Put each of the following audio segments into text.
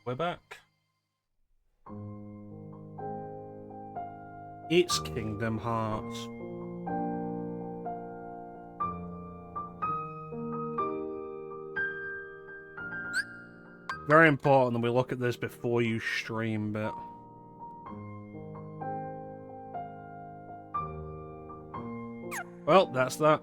We're back. It's Kingdom Hearts. Very important that we look at this before you stream, but... Well, that's that.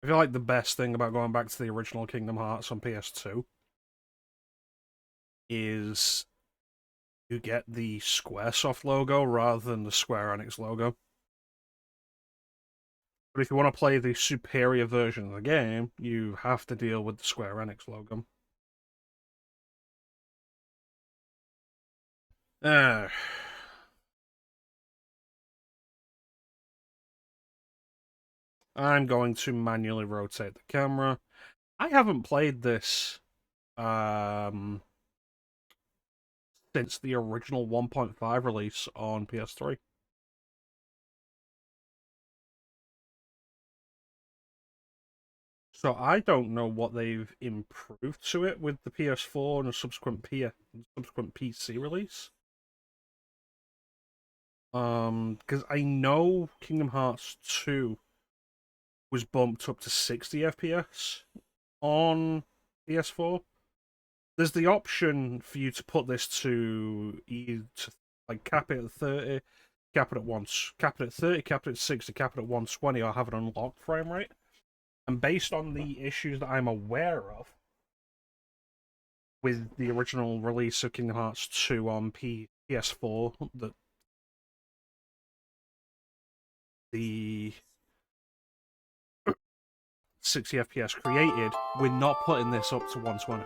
I feel like the best thing about going back to the original Kingdom Hearts on PS2 is you get the Squaresoft logo rather than the Square Enix logo. But if you want to play the superior version of the game, you have to deal with the Square Enix logo. Uh, I'm going to manually rotate the camera. I haven't played this since the original 1.5 release on PS3. So I don't know what they've improved to it with the PS4 and a subsequent PC release. Because I know Kingdom Hearts 2 was bumped up to 60 FPS on PS4. There's the option for you to put this to like cap it at 30, cap it at once, cap it at 30, cap it at 60, cap it at 120, or have an unlocked frame rate. And based on the issues that I'm aware of with the original release of Kingdom Hearts 2 on PS4, that the 60 FPS created, we're not putting this up to 120.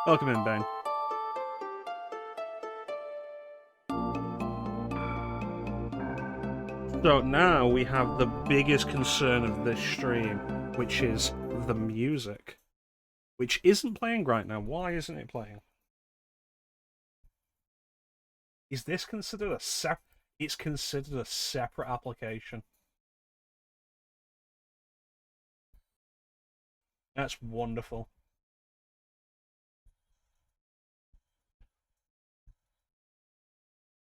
Welcome in, Bane. So now we have the biggest concern of this stream, which is the music, which isn't playing right now. Why isn't it playing? Is this considered a It's considered a separate application. That's wonderful.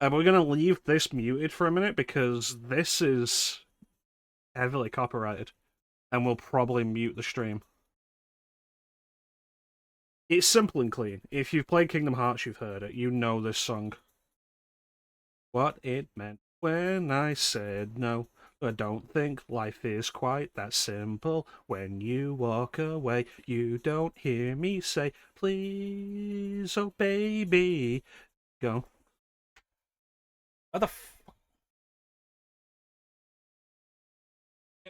We're going to leave this muted for a minute because this is heavily copyrighted, and we'll probably mute the stream. It's simple and clean. If you've played Kingdom Hearts, you've heard it. You know this song. What it meant when I said no. I don't think life is quite that simple. When you walk away, you don't hear me say, please, oh baby. Go. What the fuck?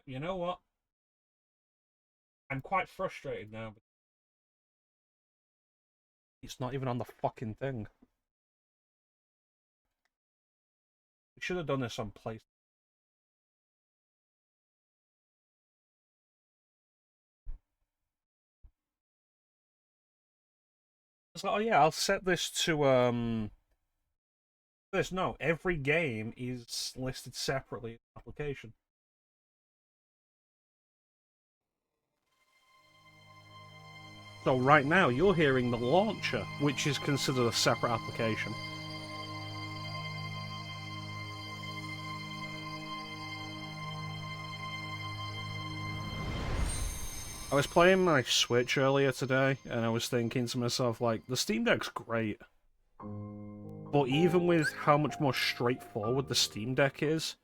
You know what? I'm quite frustrated now. It's not even on the fucking thing. We should have done this on PlayStation. It's like, oh yeah, I'll set this to no, every game is listed separately in the application. So right now you're hearing the launcher, which is considered a separate application. I was playing my Switch earlier today, and I was thinking to myself, like, the Steam Deck's great. But even with how much more straightforward the Steam Deck is,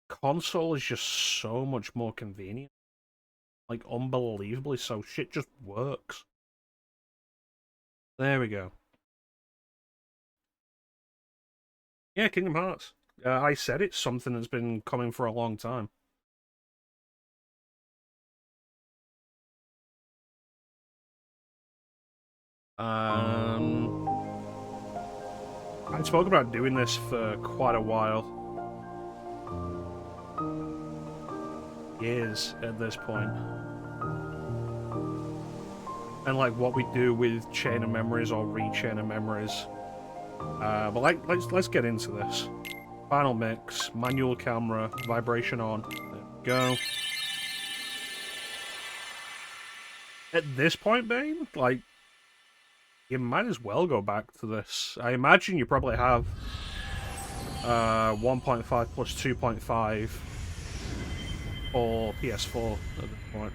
console is just so much more convenient. Like, unbelievably so. Shit just works. There we go. Yeah, Kingdom Hearts. I said it's something that's been coming for a long time. I spoke about doing this for quite a while. is at this point. And like what we do with chain of memories or re-chain of memories. But let's get into this. Final mix, manual camera, vibration on. There we go. At this point, Bane, like, you might as well go back to this. I imagine you probably have 1.5 plus 2.5 for PS4 at this point.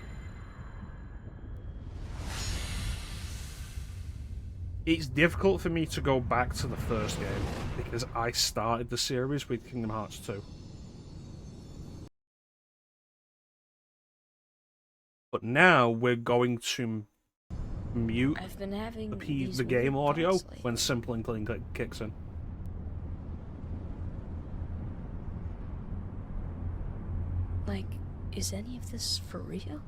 It's difficult for me to go back to the first game because I started the series with Kingdom Hearts 2. But now we're going to mute the game audio when Simple and Clean kicks in. Like, is any of this for real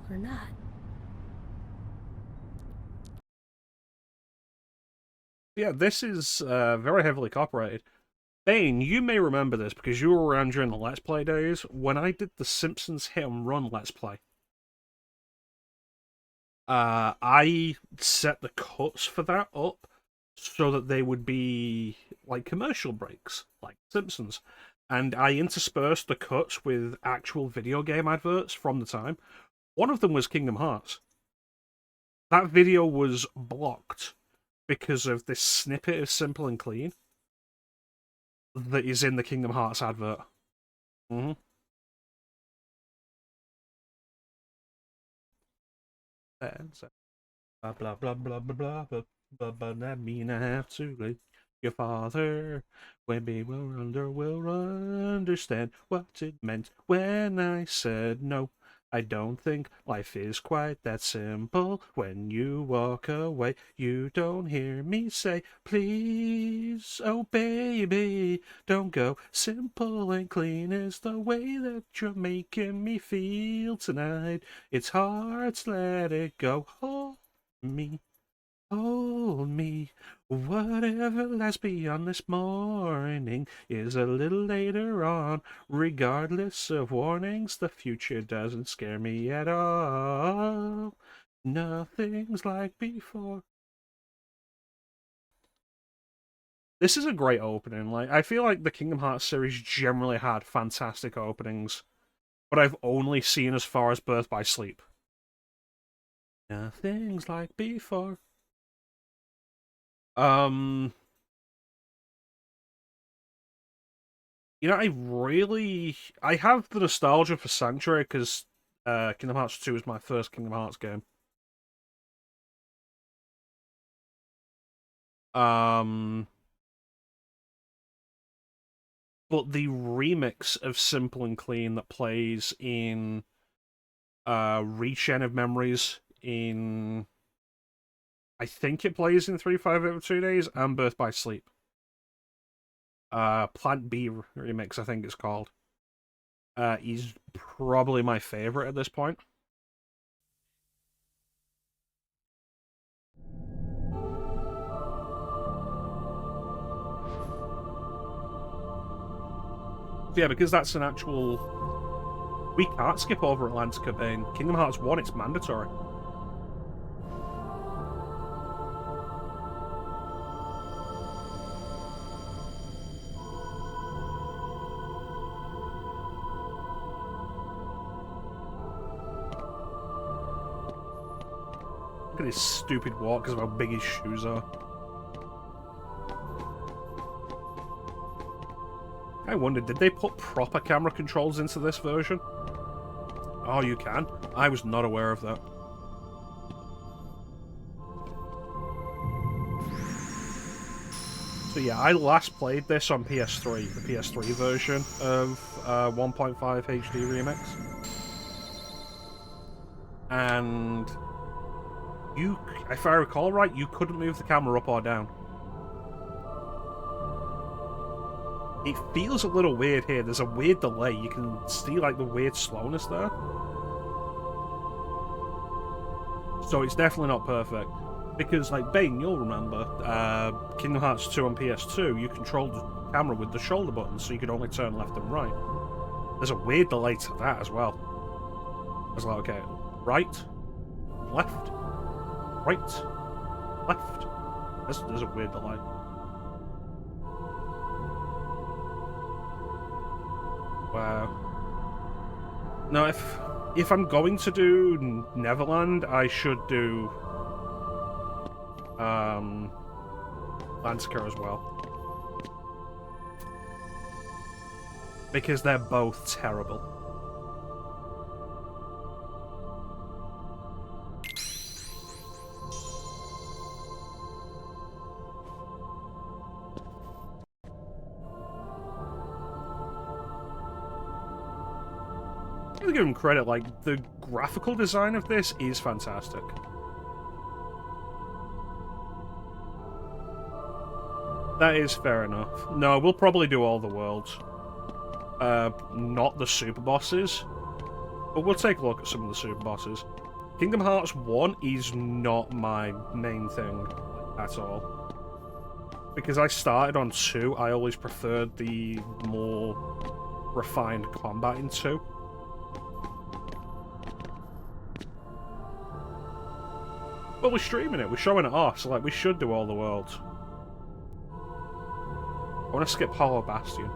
or not? Yeah, this is very heavily copyrighted. Bane, you may remember this because you were around during the Let's Play days when I did the Simpsons Hit and Run Let's Play. I set the cuts for that up so that they would be like commercial breaks, like Simpsons. And I interspersed the cuts with actual video game adverts from the time. One of them was Kingdom Hearts. That video was blocked because of this snippet of Simple and Clean that is in the Kingdom Hearts advert. Mm-hmm. Blah blah blah blah blah blah but that mean I have to leave your father. When we were under, we'll understand what it meant when I said no. I don't think life is quite that simple. When you walk away, you don't hear me say, please, oh baby, don't go. Simple and clean is the way that you're making me feel tonight. It's hard to let it go. Hold me. Hold me, whatever lies beyond this morning is a little later on. Regardless of warnings, the future doesn't scare me at all. Nothing's like before. This is a great opening. Like, I feel like the Kingdom Hearts series generally had fantastic openings, but I've only seen as far as Birth by Sleep. Nothing's like before. You know, I have the nostalgia for Sanctuary because Kingdom Hearts 2 is my first Kingdom Hearts game. But the remix of Simple and Clean that plays in Rechain of Memories in... I think it plays in 3-5 over 2 days and Birth by Sleep. Plant B remix, I think it's called. He's probably my favorite at this point. Yeah, because that's an actual... We can't skip over Atlantica Bane. Kingdom Hearts 1, it's mandatory. Look at his stupid walk because of how big his shoes are. I wonder, did they put proper camera controls into this version? Oh, you can? I was not aware of that. So yeah, I last played this on PS3, the PS3 version of 1.5 HD Remix. And you, if I recall right, you couldn't move the camera up or down. It feels a little weird here. There's a weird delay. You can see like the weird slowness there. So it's definitely not perfect. Because like Bane, you'll remember, Kingdom Hearts 2 on PS2, you controlled the camera with the shoulder button, so you could only turn left and right. there's a weird delay to that as well. I was like, okay, right, left, right, left. There's a weird delay. Wow. No, if I'm going to do Neverland, I should do Lantica as well. Because they're both terrible. I'm gonna give them credit, like, the graphical design of this is fantastic. That is fair enough. No, we'll probably do all the worlds. Not the super bosses, but we'll take a look at some of the super bosses. Kingdom Hearts 1 is not my main thing at all. Because I started on 2, I always preferred the more refined combat in 2. Well, we're streaming it, we're showing it off, so like we should do all the worlds. I want to skip Hollow Bastion.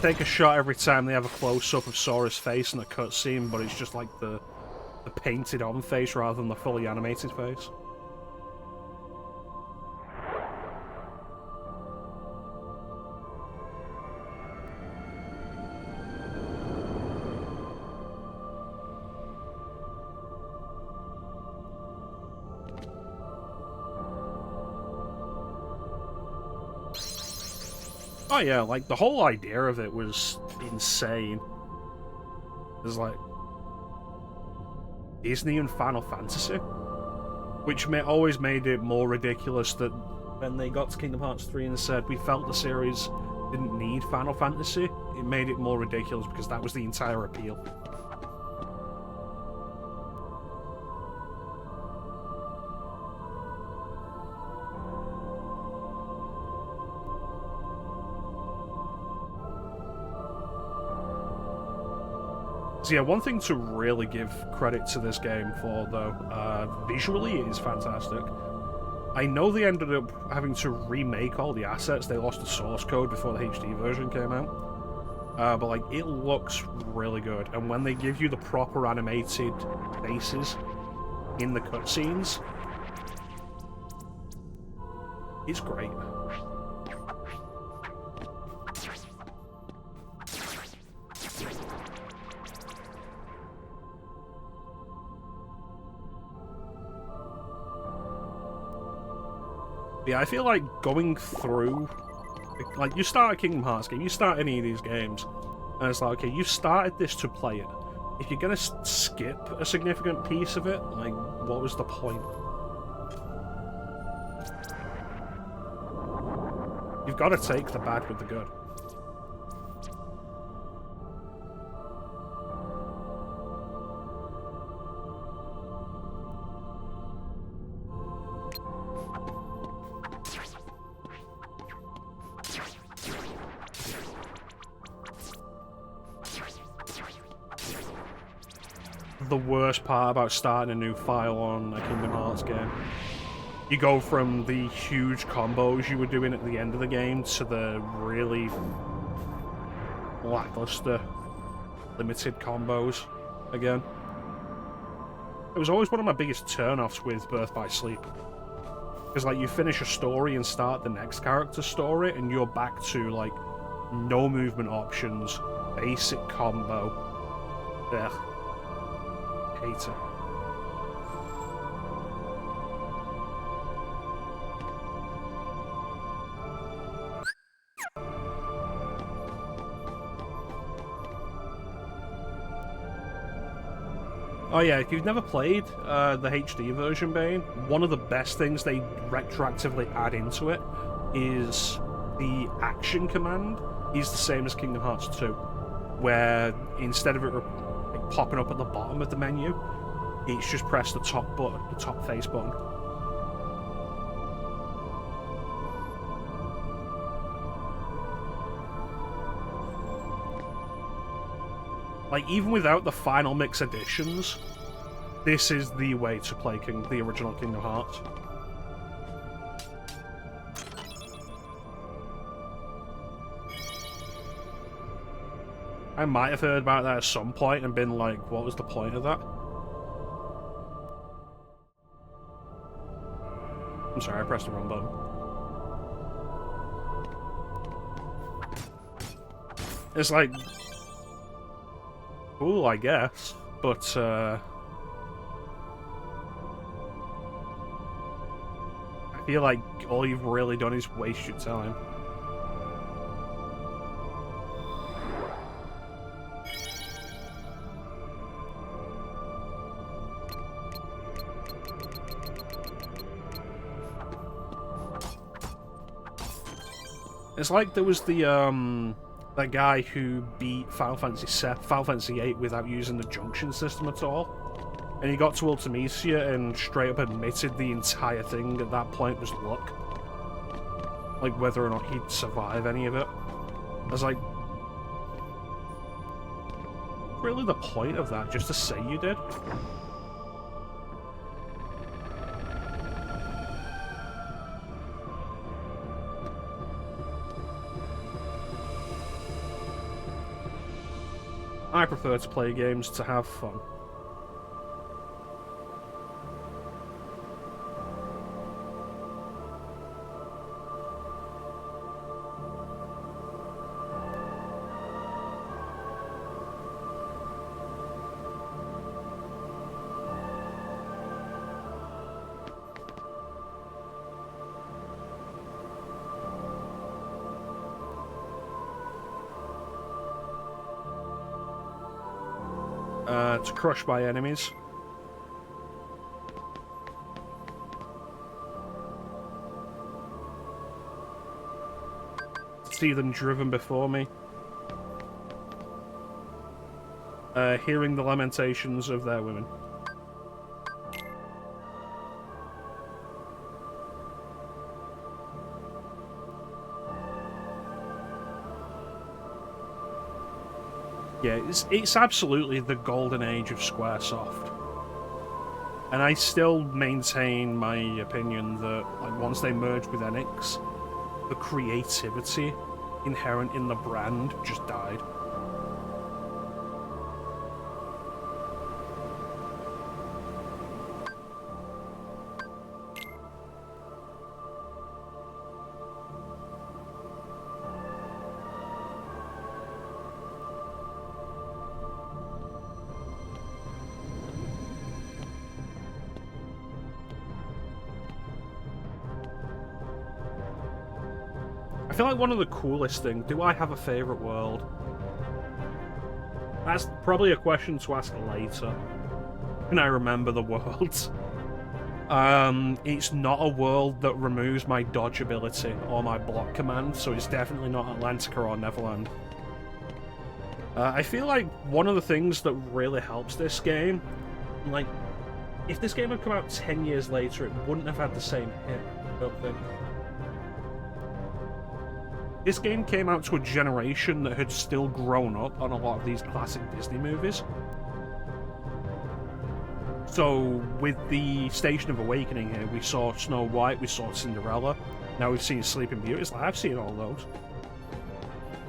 Take a shot every time they have a close-up of Sora's face in a cutscene, but it's just like the painted-on face rather than the fully animated face. Oh yeah, like, the whole idea of it was insane. There's like Disney and Final Fantasy, which always made it more ridiculous that when they got to Kingdom Hearts 3 and said we felt the series didn't need Final Fantasy, it made it more ridiculous because that was the entire appeal. So yeah, one thing to really give credit to this game for, though, visually it is fantastic. I know they ended up having to remake all the assets, they lost the source code before the HD version came out. But like, it looks really good, and when they give you the proper animated faces in the cutscenes, it's great. Yeah, I feel like going through, like, you start a Kingdom Hearts game, you start any of these games, and it's like, okay, you started this to play it. If you're gonna skip a significant piece of it, like, what was the point? You've got to take the bad with the good. The worst part about starting a new file on a Kingdom Hearts game. You go from the huge combos you were doing at the end of the game to the really lackluster, limited combos again. It was always one of my biggest turn-offs with Birth by Sleep. Because, like, you finish a story and start the next character's story, and you're back to, like, no movement options, basic combo. Ugh. Hate it. Oh yeah, if you've never played the HD version, Bane, one of the best things they retroactively add into it is the action command is the same as Kingdom Hearts 2. where instead of it like, popping up at the bottom of the menu, it's just press the top button, the top face button. Like, even without the final mix editions, this is the way to play the original Kingdom Hearts. I might have heard about that at some point and been like, what was the point of that? I'm sorry, I pressed the wrong button. It's like... cool, I guess, but, I feel like all you've really done is waste your time. It's like there was the, that guy who beat Final Fantasy VIII without using the junction system at all. And he got to Ultimecia and straight up admitted the entire thing at that point was luck. Like, whether or not he'd survive any of it. I was like... really the point of that? Just to say you did? I prefer to play games to have fun. It's crushed by enemies. See them driven before me. Hearing the lamentations of their women. Yeah, it's absolutely the golden age of Squaresoft. And I still maintain my opinion that like once they merged with Enix, the creativity inherent in the brand just died. I feel like one of the coolest things... do I have a favourite world? That's probably a question to ask later. When I remember the world. It's not a world that removes my dodge ability or my block command, so it's definitely not Atlantica or Neverland. I feel like one of the things that really helps this game, like, if this game had come out 10 years later, it wouldn't have had the same hit, I don't think. This game came out to a generation that had still grown up on a lot of these classic Disney movies. So, with the Station of Awakening here, we saw Snow White, we saw Cinderella, now we've seen Sleeping Beauty. It's like, I've seen all those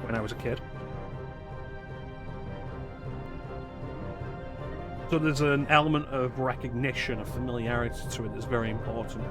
when I was a kid. So there's an element of recognition, of familiarity to it that's very important.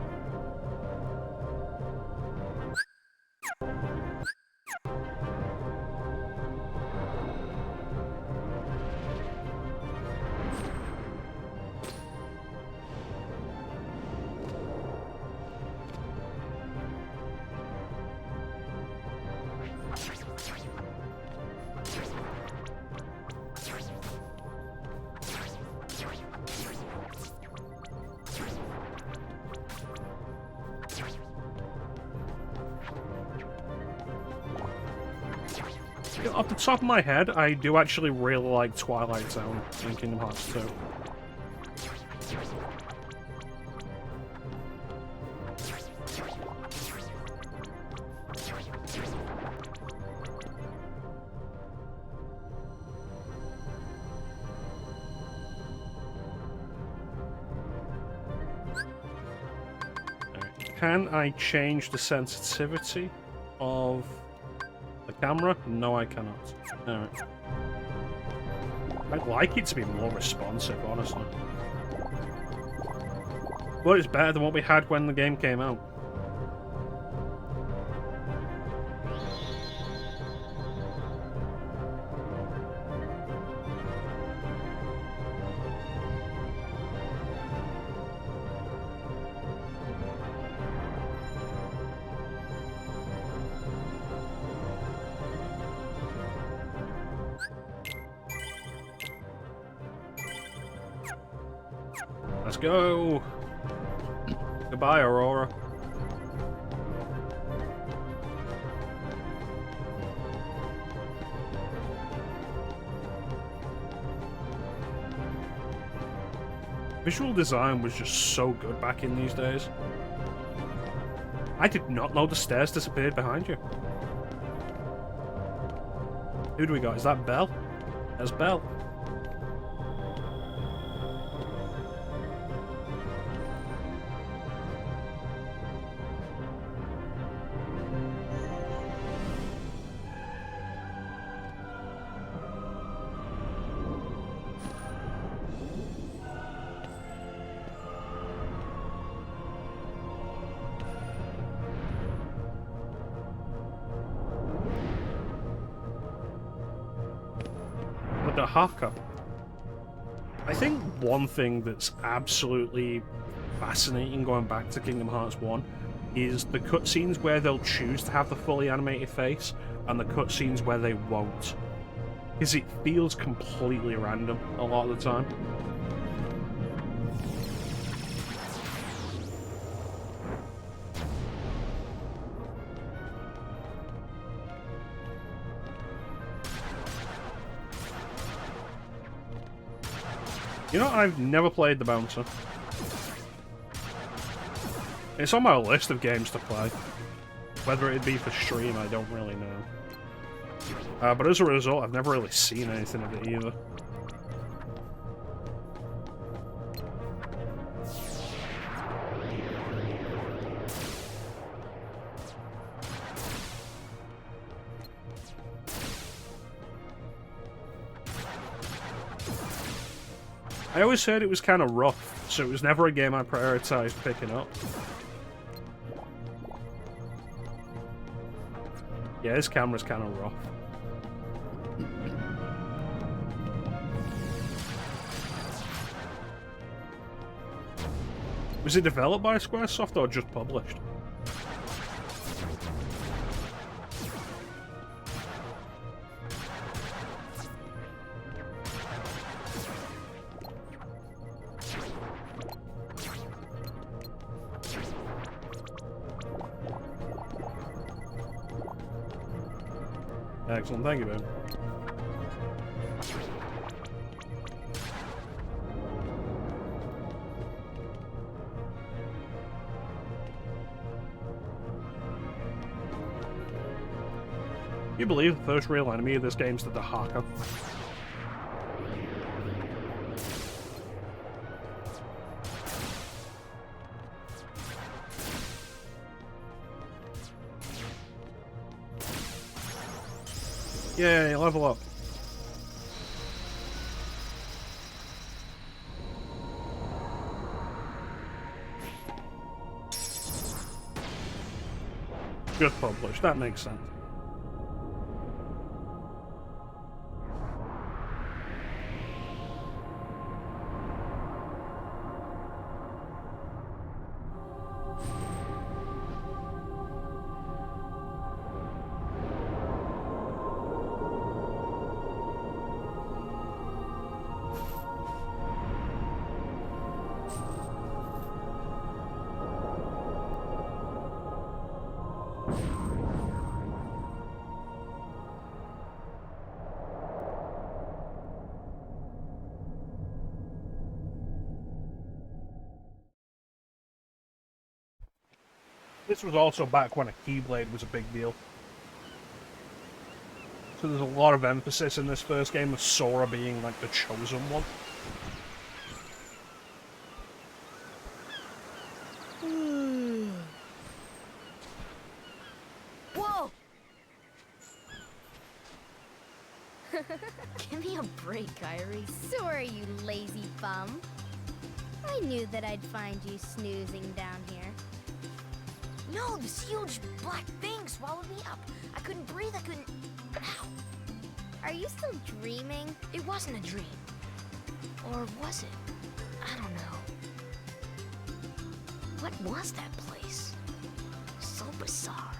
off the top of my head, I do actually really like Twilight Zone in Kingdom Hearts 2. Can I change the sensitivity of the camera? No, I cannot. Alright. I'd like it to be more responsive, honestly. But it's better than what we had when the game came out. Let's go! Goodbye, Aurora. Visual design was just so good back in these days. I did not know the stairs disappeared behind you. Who do we got? Is that Belle? There's Belle. The Haka. I think one thing that's absolutely fascinating going back to Kingdom Hearts 1 is the cutscenes where they'll choose to have the fully animated face and the cutscenes where they won't. Because it feels completely random a lot of the time. You know, I've never played the Bouncer. It's on my list of games to play. Whether it'd be for stream, I don't really know. But as a result, I've never really seen anything of it either. I always heard it was kind of rough, so it was never a game I prioritized picking up. Yeah, his camera's kind of rough. Was it developed by Squaresoft or just published? Excellent, thank you, man. You believe the first real enemy of this game's the Haka? Yay, level up. Just published, that makes sense. This was also back when a Keyblade was a big deal. So there's a lot of emphasis in this first game of Sora being like the chosen one. Whoa! Give me a break, Kyrie. Sorry, you lazy bum. I knew that I'd find you snoozing down here. No, this huge black thing swallowed me up. I couldn't breathe, I couldn't... Ow. Are you still dreaming? It wasn't a dream. Or was it? I don't know. What was that place? So bizarre.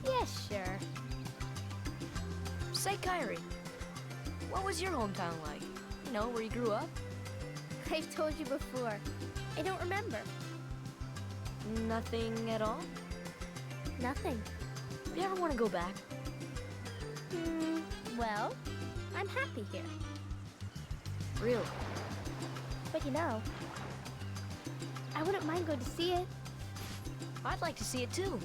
Yeah, sure. Say, Kyrie, what was your hometown like? You know, where you grew up? I've told you before. I don't remember. Nothing at all? Nothing. You ever want to go back? Well, I'm happy here. Really? But you know, I wouldn't mind going to see it. I'd like to see it too.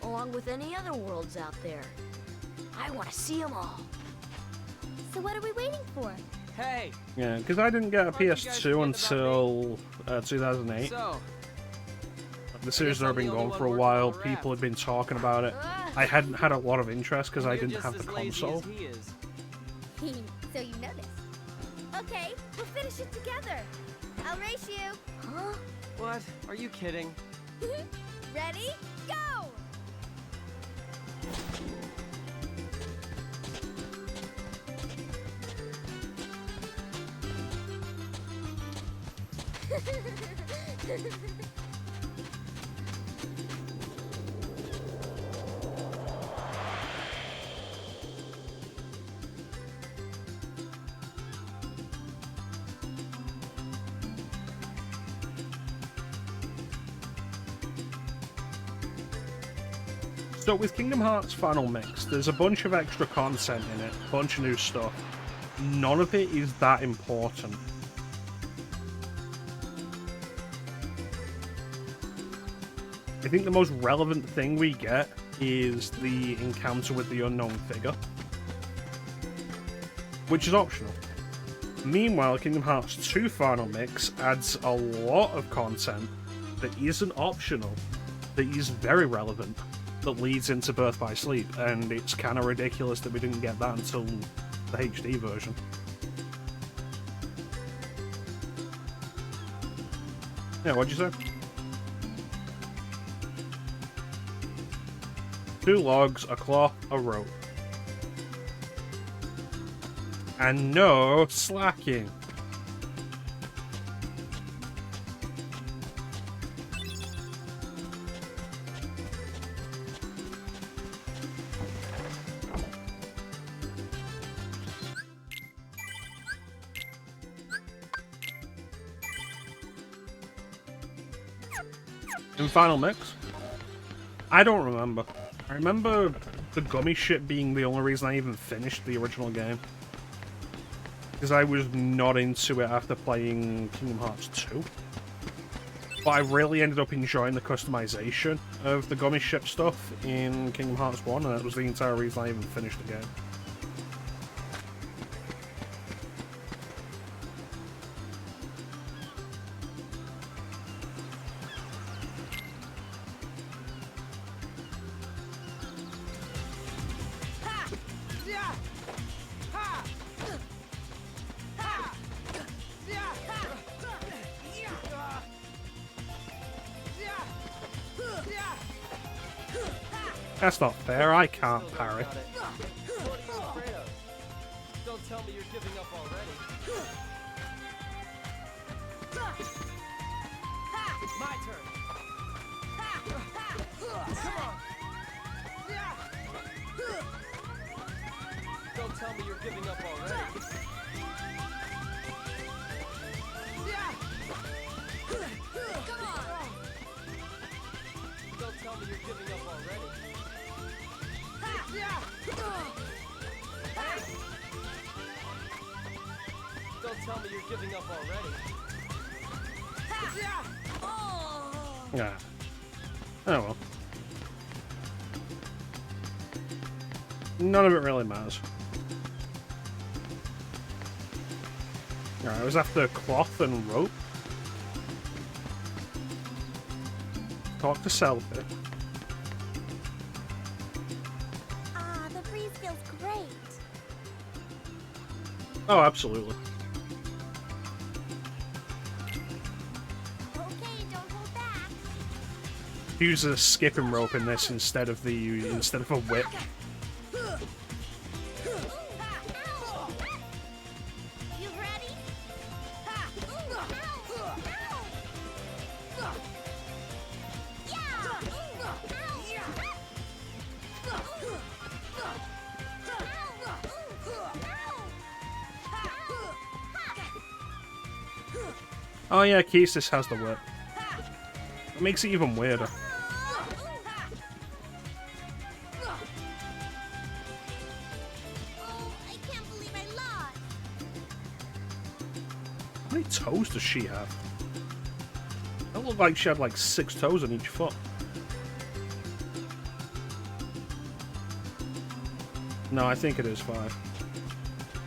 Along with any other worlds out there. I want to see them all. So what are we waiting for? Hey! Yeah, because I didn't get a Aren't you guys PS2 forgetting until 2008. So, The series guess had I'm been the only going one for a working while. on the raft. People had been talking about it. Ugh. I hadn't had a lot of interest because I you're didn't just have the as lazy console. as he is. So you noticed. Okay, we'll finish it together. I'll race you. Huh? What? Are you kidding? Ready? Go! So with Kingdom Hearts Final Mix, there's a bunch of extra content in it, a bunch of new stuff. None of it is that important. I think the most relevant thing we get is the encounter with the unknown figure, which is optional. Meanwhile, Kingdom Hearts 2 Final Mix adds a lot of content that isn't optional, that is very relevant, that leads into Birth by Sleep, and it's kind of ridiculous that we didn't get that until the HD version. Yeah, what'd you say? 2 logs, a cloth, a rope. And no slacking. In Final Mix? I don't remember. I remember the gummy shit being the only reason I even finished the original game. Because I was not into it after playing Kingdom Hearts 2. But I really ended up enjoying the customization of the gummy ship stuff in Kingdom Hearts 1, and that was the entire reason I even finished the game. That's not fair, I can't Still parry. got it. What are you afraid of? Don't tell me you're giving up already. It's my turn. Come on. Don't tell me you're giving up already. Don't tell me you're giving up already. Don't tell me you're giving up already. Yeah. Oh well. None of it really matters. Alright, I was after cloth and rope. Talk to Selfie. Ah, the breeze feels great. Oh, absolutely. Okay, don't hold back. Use a skipping rope in this instead of a whip. You ready? Oh yeah, Kesis has the whip. It makes it even weirder. Oh, I can't believe I lost. How many toes does she have? It looked like she had like 6 toes on each foot. No, I think it is 5.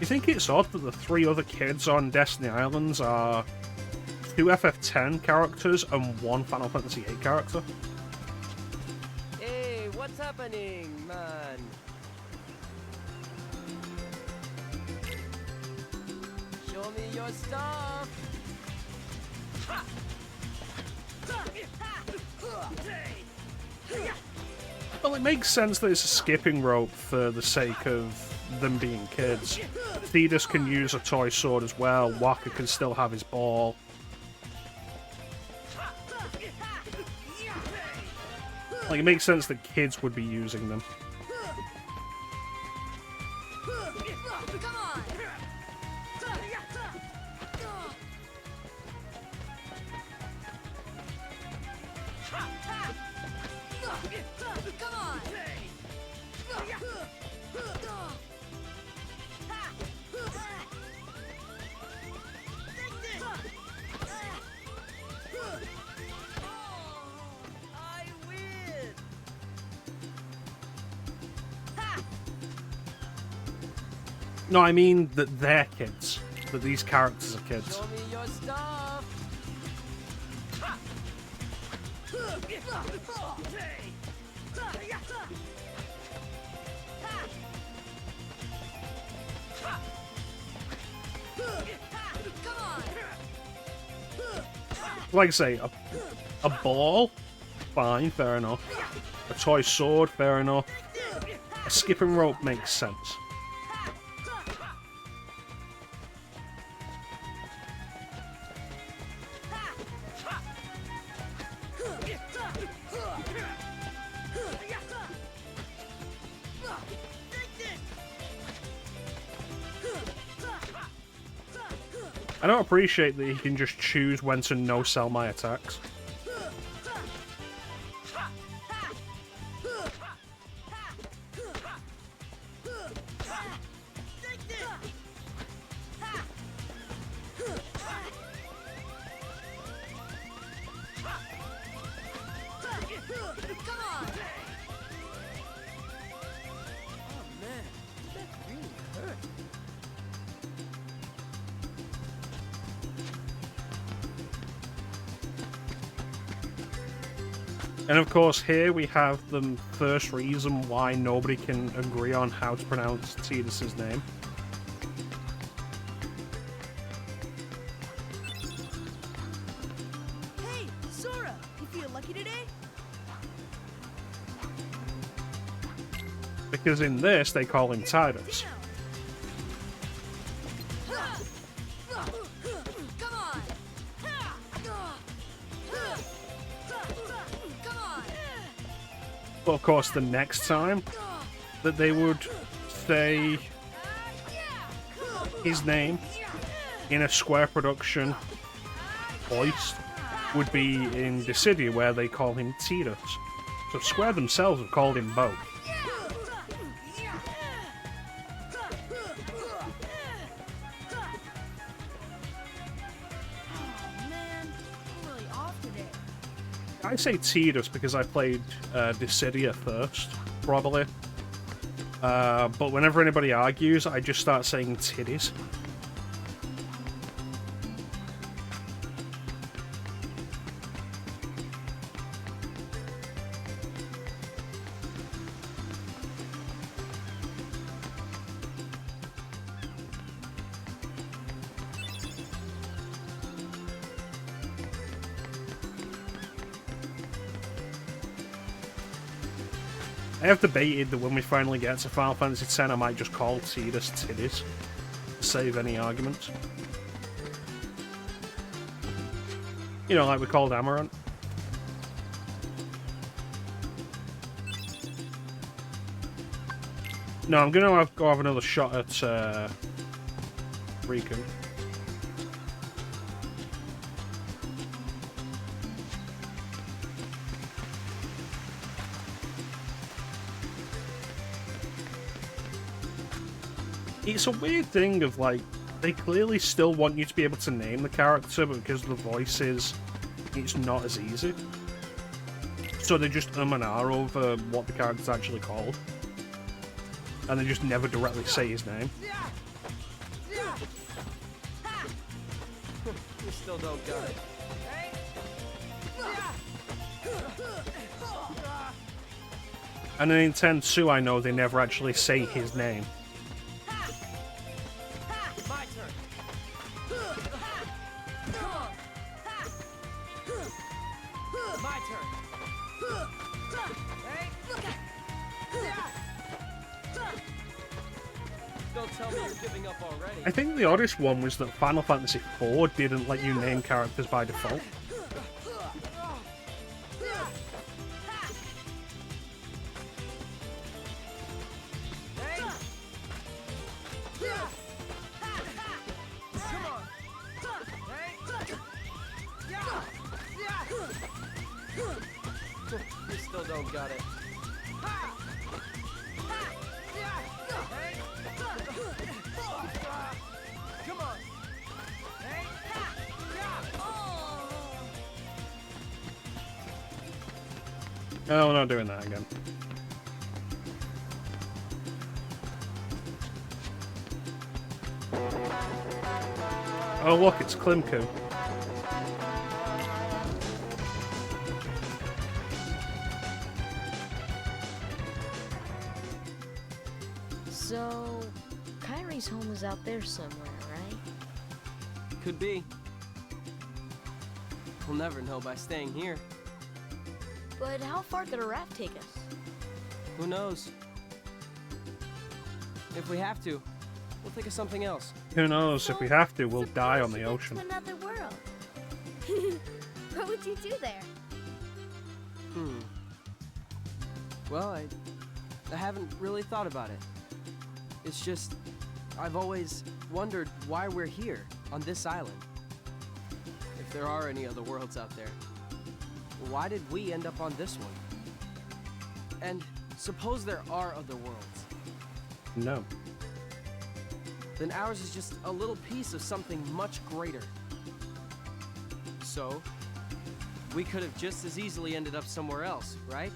You think it's odd that the 3 other kids on Destiny Islands are 2 FF10 characters and 1 Final Fantasy VIII character? Hey, what's happening, man? Show me your stuff. Well, it makes sense that it's a skipping rope for the sake of them being kids. Thetis can use a toy sword as well, Waka can still have his ball. Like, it makes sense that kids would be using them. Come on. Come on. I win. No, I mean that they're kids. That these characters are kids. Show me your stuff. Come on. Like I say, a ball? Fine, fair enough. A toy sword? Fair enough. A skipping rope makes sense. I don't appreciate that he can just choose when to no-sell my attacks. Come on. Oh man, that really hurt. And of course, here we have the first reason why nobody can agree on how to pronounce Tidus's name. Hey, Sora, you feel lucky today? Because in this, they call him Tidus. Come on. Come on. But of course, the next time that they would say his name in a Square production voice would be in Dissidia, where they call him Tidus. So Square themselves have called him both. Oh man, I'm really off today. I say tedious because I played Dissidia first, probably. But whenever anybody argues, I just start saying titties. I have debated that when we finally get to Final Fantasy X, I might just call Tidus titties to save any arguments. You know, like we called Amaranth. No, I'm gonna go have another shot at Riku. It's a weird thing of, like, they clearly still want you to be able to name the character, but because of the voices, it's not as easy. So they just and ah over what the character's actually called. And they just never directly say his name. You still don't got it. And in 10-2, I know they never actually say his name. My turn. My turn. Don't tell me you're giving up already. I think the oddest one was that Final Fantasy IV didn't let you name characters by default. You still don't got it. Come on. No, we're not doing that again. Oh look, it's Klimku. So, Kyrie's home is out there somewhere, right? Could be. We'll never know by staying here. But how far could a raft take us? Who knows? If we have to, we'll think of something else. Who knows, if we have to, we'll die on the Suppose ocean. you went to another world. What would you do there? Well, I haven't really thought about it. It's just, I've always wondered why we're here, on this island. If there are any other worlds out there, why did we end up on this one? And suppose there are other worlds, No. then ours is just a little piece of something much greater. So, we could have just as easily ended up somewhere else, right?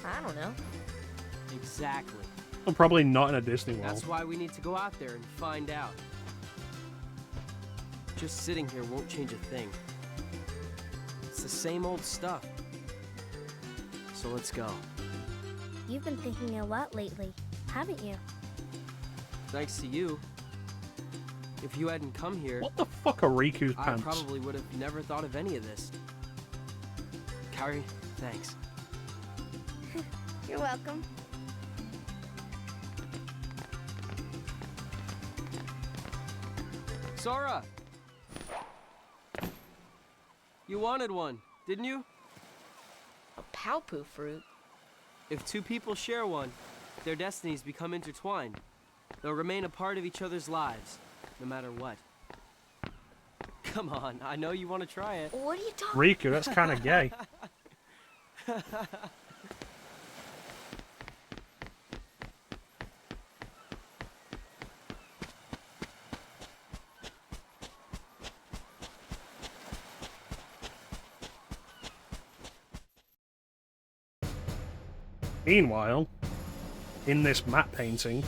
I don't know. Exactly. Well, probably not in a Disney World. That's why we need to go out there and find out. Just sitting here won't change a thing. It's the same old stuff. So let's go. You've been thinking a lot lately, haven't you? Thanks to you. If you hadn't come here, What the fuck are Riku's I pants? probably would have never thought of any of this. Kyrie, thanks. You're welcome. Sora! You wanted one, didn't you? A Palpu fruit? If two people share one, their destinies become intertwined. They'll remain a part of each other's lives, no matter what. Come on, I know you want to try it. What are you talking Riku, that's kind of gay. Meanwhile, in this matte painting,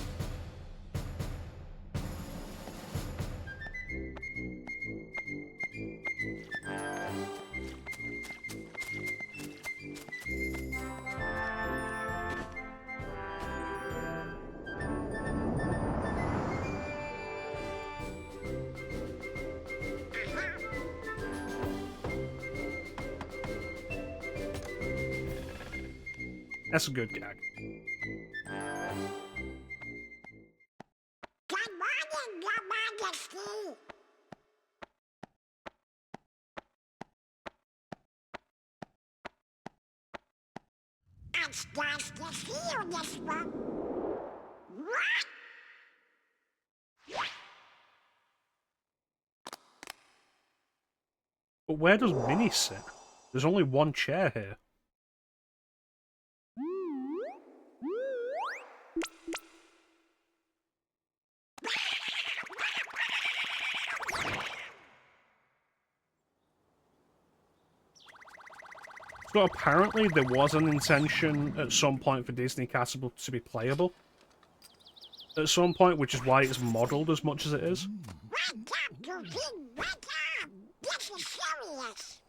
that's a good gag. Good morning, Your Majesty. It's nice to see you this one. What? But where does Minnie sit? There's only one chair here. So apparently there was an intention at some point for Disney Castle to be playable. At some point, which is why it's modelled as much as it is. Welcome to King Welcome. This is serious.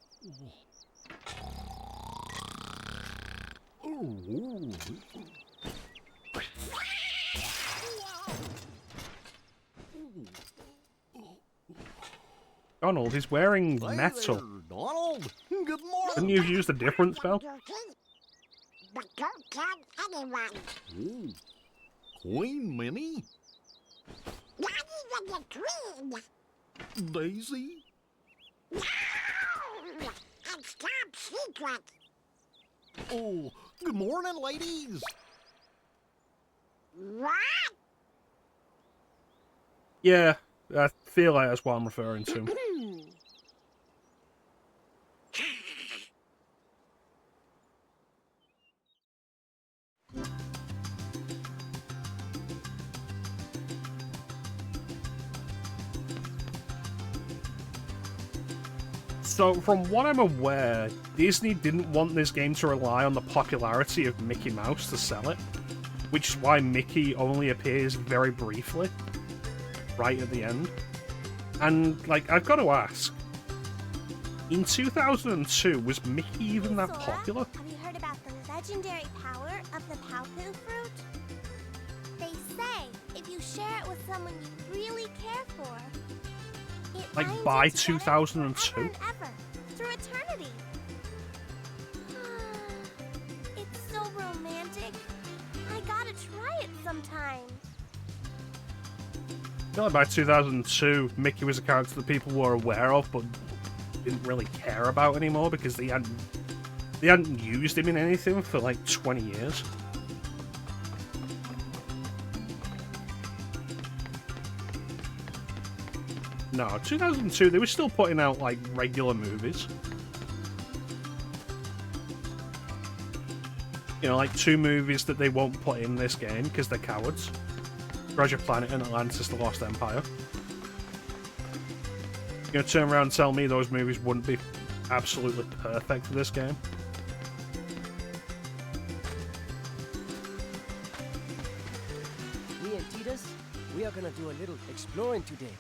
Donald, he's wearing Hey metal. there, Donald. Good morning. Couldn't you have used a different spell? But don't tell anyone. Ooh. Queen Minnie? Not even the queen. Daisy? No! It's top secret. Oh, good morning, ladies. What? Yeah, I feel like that's what I'm referring to. So, from what I'm aware, Disney didn't want this game to rely on the popularity of Mickey Mouse to sell it, which is why Mickey only appears very briefly, right at the end. And, like, I've got to ask, in 2002, was Mickey even that Sora, popular? Have you heard about the legendary power of the Paopu fruit? They say if you share it with someone you really care for, it Like, binds by you together 2002? forever and ever, through eternity. It's so romantic. I gotta try it sometime. I feel like by 2002, Mickey was a character that people were aware of, but didn't really care about anymore because they hadn't used him in anything for like 20 years. No, 2002, they were still putting out like regular movies. You know, like 2 movies that they won't put in this game because they're cowards. Treasure Planet and Atlantis: The Lost Empire. You're gonna turn around and tell me those movies wouldn't be absolutely perfect for this game? Me and Titus, we are gonna do a little exploring today.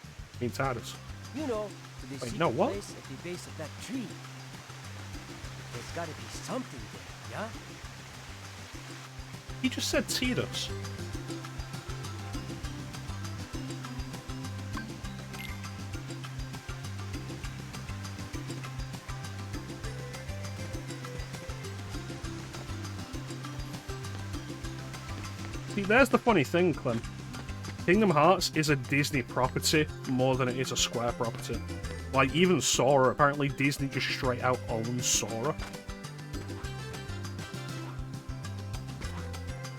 In Titus. You know, to the Wait, secret no, what? place at the base of that tree. There's gotta be something there, yeah? He just said Titus. See, there's the funny thing, Clem. Kingdom Hearts is a Disney property more than it is a Square property. Like, even Sora, apparently Disney just straight out owns Sora.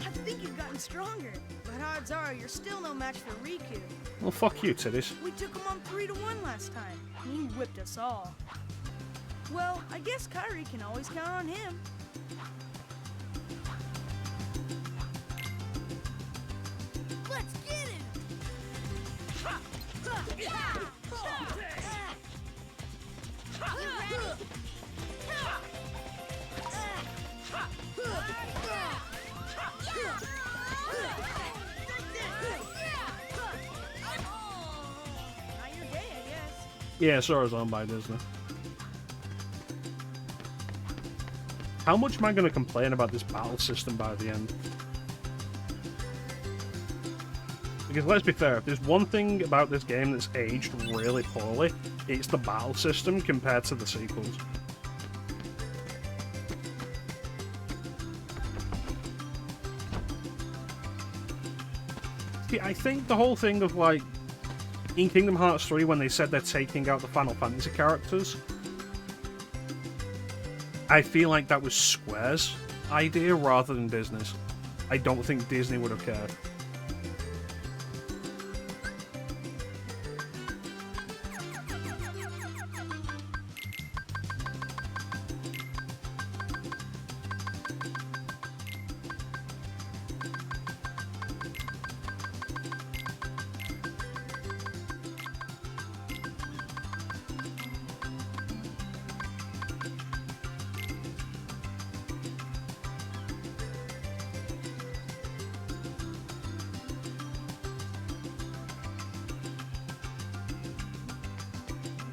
I think you've gotten stronger, but odds are you're still no match for Riku. Well, fuck you, titties. We took him on 3-1 last time. He whipped us all. Well, I guess Kairi can always count on him. Let's get it! Not your day, I guess. Yeah, Sora's owned by Disney. How much am I going to complain about this battle system by the end? Because let's be fair, if there's one thing about this game that's aged really poorly, it's the battle system compared to the sequels. See, I think the whole thing of, like, in Kingdom Hearts 3 when they said they're taking out the Final Fantasy characters, I feel like that was Square's idea rather than Disney's. I don't think Disney would have cared.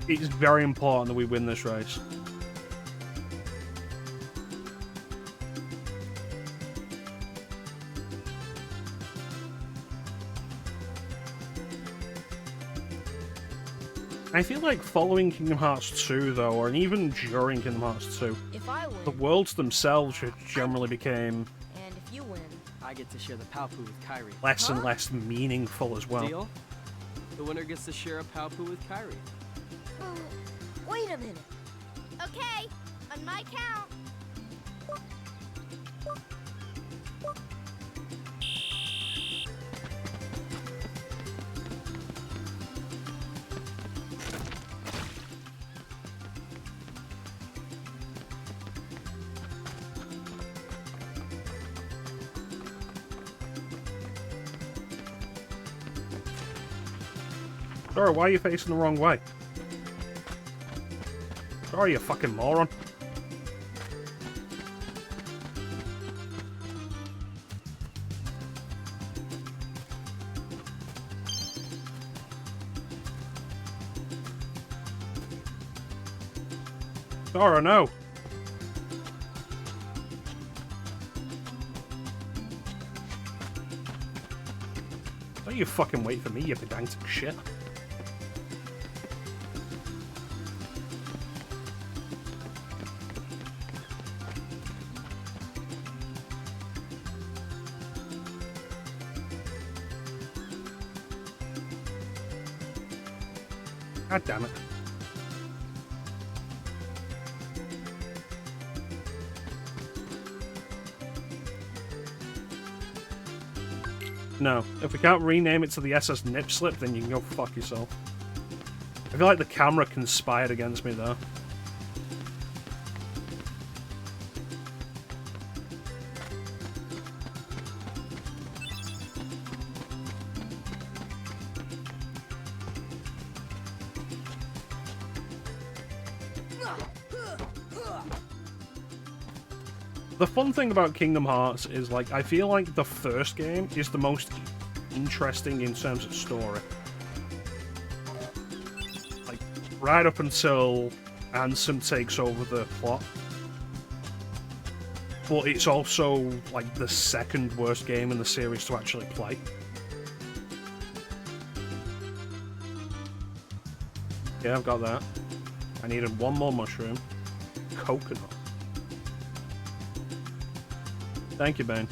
It's very important that we win this race. I feel like following Kingdom Hearts 2, though, or even during Kingdom Hearts 2, If I win, the worlds themselves generally became and if you win, I get to share the Palpu with Kairi. less and less meaningful as well. Deal? The winner gets to share a Palpu with Kairi. wait a minute. Okay, on my count. Sorry, why are you facing the wrong way? Sorry, you fucking moron. Sorry, no. Don't you fucking wait for me, you pedantic shit. God damn it. No, if we can't rename it to the SS Nip Slip, then you can go fuck yourself. I feel like the camera conspired against me, though. The fun thing about Kingdom Hearts is, like, I feel like the first game is the most interesting in terms of story. Like, right up until Ansem takes over the plot. But it's also, like, the second worst game in the series to actually play. Yeah, I've got that. I needed one more mushroom. Coconut. Thank you, Bane.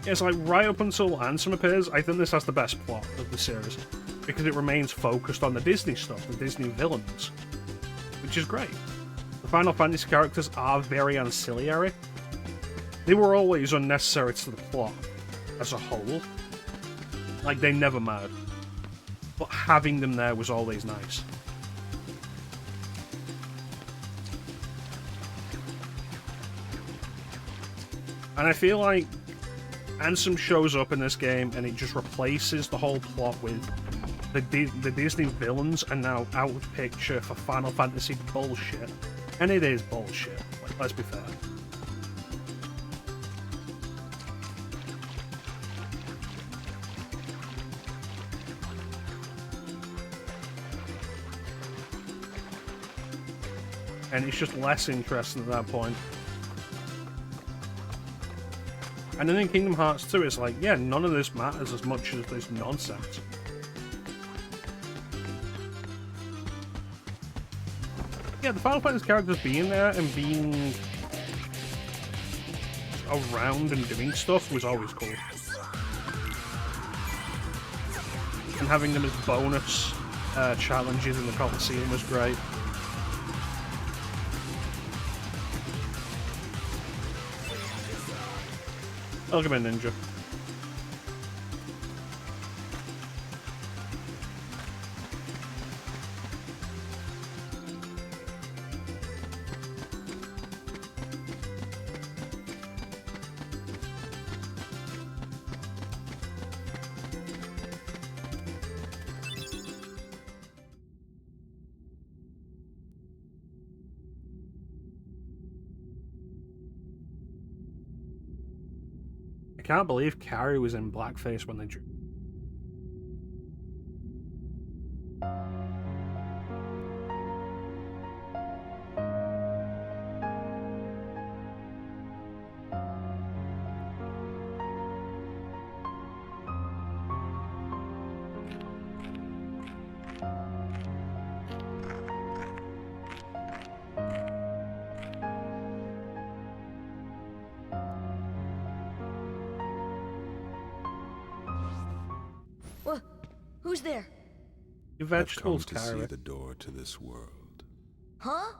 It's like right up until Ansem appears, I think this has the best plot of the series. Because it remains focused on the Disney stuff, the Disney villains. Which is great. The Final Fantasy characters are very ancillary. They were always unnecessary to the plot as a whole. Like, they never mattered. But having them there was always nice. And I feel like Ansem shows up in this game and it just replaces the whole plot with the Disney villains are now out of picture for Final Fantasy bullshit. And it is bullshit, like, let's be fair. And it's just less interesting at that point. And then in Kingdom Hearts 2, it's like, yeah, none of this matters as much as this nonsense. Yeah, the Final Fantasy characters being there and being around and doing stuff was always cool. And having them as bonus challenges in the Coliseum was great. Welcome in, Ninja. I can't believe Carrie was in blackface when they drew. Who's there? Your I've come vegetables, to see Carrie. the door to this world. Huh?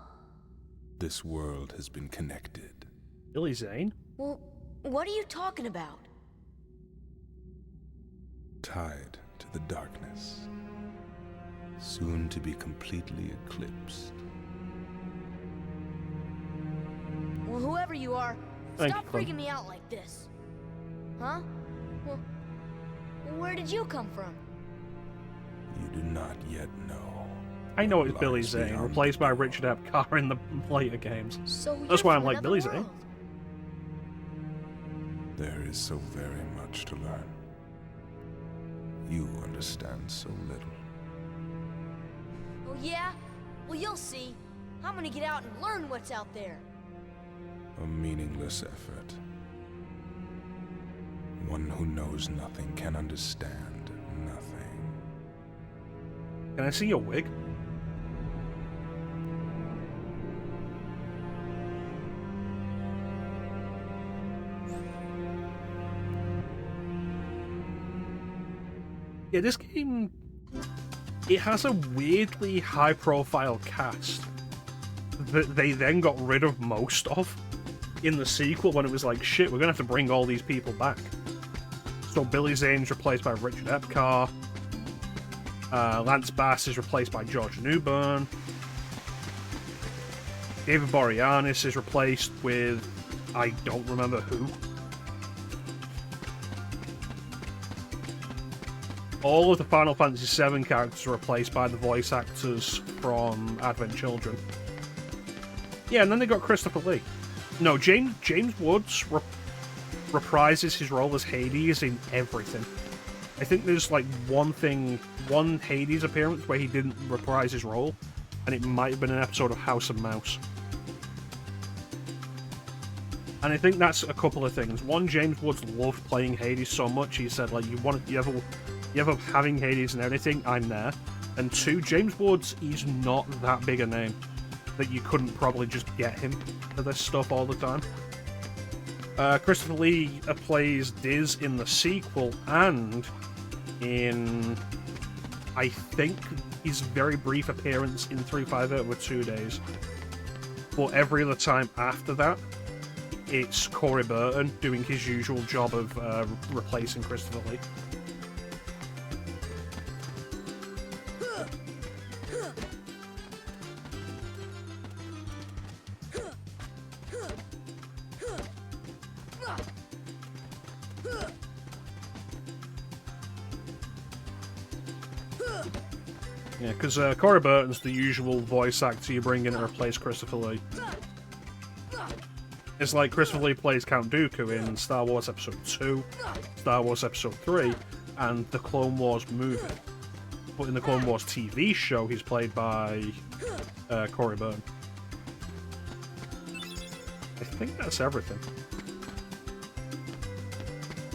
This world has been connected. Billy Zane? Well, what are you talking about? Tied to the darkness. Soon to be completely eclipsed. Well, whoever you are, Thank stop you, Clem. freaking me out like this. Huh? Well, where did you come from? You do not yet know. I know what it's Billy lies Zane, beyond replaced by the Richard Epcar in the later games. So That's you're why I'm from like, another Billy Zane? world. There is so very much to learn. You understand so little. Oh yeah? Well, you'll see. I'm gonna get out and learn what's out there. A meaningless effort. One who knows nothing can understand nothing. Can I see your wig? Yeah, this game, it has a weirdly high-profile cast that they then got rid of most of in the sequel when it was like, shit, we're gonna have to bring all these people back. So Billy Zane's replaced by Richard Epcar. Lance Bass is replaced by George Newbern. David Boreanaz is replaced with I don't remember who. All of the Final Fantasy VII characters are replaced by the voice actors from Advent Children. Yeah, and then they got Christopher Lee. No, James Woods reprises his role as Hades in everything. I think there's like one Hades appearance where he didn't reprise his role, and it might have been an episode of House of Mouse. And I think that's a couple of things. One, James Woods loved playing Hades so much, he said, like, you ever having Hades and everything, I'm there. And two, James Woods is not that big a name that you couldn't probably just get him for this stuff all the time. Christopher Lee plays Diz in the sequel and in, I think, his very brief appearance in 358 with 2 days. But every other time after that, it's Corey Burton doing his usual job of replacing Christopher Lee. Yeah, because Corey Burton's the usual voice actor you bring in to replace Christopher Lee. It's like Christopher Lee plays Count Dooku in Star Wars Episode 2, Star Wars Episode 3, and the Clone Wars movie. But in the Clone Wars TV show, he's played by Corey Burton. I think that's everything.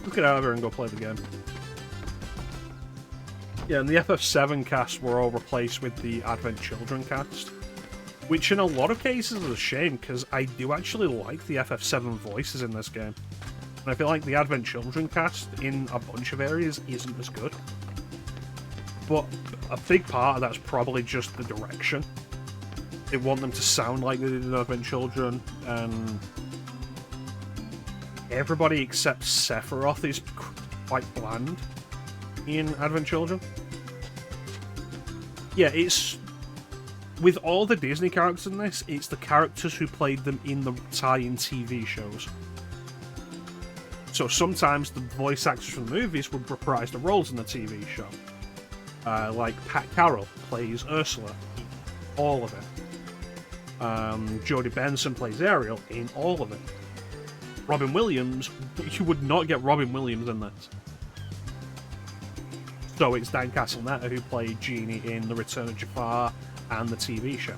Let's get out of here and go play the game. Yeah, and the FF7 cast were all replaced with the Advent Children cast. Which in a lot of cases is a shame, because I do actually like the FF7 voices in this game. And I feel like the Advent Children cast in a bunch of areas isn't as good. But a big part of that's probably just the direction. They want them to sound like they did in Advent Children, and everybody except Sephiroth is quite bland in Advent Children. Yeah, it's... With all the Disney characters in this, it's the characters who played them in the tie-in TV shows. So sometimes the voice actors from the movies would reprise the roles in the TV show. Like Pat Carroll plays Ursula in all of it. Jodie Benson plays Ariel in all of it. Robin Williams, you would not get Robin Williams in this. So it's Dan Castellaneta who played Genie in The Return of Jafar and the TV show.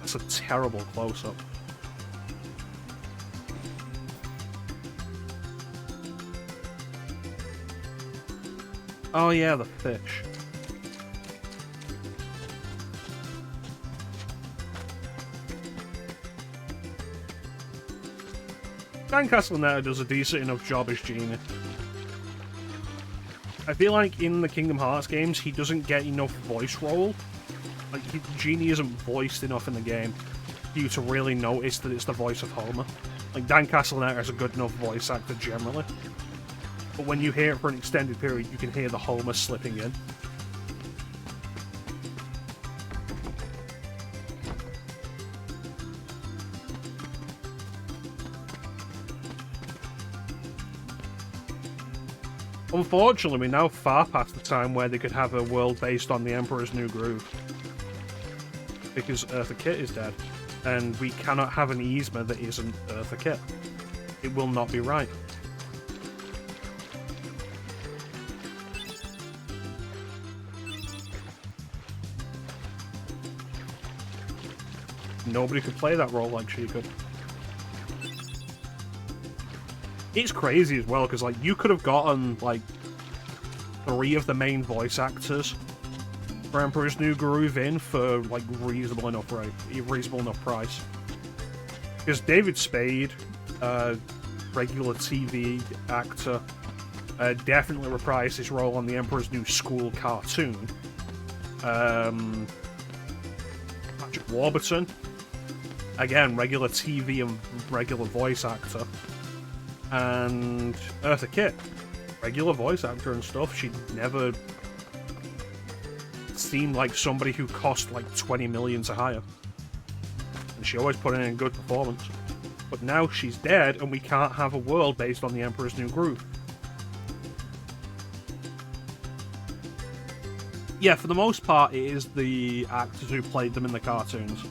That's a terrible close-up. Oh yeah, the fish. Dan Castellaneta does a decent enough job as Genie. I feel like in the Kingdom Hearts games, he doesn't get enough voice role. Like, Genie isn't voiced enough in the game for you to really notice that it's the voice of Homer. Like, Dan Castellaneta is a good enough voice actor generally. But when you hear it for an extended period, you can hear the Homer slipping in. Unfortunately, we're now far past the time where they could have a world based on the Emperor's New Groove. Because Eartha Kitt is dead, and we cannot have an Yzma that isn't Eartha Kitt. It will not be right. Nobody could play that role like she could. It's crazy as well, because like you could have gotten like 3 of the main voice actors for Emperor's New Groove in for like reasonable enough price. Because David Spade, regular TV actor, definitely reprised his role on the Emperor's New School cartoon. Patrick Warburton, again, regular TV and regular voice actor. And Eartha Kitt, regular voice actor and stuff. She never seemed like somebody who cost like 20 million to hire. And she always put in a good performance. But now she's dead and we can't have a world based on the Emperor's New Groove. Yeah, for the most part, it is the actors who played them in the cartoons.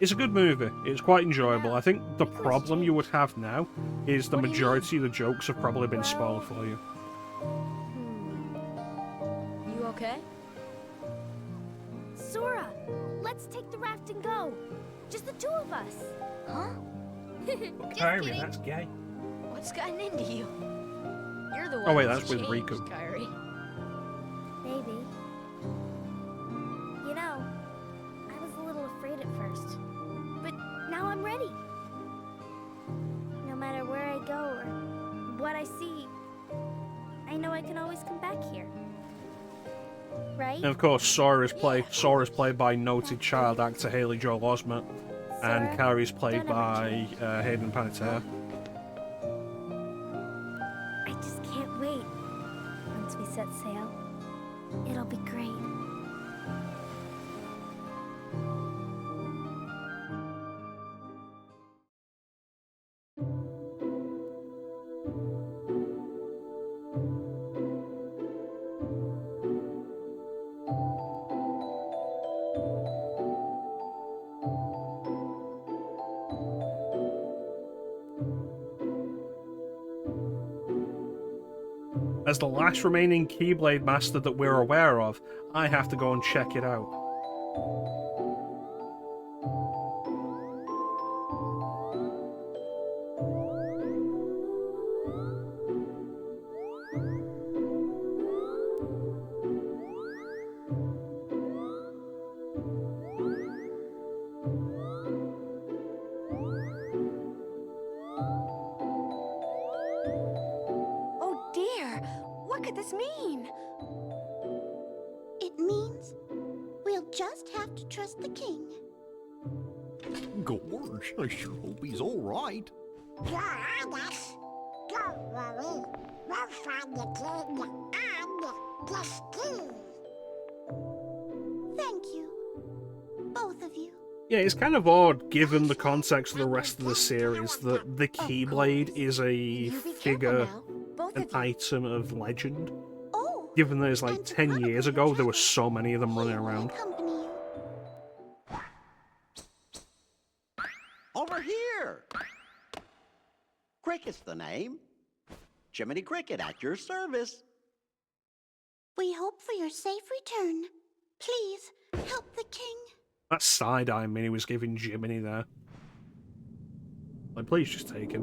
It's a good movie. It's quite enjoyable. I think the problem you would have now is the majority of the jokes have probably been spoiled for you. You okay? Sora, let's take the raft and go. Just the 2 of us. Huh? Kyrie, that's gay. What's gotten into you? You're the one. Oh wait, that's that's with changed, Riku. Kyrie. Maybe. You know, I was a little afraid at first. But now I'm ready. No matter where I go or what I see, I know I can always come back here. Right? And of course, Sora is played by noted child actor Haley Joel Osment, and Sora, Carrie's played don't ever by Hayden Panettiere. I just can't wait. Once we set sail, it'll be great. As the last remaining Keyblade Master that we're aware of, I have to go and check it out. Oh dear, what could this mean? It means we'll just have to trust the king. Gorge, I sure hope he's all right. You're on us. Don't worry. We'll find the king and the ski. Thank you, both of you. Yeah, it's kind of odd, given the context of the rest of the series, that the Keyblade is a You be careful figure, now, both an of you. item of legend. Oh, Given that it's like and 10 probably years your ago, there were treasure. so many of them running He will around. accompany you. Over here! Cricket's the name. Jiminy Cricket at your service. We hope for your safe return. Please help the king. That side-eye Minnie was giving Jiminy there. Like, please just take him.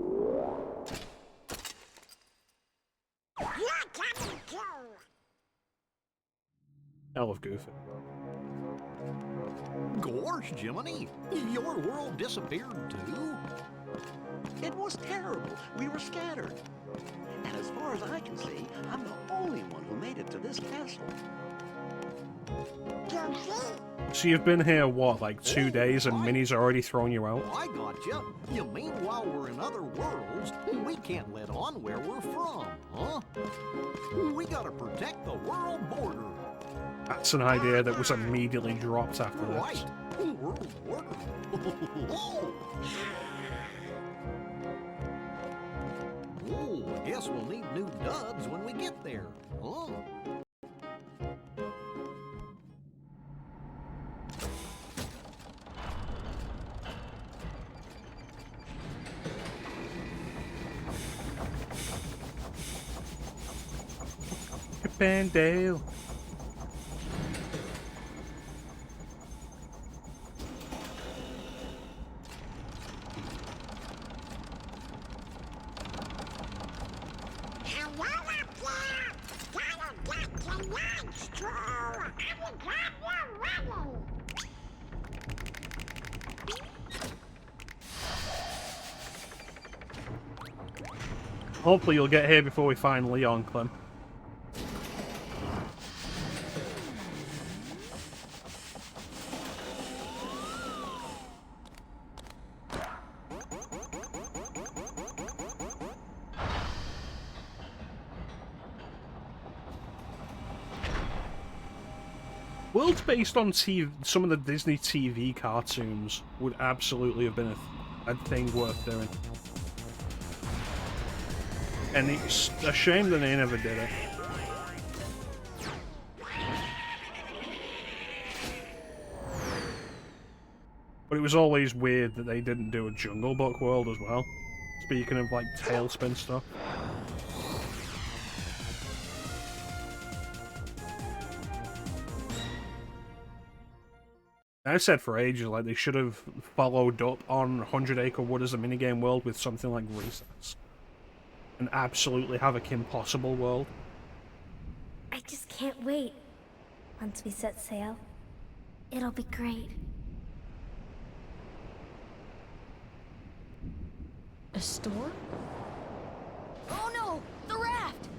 You're coming too. I love Goofy. Gorge, Jiminy, your world disappeared too? It was terrible. We were scattered. And as far as I can see, I'm the only one who made it to this castle. Goofy. So you've been here, what, like 2 days, and Minnie's already thrown you out? I gotcha. You mean while we're in other worlds, we can't let on where we're from, huh? We gotta protect the world border. That's an idea that was immediately dropped after Right. this. World border. Oh, I guess we'll need new duds when we get there, huh? Bandale. Hello up there. Gotta get your lunch too. I'm glad you're ready. Hopefully you'll get here before we find Leon, Clem. Worlds based on some of the Disney TV cartoons would absolutely have been a thing worth doing. And it's a shame that they never did it. But it was always weird that they didn't do a Jungle Book world as well. Speaking of like tailspin stuff. I've said for ages, like, they should have followed up on 100 Acre Wood as a minigame world with something like Recess. And absolutely have a Kim Possible world. I just can't wait. Once we set sail, it'll be great. A storm? Oh no! The raft!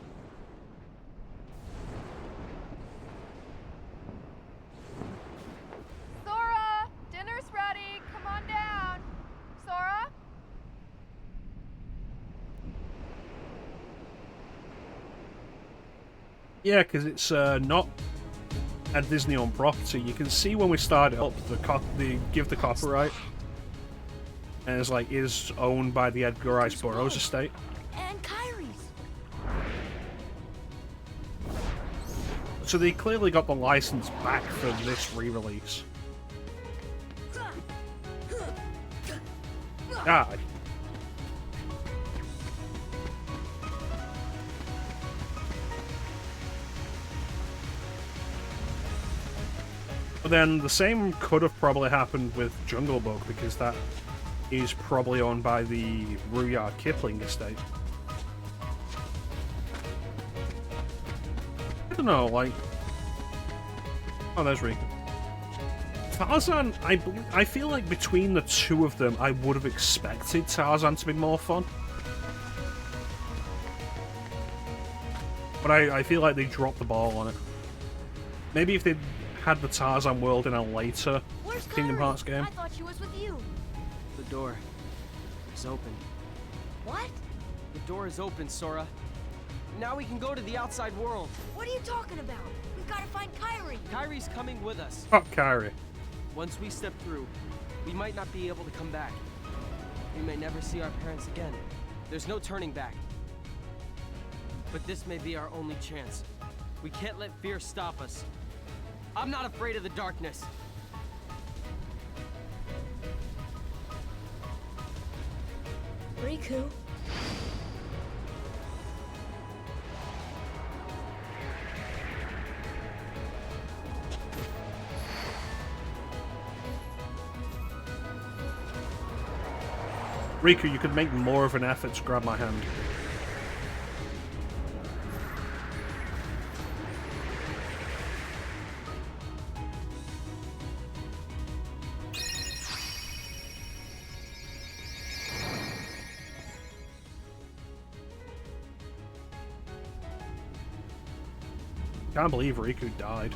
Yeah, because it's not a Disney-owned property. You can see when we start it up, they give the copyright, and it's like is owned by the Edgar Rice Burroughs estate. And Kyrie's. So they clearly got the license back for this re-release. God. But then the same could have probably happened with Jungle Book, because that is probably owned by the Rudyard Kipling estate. I don't know, like... Oh, there's Riku. Tarzan, I feel like between the two of them, I would have expected Tarzan to be more fun. But I feel like they dropped the ball on it. Maybe if they'd had the Tarzan world in a later Where's Kingdom Kyrie? Hearts game. I thought she was with you. The door is open. What? The door is open, Sora. Now we can go to the outside world. What are you talking about? We've got to find Kyrie. Kyrie's coming with us. Fuck Kyrie. Once we step through, we might not be able to come back. We may never see our parents again. There's no turning back. But this may be our only chance. We can't let fear stop us. I'm not afraid of the darkness. Riku. Riku, you could make more of an effort to grab my hand. Can't believe Riku died.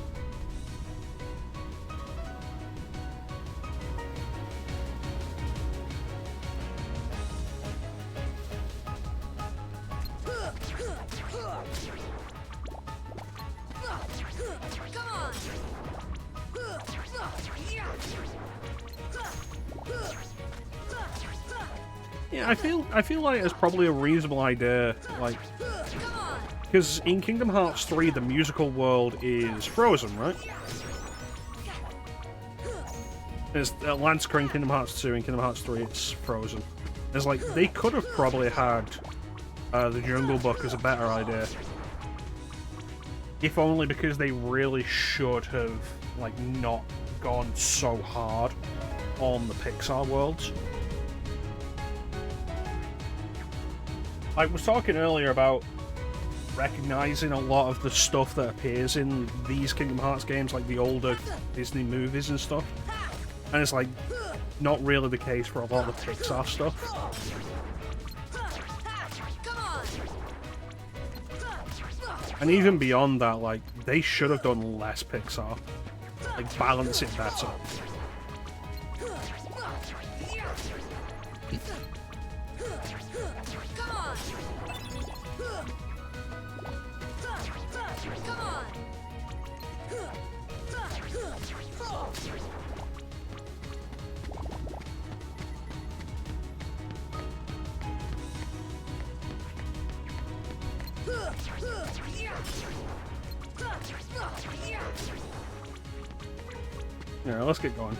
Yeah, I feel like it's probably a reasonable idea, like, because in Kingdom Hearts 3 the musical world is frozen, right? There's Atlantica in Kingdom Hearts 2, in Kingdom Hearts 3 it's frozen. There's like, they could have probably had the Jungle Book as a better idea. If only because they really should have, like, not gone so hard on the Pixar worlds. I was talking earlier about recognizing a lot of the stuff that appears in these Kingdom Hearts games, like the older Disney movies and stuff. And it's like, not really the case for a lot of the Pixar stuff. And even beyond that, like, they should have done less Pixar. Like, balance it better. Yeah, let's get going.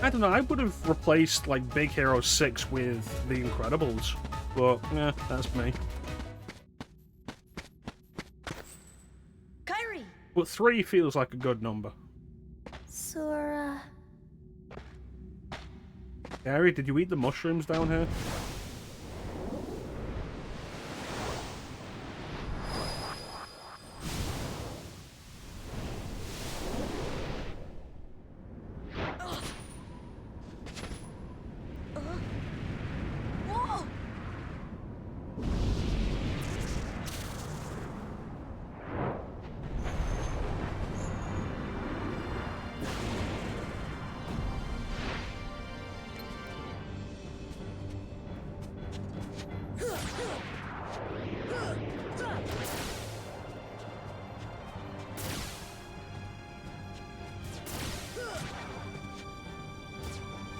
I don't know, I would have replaced, like, Big Hero 6 with The Incredibles, but, yeah, that's me. Kyrie! But 3 feels like a good number. Sora. Gary, did you eat the mushrooms down here? Whoa!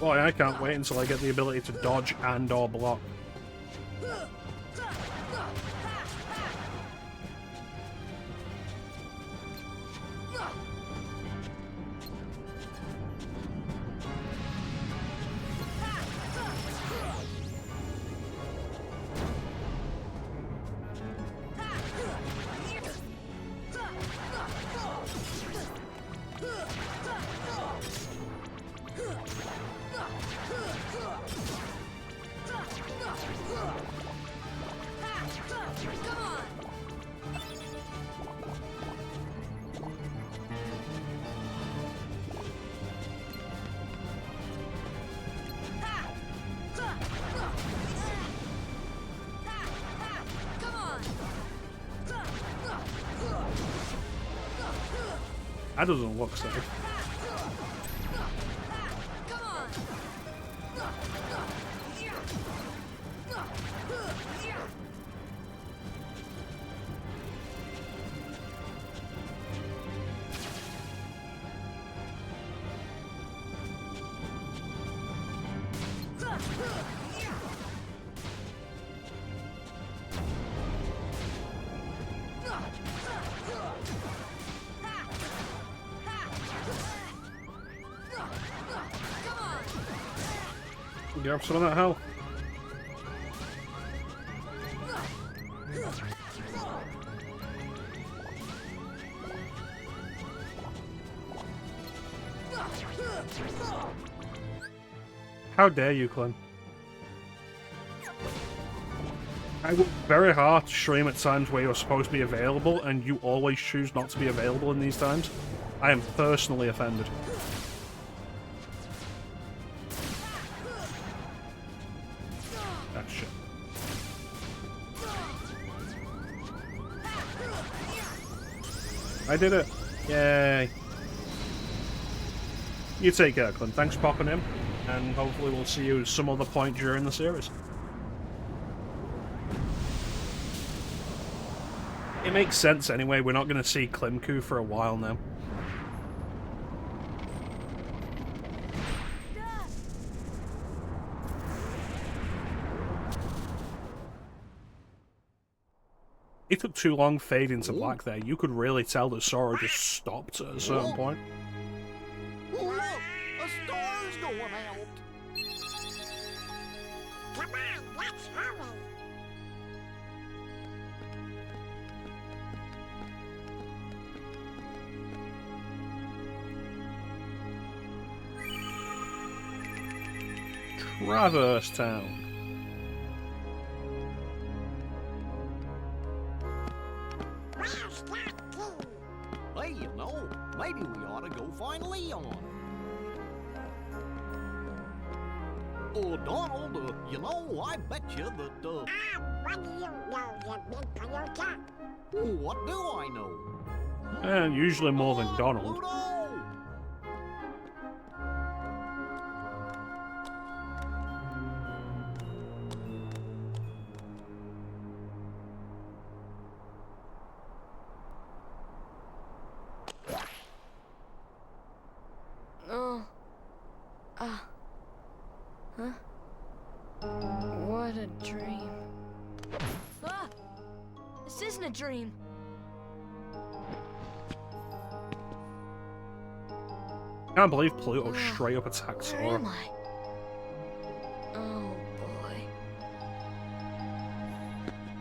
Boy, I can't wait until I get the ability to dodge and or block. That doesn't look safe. Get up some of that health. How dare you, Clem? I work very hard to stream at times where you're supposed to be available, and you always choose not to be available in these times. I am personally offended. Ah, shit. I did it! Yay! You take care, Clint. Thanks for popping in, and hopefully we'll see you at some other point during the series. It makes sense anyway, we're not going to see Klimku for a while now. It took too long fading to black there. You could really tell that Sora just stopped at a certain point. Look, a star's going out. Come on, let's hurry. Traverse Town. Where's that key? Hey, you know, maybe we ought to go find Leon. Oh, Donald, you know, I bet you that, What do you know, you big polluter? what do I know? And usually more than Donald. Pluto! Oh. Huh? What a dream. Ah! This isn't a dream. Can't believe Pluto straight up attacked Where Sora. am I? Oh boy.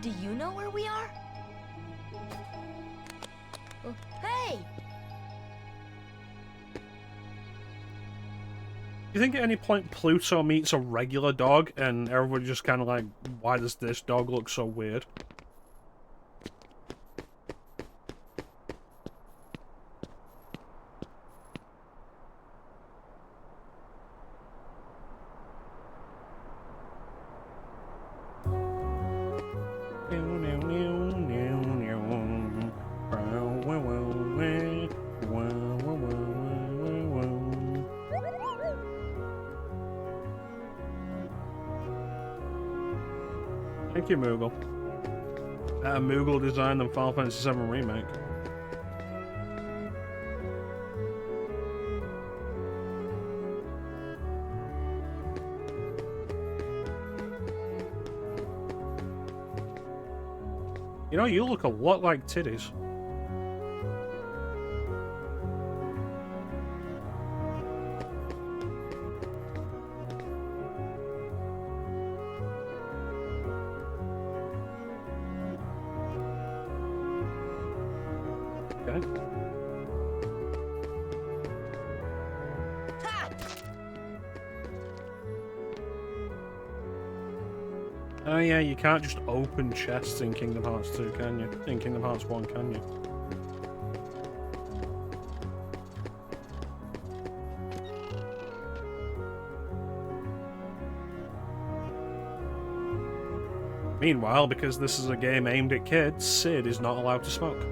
Do you know where we are? Oh, hey! You think at any point Pluto meets a regular dog and everybody just kind of like, why does this dog look so weird? Thank you, Moogle. Better Moogle design than Final Fantasy VII Remake. You know, you look a lot like titties. Okay. Oh yeah, you can't just open chests in Kingdom Hearts 2, can you? In Kingdom Hearts 1, can you? Meanwhile, because this is a game aimed at kids, Sid is not allowed to smoke.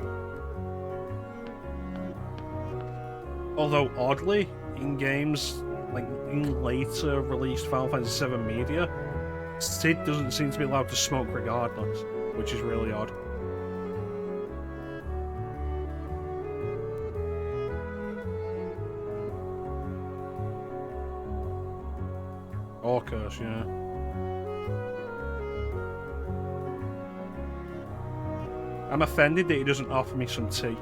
Although, oddly, in games, like in later released Final Fantasy VII media, Sid doesn't seem to be allowed to smoke regardless, which is really odd. Orcus, yeah. I'm offended that he doesn't offer me some tea.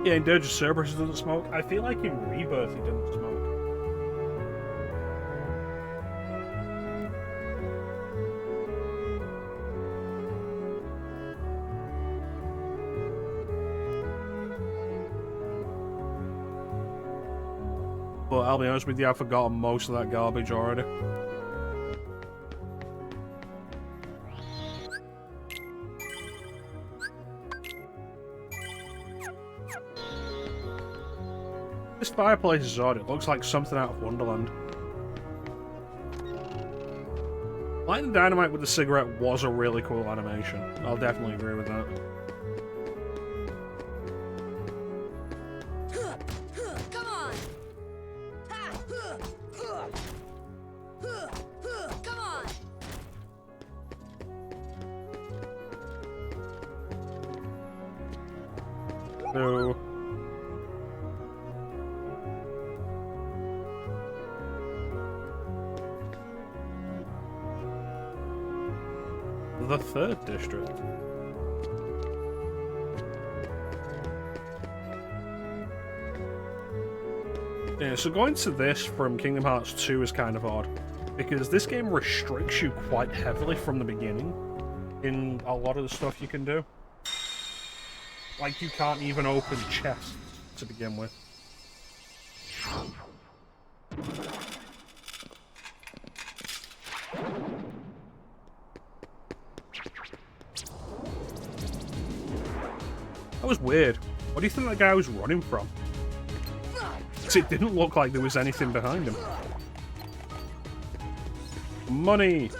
Yeah, in Dirge of Cerberus he doesn't smoke. I feel like in Rebirth he didn't smoke. But I'll be honest with you, I've forgotten most of that garbage already. This fireplace is odd. It looks like something out of Wonderland. Lighting the dynamite with the cigarette was a really cool animation. I'll definitely agree with that. Come on! Come on! So... the third district. Yeah, so going to this from Kingdom Hearts 2 is kind of odd, because this game restricts you quite heavily from the beginning in a lot of the stuff you can do. Like, you can't even open chests to begin with. That was weird. What do you think that guy was running from? 'Cause it didn't look like there was anything behind him. Money!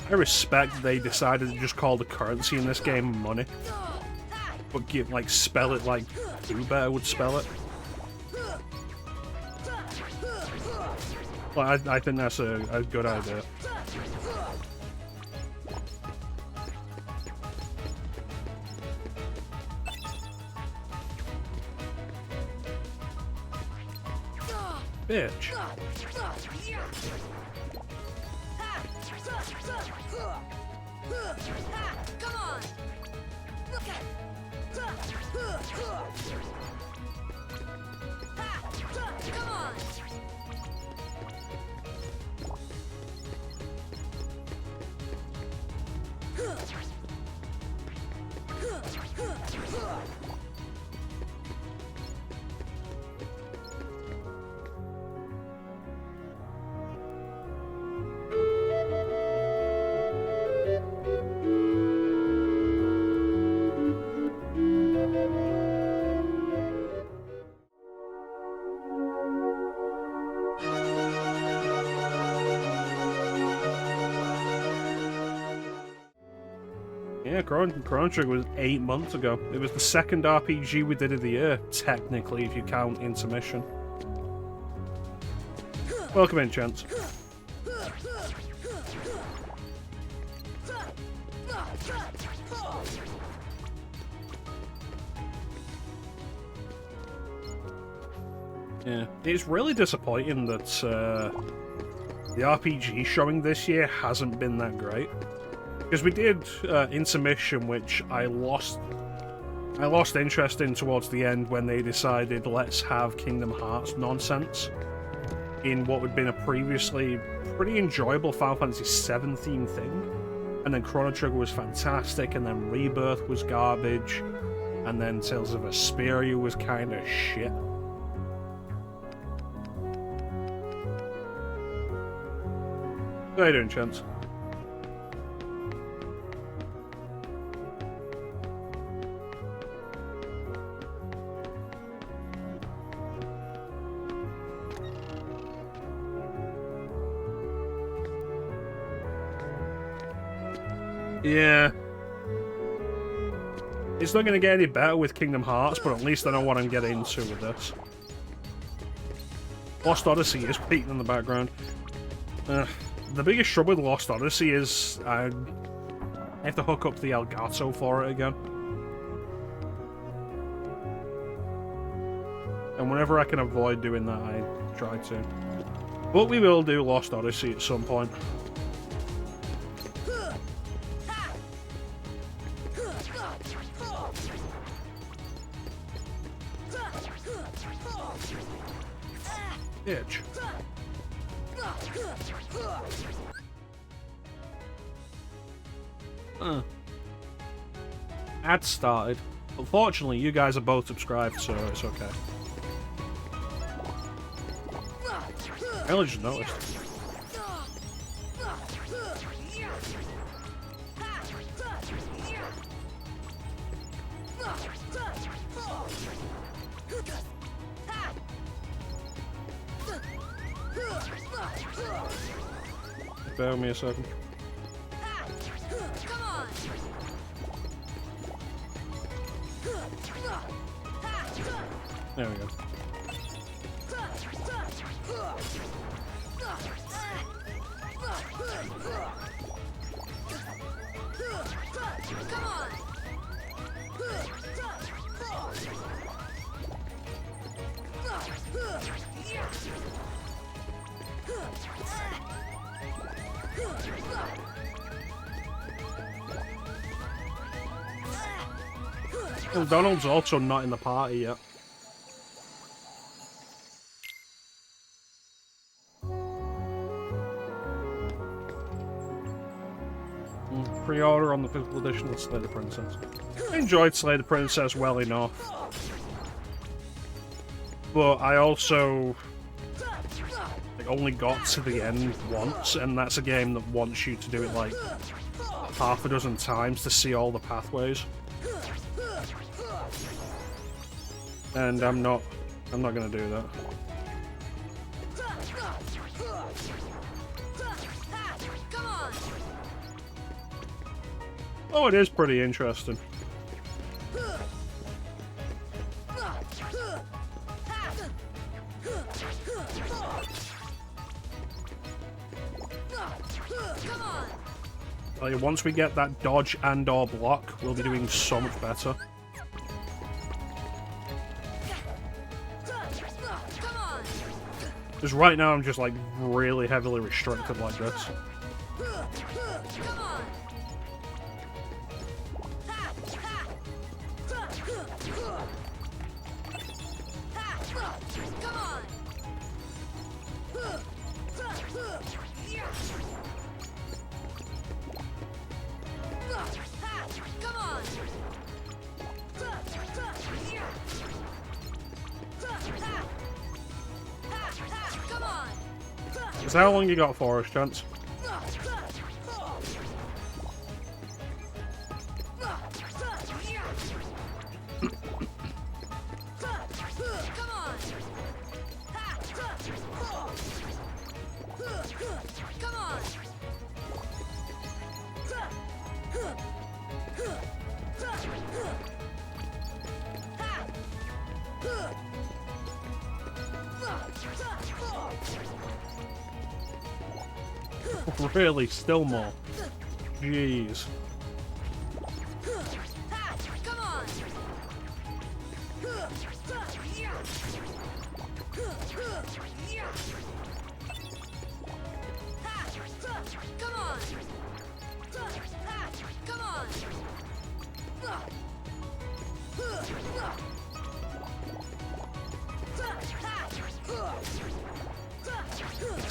I respect they decided to just call the currency in this game money. But give, like, spell it like Pooh Bear would spell it. Well, I think that's a good idea. Bitch. Come on! Look at Come on! Yeah, Chrono Trigger was 8 months ago. It was the second RPG we did of the year, technically, if you count Intermission. Welcome in, Chance. Yeah, it's really disappointing that the RPG showing this year hasn't been that great. Because we did Intermission, which I lost interest in towards the end when they decided let's have Kingdom Hearts nonsense in what had been a previously pretty enjoyable Final Fantasy VII theme thing. And then Chrono Trigger was fantastic, and then Rebirth was garbage, and then Tales of Vesperia was kind of shit. How you doing, Chance? Yeah. It's not going to get any better with Kingdom Hearts, but at least I know what I'm getting into with this. Lost Odyssey is peaking in the background. The biggest trouble with Lost Odyssey is I have to hook up the Elgato for it again. And whenever I can avoid doing that, I try to. But we will do Lost Odyssey at some point. Itch. Ad started. Unfortunately, you guys are both subscribed, so it's okay. I only just noticed. Bear with me a second. There we go. Well, Donald's also not in the party yet. Pre-order on the physical edition of Slay the Princess. I enjoyed Slay the Princess well enough. But I also only got to the end once, and that's a game that wants you to do it like half a dozen times to see all the pathways. And I'm not gonna do that. Oh, it is pretty interesting. Once we get that dodge and or block, we'll be doing so much better. Because right now I'm just like really heavily restricted like this. So how long you got for us, Chance? Really? Still more? Jeez.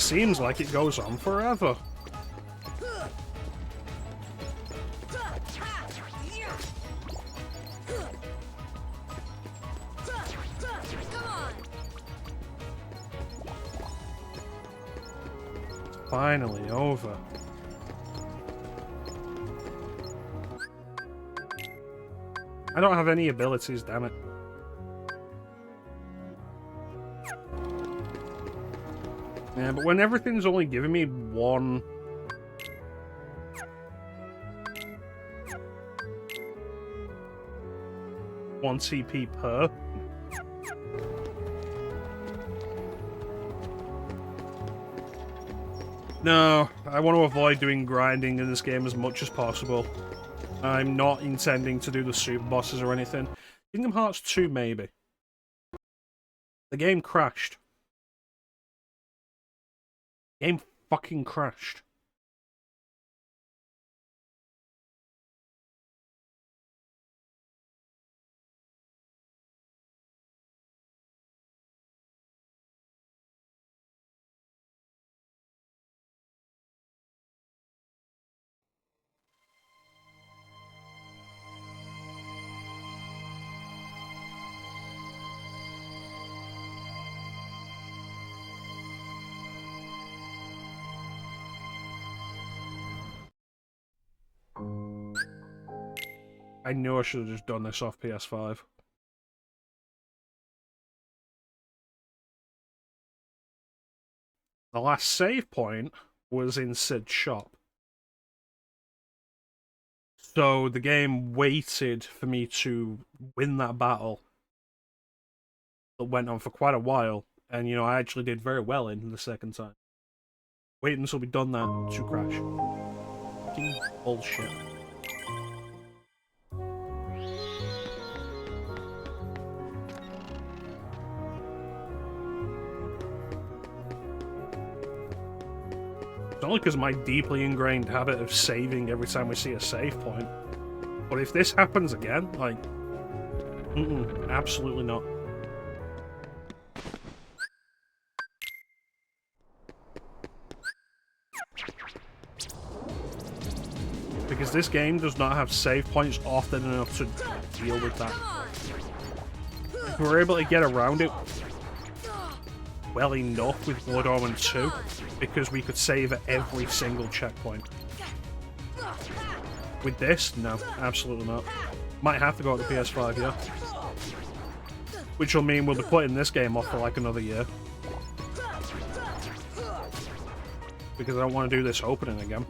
seems like it goes on forever. It's finally over. I don't have any abilities, damn it. Yeah, but when everything's only giving me one TP per. No, I want to avoid doing grinding in this game as much as possible. I'm not intending to do the super bosses or anything. Kingdom Hearts 2, maybe. The game crashed. The game fucking crashed. I knew I should have just done this off PS5. The last save point was in Sid's shop. So the game waited for me to win that battle that went on for quite a while. And, you know, I actually did very well in the second time. Wait until we've done that to crash. Fucking bullshit. It's only because of my deeply ingrained habit of saving every time we see a save point. But if this happens again, like... absolutely not. Because this game does not have save points often enough to deal with that. If we're able to get around it well enough with Blood Omen 2, because we could save at every single checkpoint. With this, no, absolutely not. Might have to go to the PS5, yeah. Which will mean we'll be putting this game off for like another year. Because I don't want to do this opening again.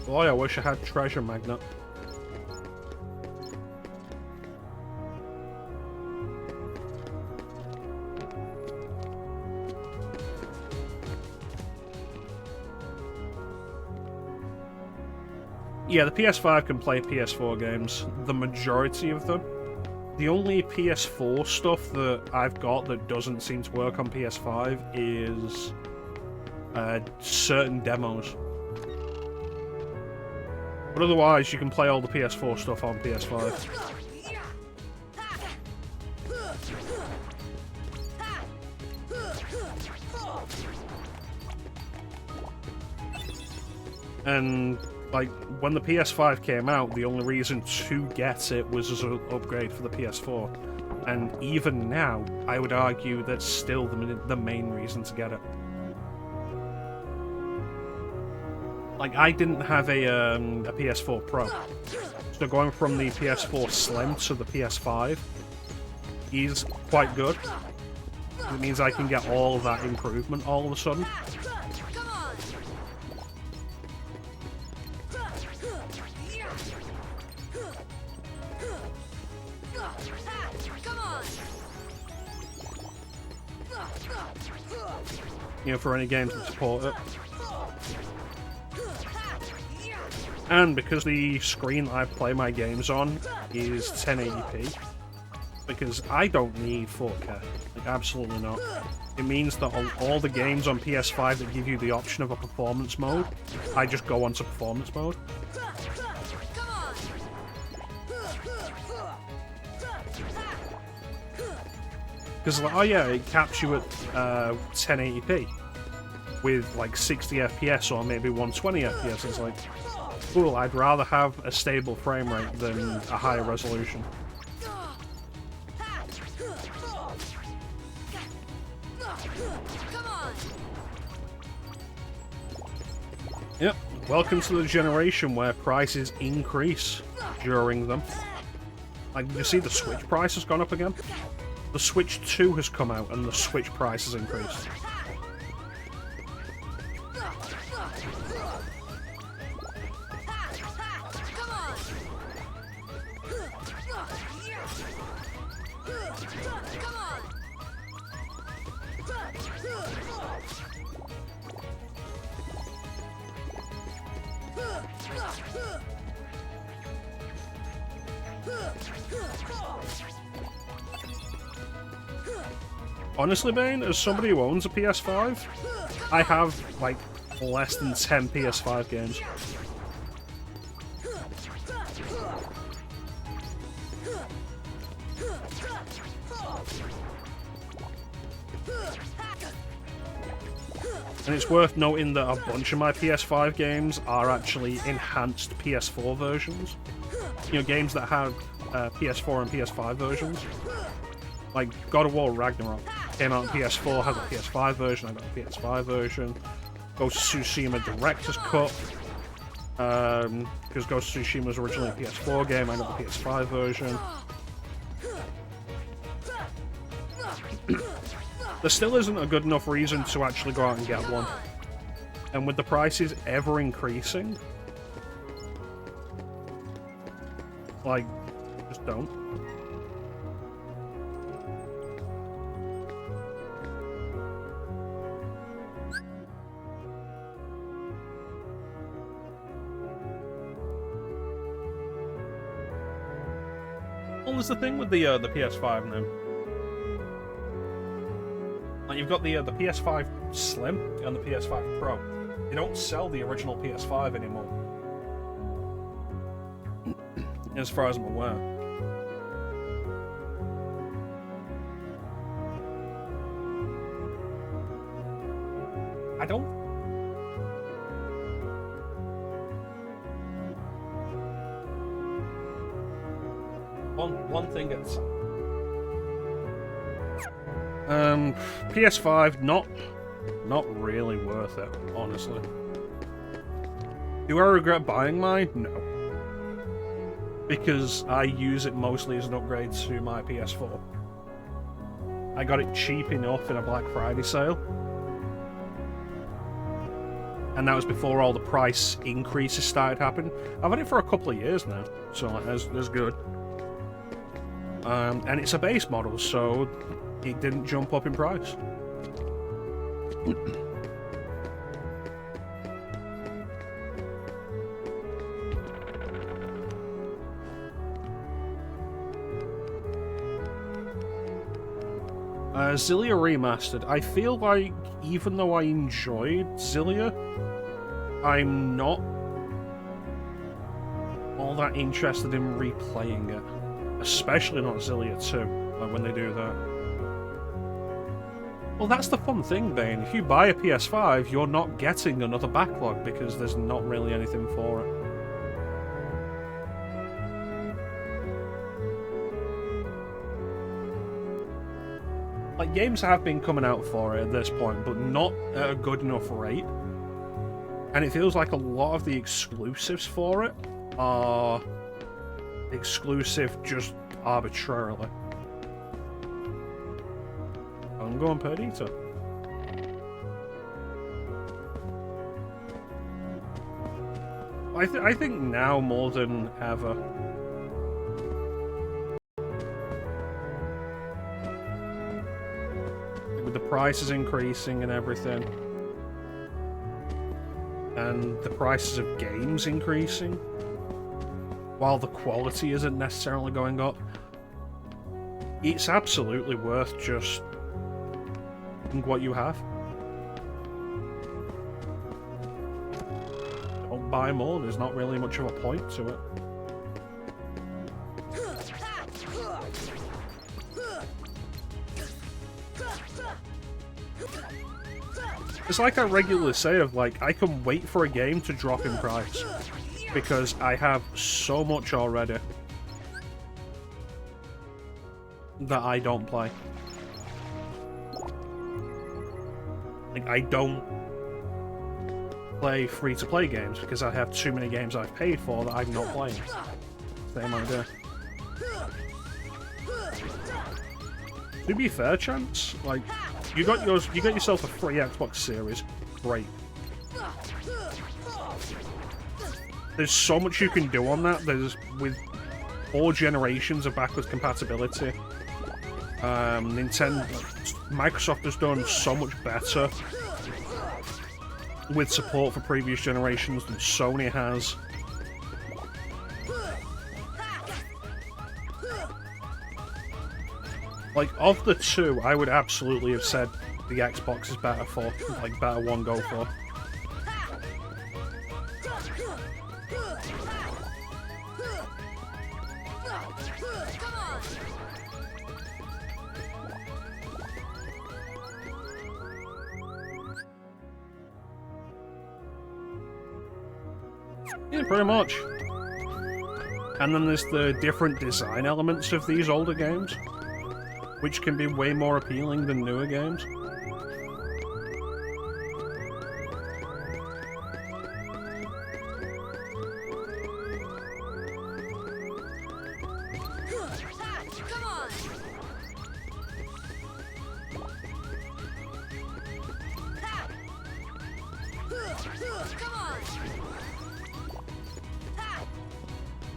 Boy, I wish I had Treasure Magnet. Yeah, the PS5 can play PS4 games, the majority of them. The only PS4 stuff that I've got that doesn't seem to work on PS5 is certain demos. But otherwise, you can play all the PS4 stuff on PS5. And, like, when the PS5 came out, the only reason to get it was as an upgrade for the PS4. And even now, I would argue that's still the main reason to get it. Like, I didn't have a PS4 Pro, so going from the PS4 Slim to the PS5 is quite good. It means I can get all of that improvement all of a sudden. You know, for any games that support it. And because the screen I play my games on is 1080p, because I don't need 4K, like absolutely not. It means that on all the games on PS5 that give you the option of a performance mode, I just go onto performance mode. Because, like, oh yeah, it caps you at 1080p with like 60 FPS or maybe 120 FPS. It's like, cool, I'd rather have a stable frame rate than a higher resolution. Yep, welcome to the generation where prices increase during them. Like, you see the Switch price has gone up again? The Switch 2 has come out and the Switch price has increased. Honestly, Bane, as somebody who owns a PS5, I have, like, less than 10 PS5 games. And it's worth noting that a bunch of my PS5 games are actually enhanced PS4 versions. You know, games that have PS4 and PS5 versions. Like, God of War Ragnarok came out on PS4, has a PS5 version, I got a PS5 version. Ghost of Tsushima Director's Cut, because Ghost of Tsushima was originally a PS4 game, I got the PS5 version. There still isn't a good enough reason to actually go out and get one. And with the prices ever increasing, like, just don't. Well, there's the thing with the PS5 now. Like, you've got the PS5 Slim and the PS5 Pro. They don't sell the original PS5 anymore, as far as I'm aware. I don't. One thing at a time. PS5, not really worth it, honestly. Do I regret buying mine? No. Because I use it mostly as an upgrade to my PS4. I got it cheap enough in a Black Friday sale. And that was before all the price increases started happening. I've had it for a couple of years now, so like, that's good. And it's a base model, so it didn't jump up in price. Xillia Remastered. I feel like, even though I enjoyed Xillia, I'm not all that interested in replaying it. Especially not Xillia 2, like when they do that. Well, that's the fun thing, Bane. If you buy a PS5, you're not getting another backlog because there's not really anything for it. Like, games have been coming out for it at this point, but not at a good enough rate. And it feels like a lot of the exclusives for it are exclusive just arbitrarily. I'm going Perdita. I think now more than ever, with with the prices increasing and everything, and the prices of games increasing, while the quality isn't necessarily going up, it's absolutely worth just what you have. Don't buy more, there's not really much of a point to it. It's like I regularly say of like, I can wait for a game to drop in price because I have so much already that I don't play. Like, I don't play free-to-play games because I have too many games I've paid for that I'm not playing. Same idea. To be fair, Chance, like, you got yourself a free Xbox Series. Great. There's so much you can do on that. There's with 4 generations of backwards compatibility. Microsoft has done so much better with support for previous generations than Sony has. Like, of the two, I would absolutely have said the Xbox is better for, like, better one go for. Yeah, pretty much. And then there's the different design elements of these older games, which can be way more appealing than newer games.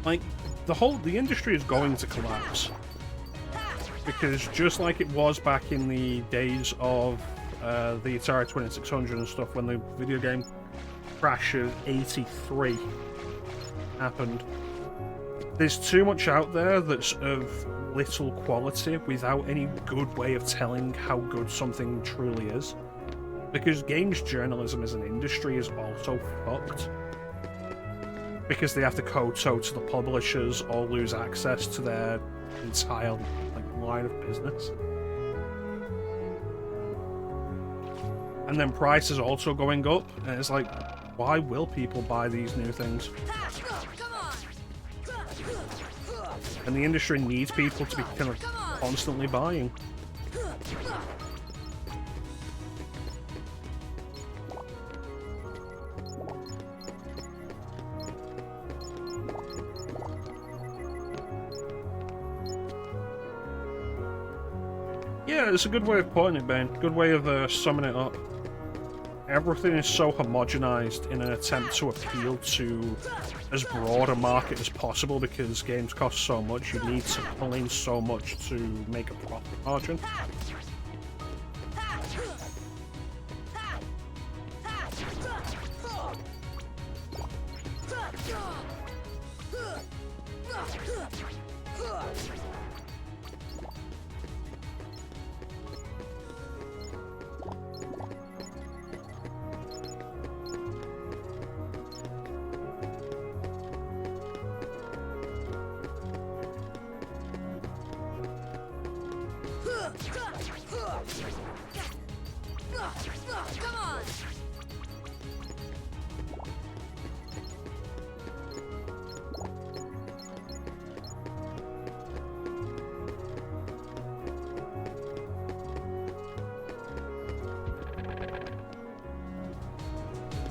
Like, the industry is going to collapse. Because just like it was back in the days of the Atari 2600 and stuff, when the video game crash of '83 happened, there's too much out there that's of little quality without any good way of telling how good something truly is. Because games journalism as an industry is also fucked. Because they have to kowtow to the publishers or lose access to their entire line of business. And then price is also going up, and it's like, why will people buy these new things? And the industry needs people to be kind of constantly buying. Yeah, it's a good way of putting it, Ben. Good way of summing it up. Everything is so homogenized in an attempt to appeal to as broad a market as possible because games cost so much, you need to pull in so much to make a profit margin.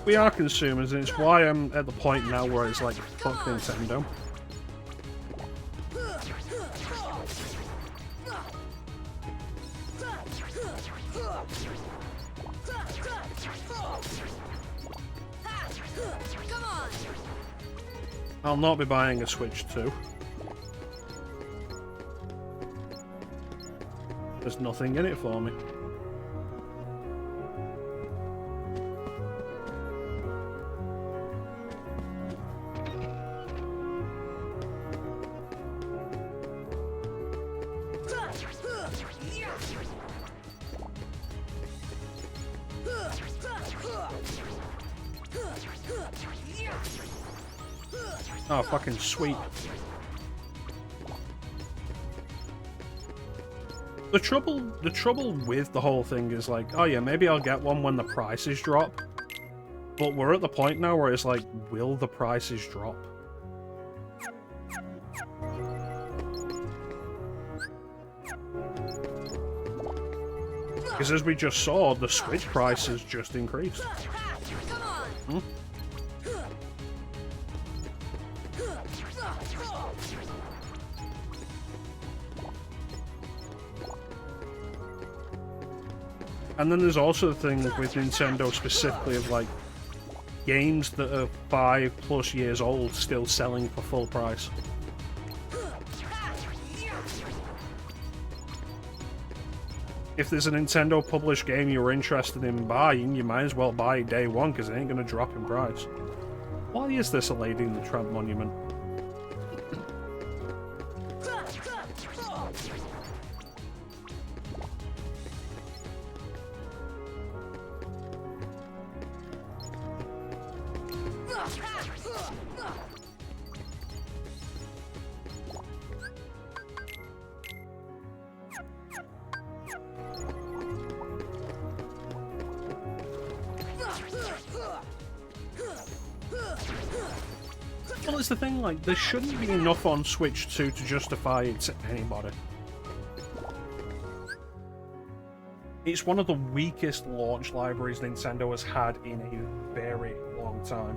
We are consumers, and it's why I'm at the point now where it's like, fuck Nintendo. I'll not be buying a Switch 2. There's nothing in it for me. Oh, fucking sweet. The trouble with the whole thing is like, oh yeah, maybe I'll get one when the prices drop. But we're at the point now where it's like, will the prices drop? Because as we just saw, the Switch prices just increased. Hmm? And then there's also the thing with Nintendo specifically of like games that are 5+ years old still selling for full price. If there's a Nintendo published game you're interested in buying, you might as well buy it day one because it ain't going to drop in price. Why is this a Lady in the Tramp monument? Well, it's the thing, like, there shouldn't be enough on Switch 2 to justify it to anybody. It's one of the weakest launch libraries Nintendo has had in a very long time.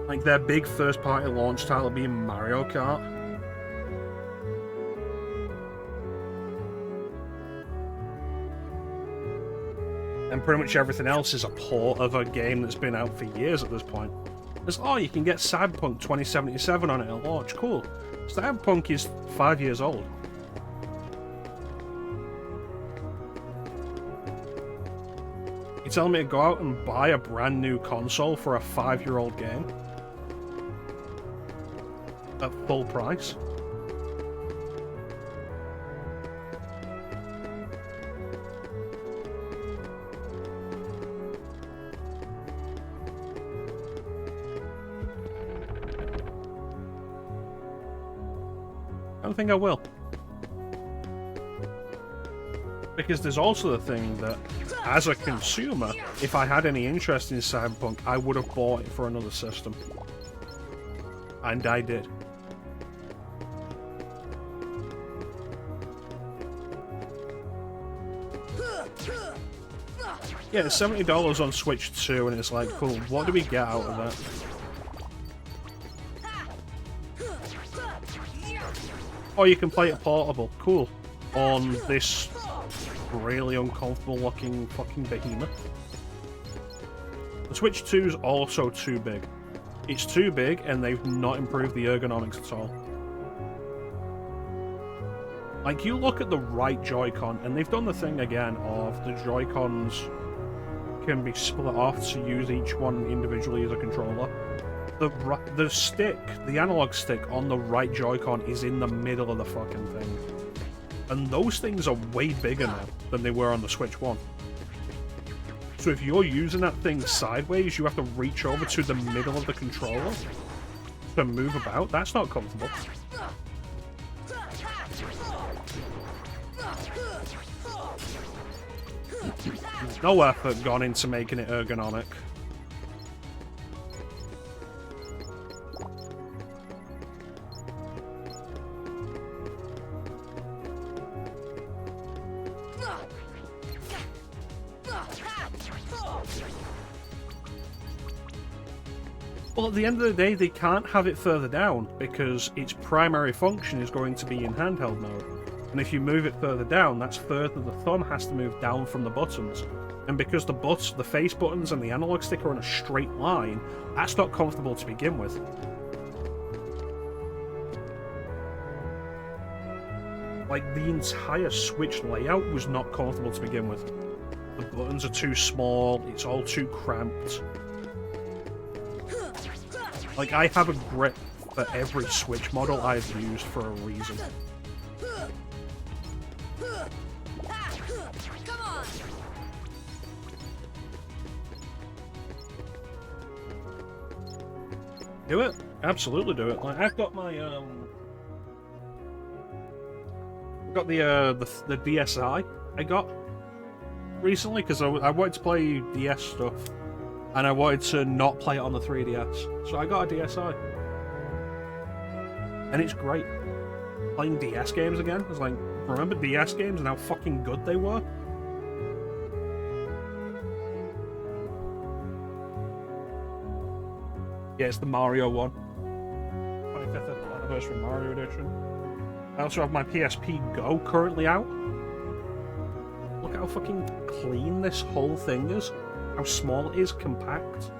Like, their big first-party launch title being Mario Kart. And pretty much everything else is a port of a game that's been out for years at this point. It's, oh, you can get Cyberpunk 2077 on it at launch. Cool. Cyberpunk is 5 years old. You're telling me to go out and buy a brand new console for a 5-year-old game? At full price? I don't think I will. Because there's also the thing that, as a consumer, if I had any interest in Cyberpunk, I would have bought it for another system. And I did. Yeah, it's $70 on Switch 2, and it's like, cool, what do we get out of that? Oh, you can play it portable. Cool. On this really uncomfortable looking fucking behemoth. The Switch 2 is also too big. It's too big, and they've not improved the ergonomics at all. Like, you look at the right Joy-Con, and they've done the thing again of the Joy-Cons can be split off to use each one individually as a controller. The stick, the analog stick on the right Joy-Con is in the middle of the fucking thing. And those things are way bigger now than they were on the Switch 1. So if you're using that thing sideways, you have to reach over to the middle of the controller to move about. That's not comfortable. There's no effort gone into making it ergonomic. Well, at the end of the day, they can't have it further down because its primary function is going to be in handheld mode. And if you move it further down, that's further the thumb has to move down from the buttons. And because the face buttons and the analog stick are on a straight line, that's not comfortable to begin with. Like, the entire Switch layout was not comfortable to begin with. The buttons are too small, it's all too cramped. Like, I have a grip for every Switch model I've used for a reason. Do it. Absolutely do it. Like, I've got my I've got the DSi I got recently because I wanted to play DS stuff and I wanted to not play it on the 3DS, so I got a DSi, and it's great. Playing DS games again. It's like, remember DS games and how fucking good they were? Yeah, it's the Mario one. 25th anniversary Mario edition. I also have my PSP Go currently out. Look at how fucking clean this whole thing is. How small it is, compact.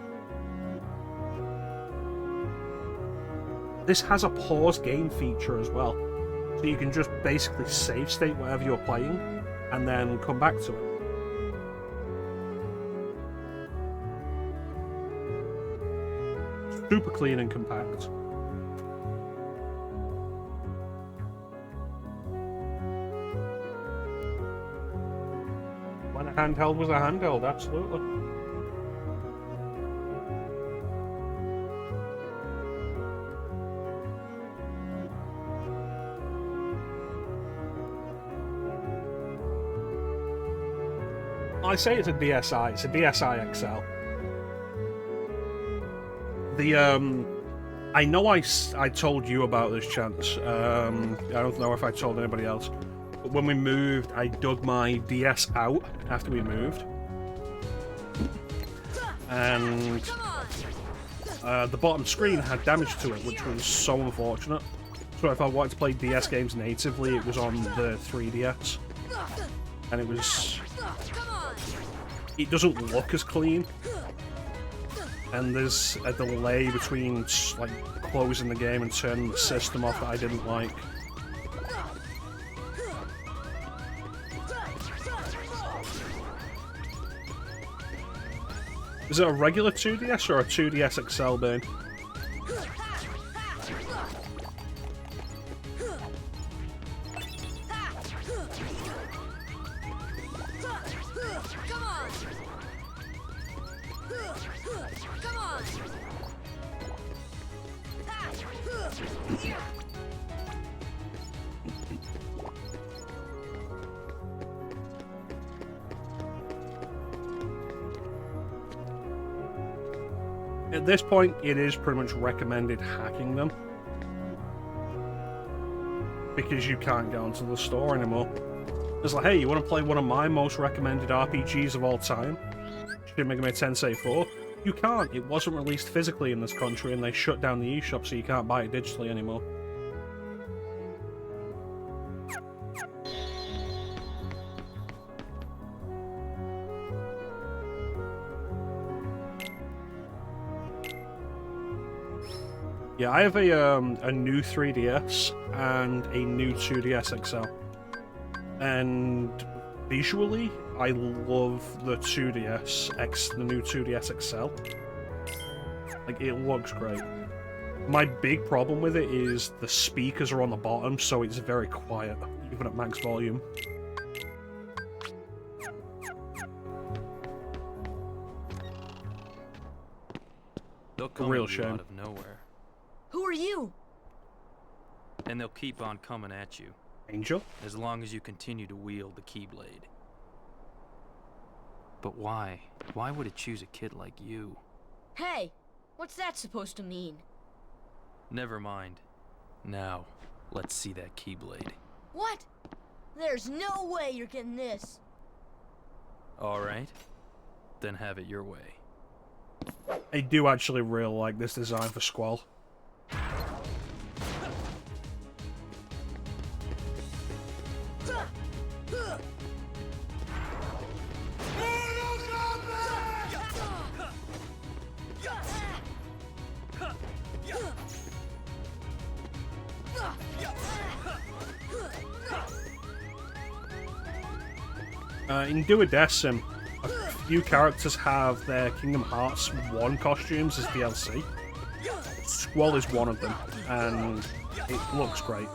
This has a pause game feature as well. So you can just basically save state whatever you're playing and then come back to it. Super clean and compact. When a handheld was a handheld, absolutely. I say it's a DSi, it's a DSi XL. I know I told you about this, Chance. I don't know if I told anybody else. But when we moved, I dug my DS out after we moved. And the bottom screen had damage to it, which was so unfortunate. So if I wanted to play DS games natively, it was on the 3DS. And it was... It doesn't look as clean. And there's a delay between like closing the game and turning the system off that I didn't like. Is it a regular 2DS or a 2DS XL, Bane? At this point, it is pretty much recommended hacking them. Because you can't get onto the store anymore. It's like, hey, you want to play one of my most recommended RPGs of all time? Shin Megami Tensei 4? You can't. It wasn't released physically in this country and they shut down the eShop so you can't buy it digitally anymore. Yeah, I have a new 3DS and a new 2DS XL. And visually, I love the 2DS the new 2DS XL. Like, it looks great. My big problem with it is the speakers are on the bottom, so it's very quiet, even at max volume. They'll come Real at you shame. out of nowhere, Who are you? and they'll keep on coming at you Angel? as long as you continue to wield the Keyblade. But why? Why would it choose a kid like you? Hey, what's that supposed to mean? Never mind. Now, let's see that Keyblade. What? There's no way you're getting this. All right, then have it your way. I do actually really like this design for Squall. In Duodecim, a few characters have their Kingdom Hearts 1 costumes as DLC. Squall is one of them, and it looks great.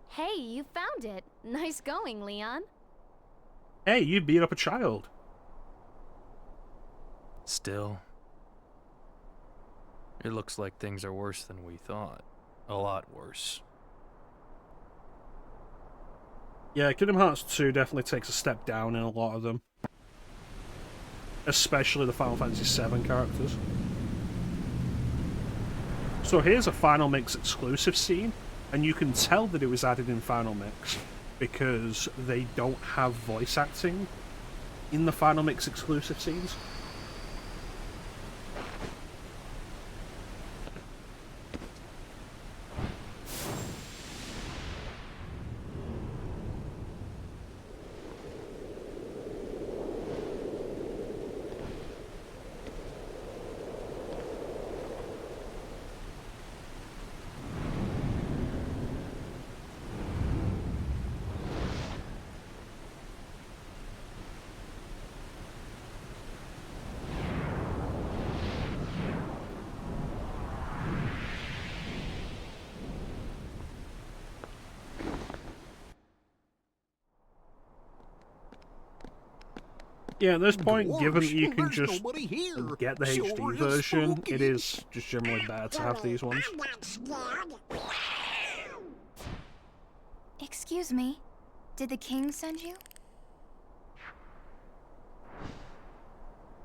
Hey, you found it. Nice going, Leon. Hey, you beat up a child. Still, it looks like things are worse than we thought. A lot worse. Yeah, Kingdom Hearts 2 definitely takes a step down in a lot of them. Especially the Final Fantasy VII characters. So here's a Final Mix exclusive scene, and you can tell that it was added in Final Mix because they don't have voice acting in the Final Mix exclusive scenes. Yeah, at this point, given that you can There's just nobody here. get the Sure HD is version, spooky. it is just generally better to have these ones. I'm not scared. Excuse me, did the king send you?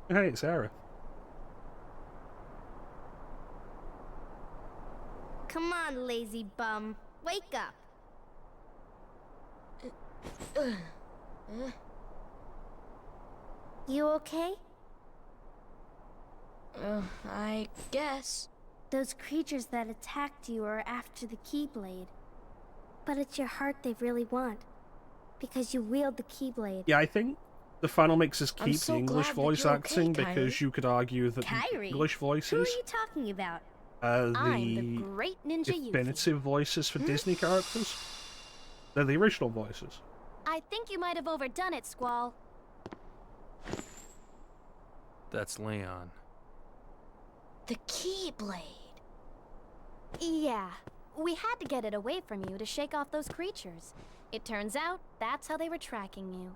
Hey, it's Sarah. Come on, lazy bum. Wake up. You okay? I guess. Those creatures that attacked you are after the Keyblade. But it's your heart they really want. Because you wield the Keyblade. Yeah, I think the Final Mixes I'm keep so the English glad that voice you're okay, acting Kyrie. because you could argue that the Kyrie? English Who are voices you talking about? are I'm the the great ninja Yuffie. definitive voices for Disney characters. They're the original voices. I think you might have overdone it, Squall. That's Leon. The Keyblade. Yeah, we had to get it away from you to shake off those creatures. It turns out that's how they were tracking you.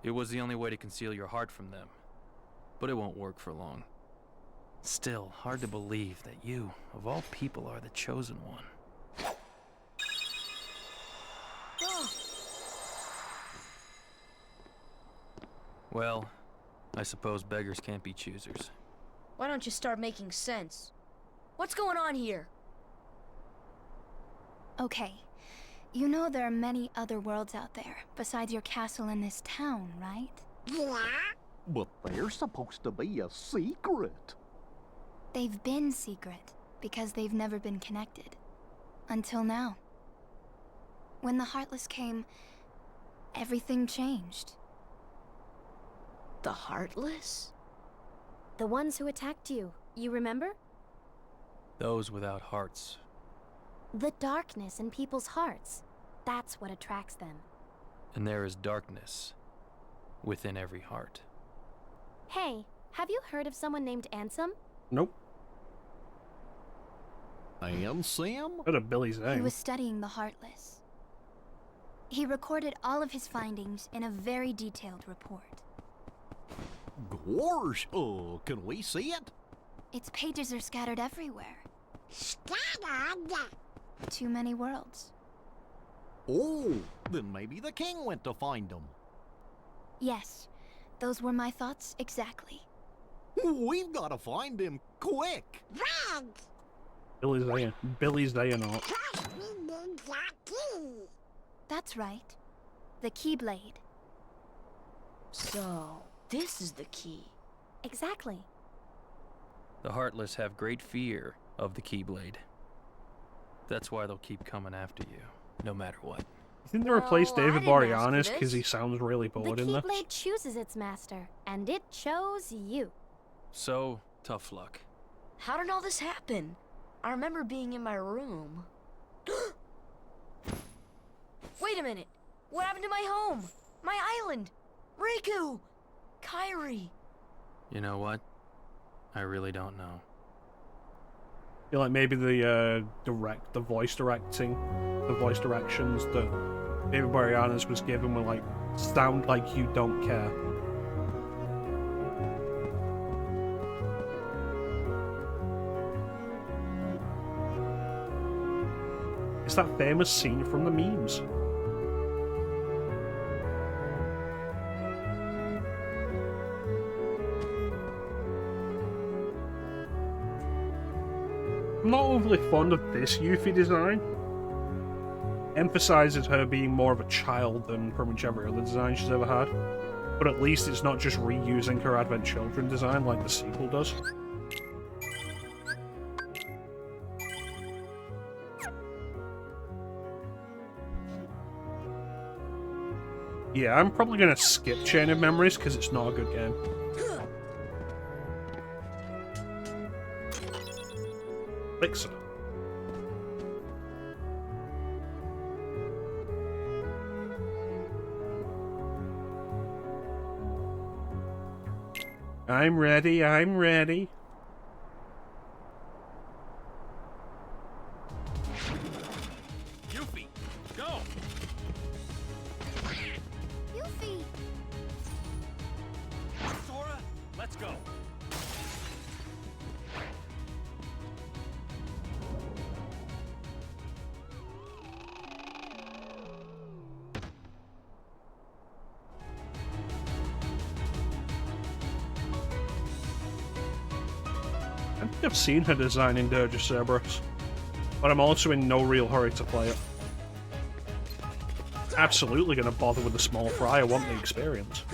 It was the only way to conceal your heart from them. But it won't work for long. Still, hard to believe that you, of all people, are the chosen one. Well, I suppose beggars can't be choosers. Why don't you start making sense? What's going on here? Okay, you know there are many other worlds out there besides your castle and this town, right? Yeah? But they're supposed to be a secret. They've been secret because they've never been connected. Until now. When the Heartless came, everything changed. The Heartless? The ones who attacked you, you remember? Those without hearts. The darkness in people's hearts. That's what attracts them. And there is darkness within every heart. Hey, have you heard of someone named Ansem? Nope. And Sam? Heard of Billy He Zane. was studying the Heartless. He recorded all of his findings in a very detailed report. Gosh, can we see it? Its pages are scattered everywhere. Scattered. Too many worlds. Oh, then maybe the king went to find them. Yes, those were my thoughts exactly. We've got to find him quick. Right. Billy Zane. Billy Xehanort. Plus we need that key. That's right. The Keyblade. So, this is the key. Exactly. The Heartless have great fear of the Keyblade. That's why they'll keep coming after you, no matter what. You think they replaced Well, I David didn't ask for Boreanaz because he this. sounds really The bored in this? Keyblade chooses its master, and it chose you. So, tough luck. How did all this happen? I remember being in my room. Wait a minute. What happened to my home? My island? Riku! Kyrie! You know what? I really don't know. feel like maybe the voice directions that David Boreanaz was given were like sound like you don't care. It's that famous scene from the memes. I'm not overly fond of this Yuffie design. Emphasizes her being more of a child than pretty much every other design she's ever had. But at least it's not just reusing her Advent Children design like the sequel does. Yeah, I'm probably going to skip Chain of Memories because it's not a good game. Fixer. I'm ready, I'm ready. Yuffie, go! Yuffie! Sora, let's go. I think I've seen her design in Dirge of Cerberus, but I'm also in no real hurry to play it. Absolutely going to bother with the small fry, I want the experience.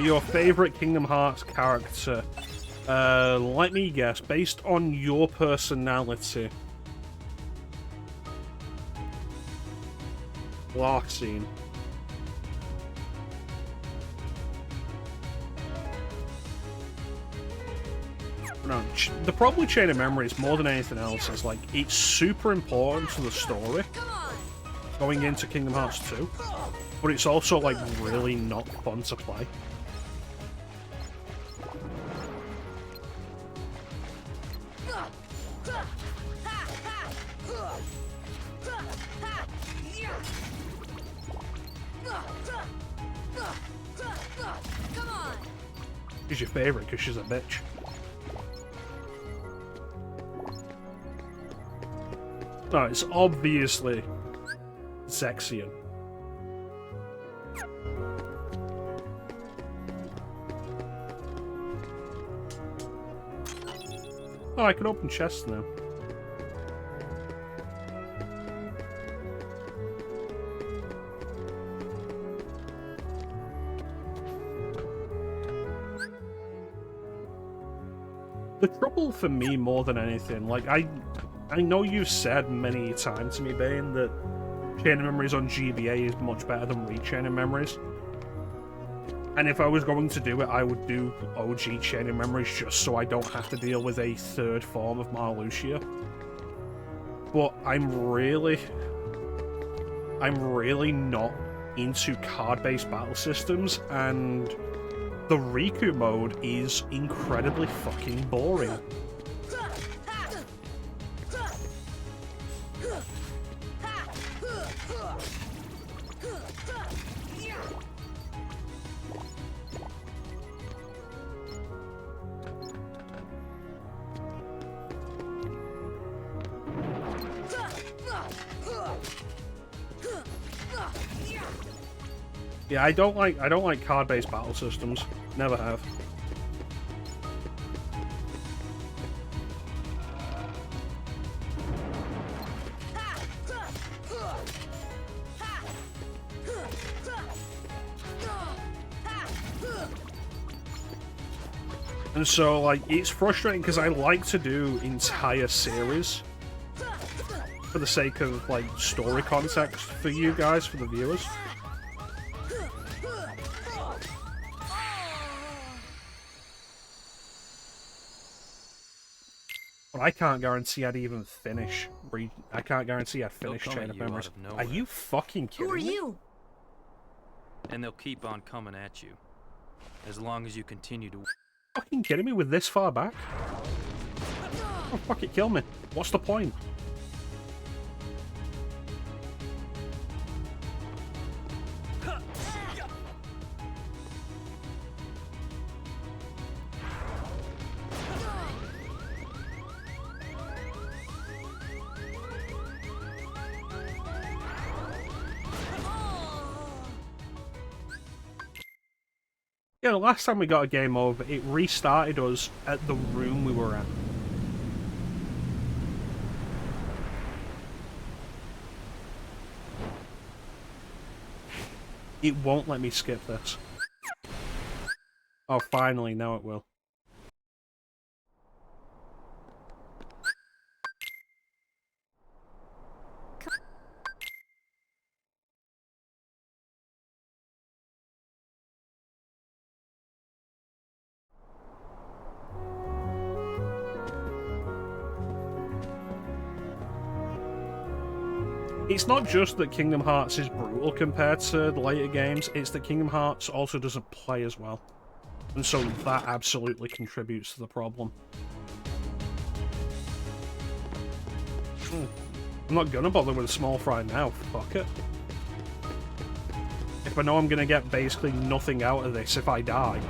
Your favorite Kingdom Hearts character? Let me guess, based on your personality. Larkscene. No, the problem with Chain of Memories, more than anything else, is like, it's super important to the story going into Kingdom Hearts 2, but it's also like really not fun to play. She's your favorite because she's a bitch. No, it's obviously Zexion. Oh, I can open chests now. The trouble for me, more than anything, like, I know you've said many times to me, Bane, that Chain of Memories on GBA is much better than Re-Chain of Memories. And if I was going to do it, I would do OG Chain of Memories just so I don't have to deal with a third form of Marluxia. But I'm really not into card-based battle systems, and the Riku mode is incredibly fucking boring. Yeah, I don't like card-based battle systems. Never have. And so, like, it's frustrating because I like to do entire series for the sake of, like, story context for you guys, for the viewers. But I can't guarantee I'd even finish. I can't guarantee I'd finish They'll come Chain at of you out Memories. of Are nowhere. you fucking kidding Who are me? you? And they'll keep on coming at you. As long as you continue to... Fucking kidding me with this far back? Oh, fuck it, kill me. What's the point? Yeah, the last time we got a game over, it restarted us at the room we were at. It won't let me skip this. Oh, finally, now it will. It's not just that Kingdom Hearts is brutal compared to the later games, it's that Kingdom Hearts also doesn't play as well. And so that absolutely contributes to the problem. I'm not gonna bother with a small fry now, fuck it. If I know I'm gonna get basically nothing out of this if I die.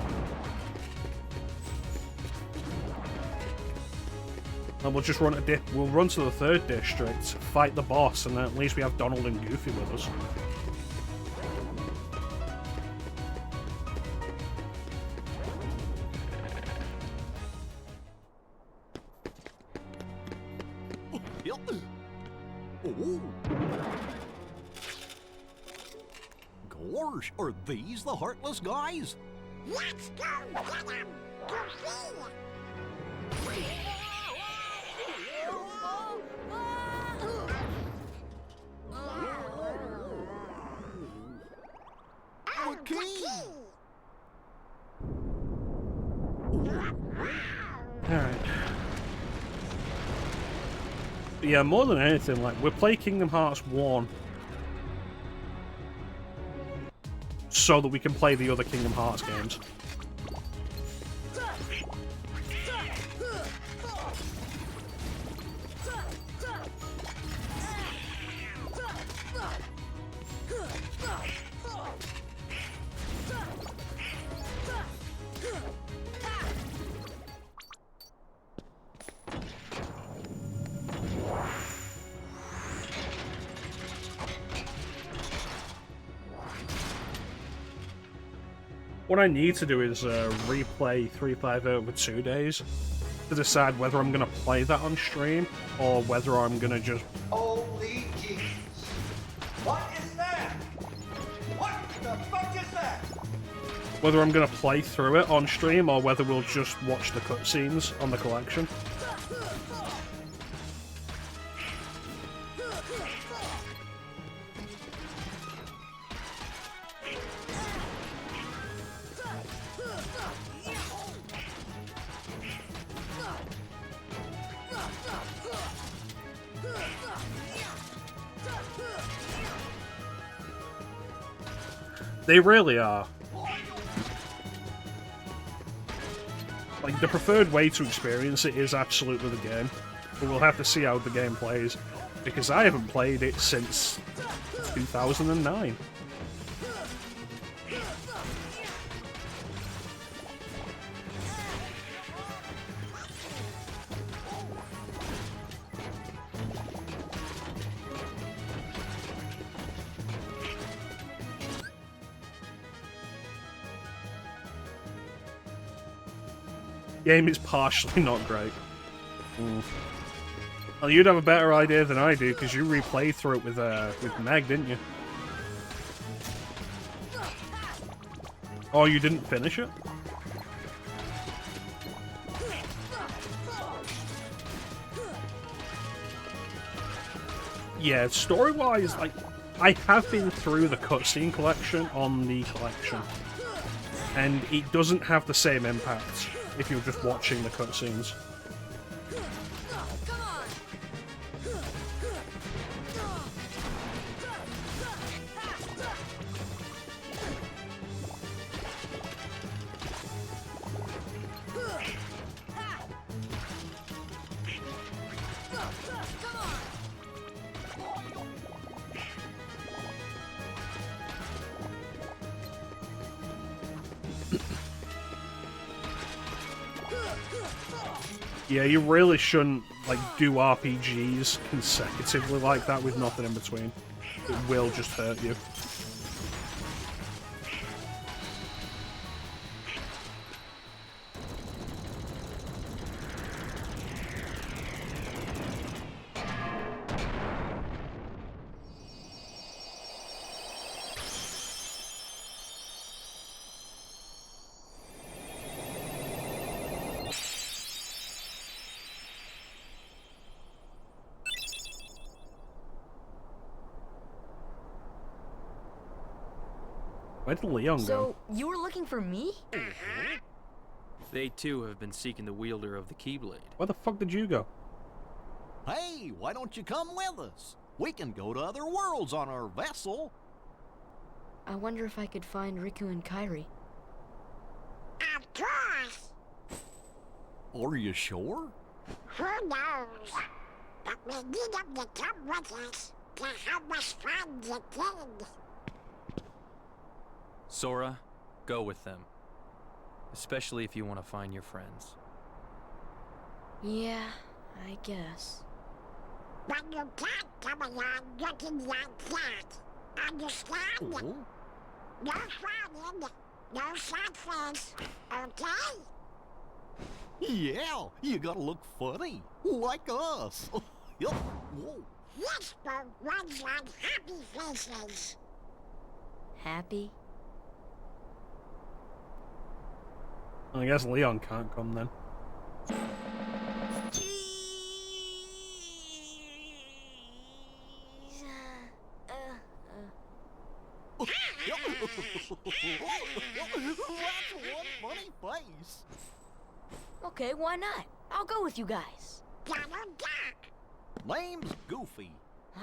And we'll just run we'll run to the 3rd district, fight the boss, and then at least we have Donald and Goofy with us. Oh. Gorge, are these the Heartless guys? Let's go get him! Goofy! The key! Alright. Yeah, more than anything, like, we play Kingdom Hearts 1 so that we can play the other Kingdom Hearts games. What I need to do is replay 358 over 2 days to decide whether I'm going to play that on stream or whether I'm going to just... Holy Jesus! What is that? What the fuck is that? Whether I'm going to play through it on stream or whether we'll just watch the cutscenes on the collection. They really are. Like, the preferred way to experience it is absolutely the game. But we'll have to see how the game plays. Because I haven't played it since 2009. Game is partially not great. Well, you'd have a better idea than I do, because you replayed through it with Meg, didn't you? Oh, you didn't finish it? Yeah, story-wise, like, I have been through the cutscene collection on the collection, and it doesn't have the same impact if you're just watching the cutscenes. Yeah, you really shouldn't like do RPGs consecutively like that with nothing in between. It will just hurt you. Where did Leon go? So, you were looking for me? They too have been seeking the wielder of the Keyblade. Where the fuck did you go? Hey, why don't you come with us? We can go to other worlds on our vessel. I wonder if I could find Riku and Kairi. Of course. Are you sure? Who knows? But we need them to come with us to help us find the king. Sora, go with them. Especially if you want to find your friends. Yeah, I guess. But you can't come along looking like that. Understand? Oh. No frowning, no sad face, okay? Yeah, you gotta look funny, like us. Yup. Whoa. This boat runs on happy faces. Happy? I guess Leon can't come then. That's one funny face. Okay, why not? I'll go with you guys. Name's Goofy.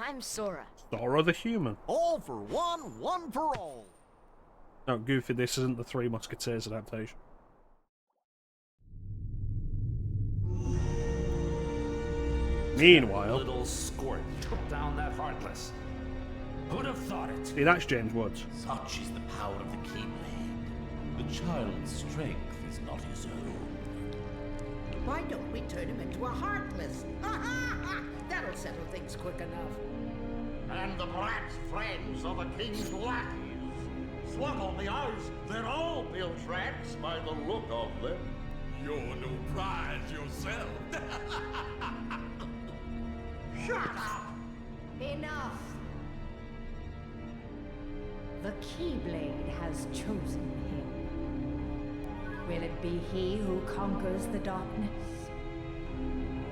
I'm Sora. Sora the human. All for one, one for all. No, Goofy, this isn't the Three Musketeers adaptation. Meanwhile... Little squirt took down that Heartless. Who'd have thought it? See, that's James Woods. Such is the power of the Keyblade. The child's strength is not his own. Why don't we turn him into a Heartless? That'll settle things quick enough. And the brat's friends are the king's lackeys. Swap me out, they're all built rats by the look of them. You're no prize yourself. Shut up! Enough. The Keyblade has chosen him. Will it be he who conquers the darkness?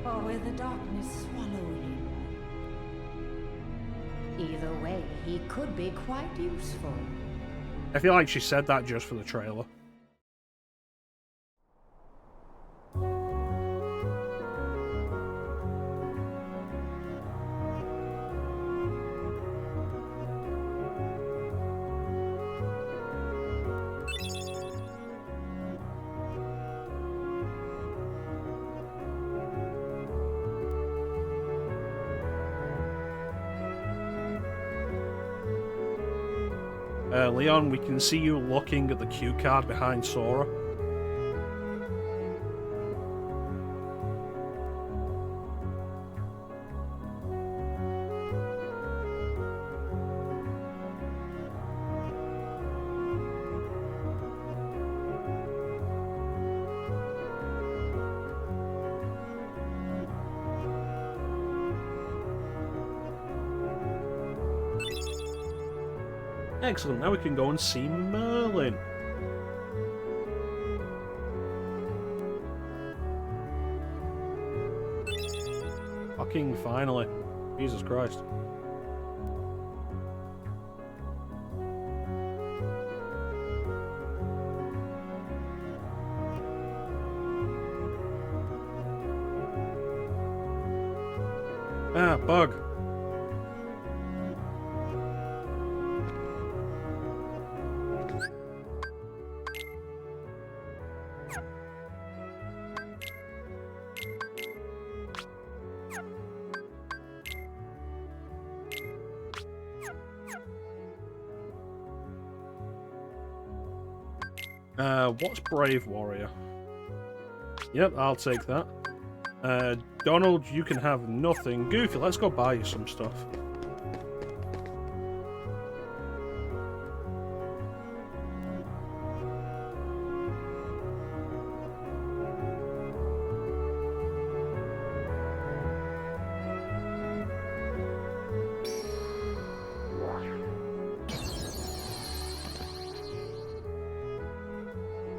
Or will the darkness swallow him? Either way, he could be quite useful. I feel like she said that just for the trailer. Leon, we can see you looking at the cue card behind Sora. Excellent, now we can go and see Merlin. Fucking finally. Jesus Christ. Ah, bug. What's Brave Warrior? Yep, I'll take that. Donald, you can have nothing. Goofy, let's go buy you some stuff.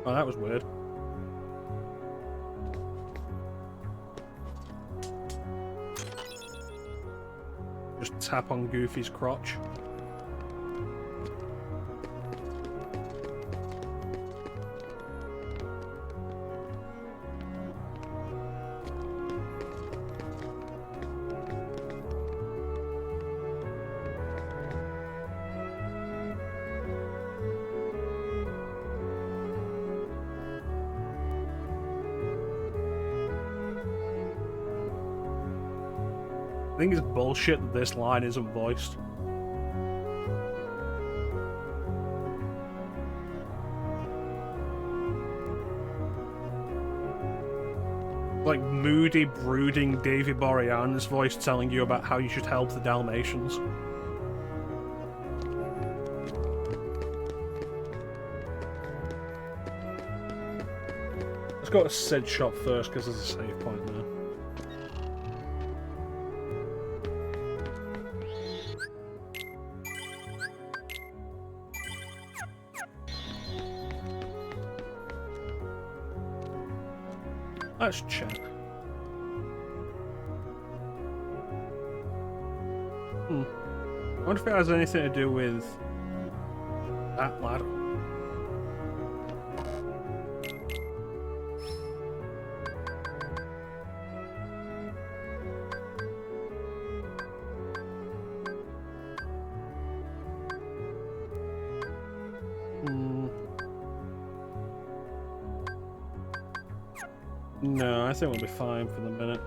Oh, that was weird. Just tap on Goofy's crotch. I think it's bullshit that this line isn't voiced. Like moody, brooding Davy Boreanaz's voice telling you about how you should help the Dalmatians. Let's go to Sid's shop first because there's a save point there. Let's check. I wonder if it has anything to do with that lad. No, I think we'll be fine for the minute.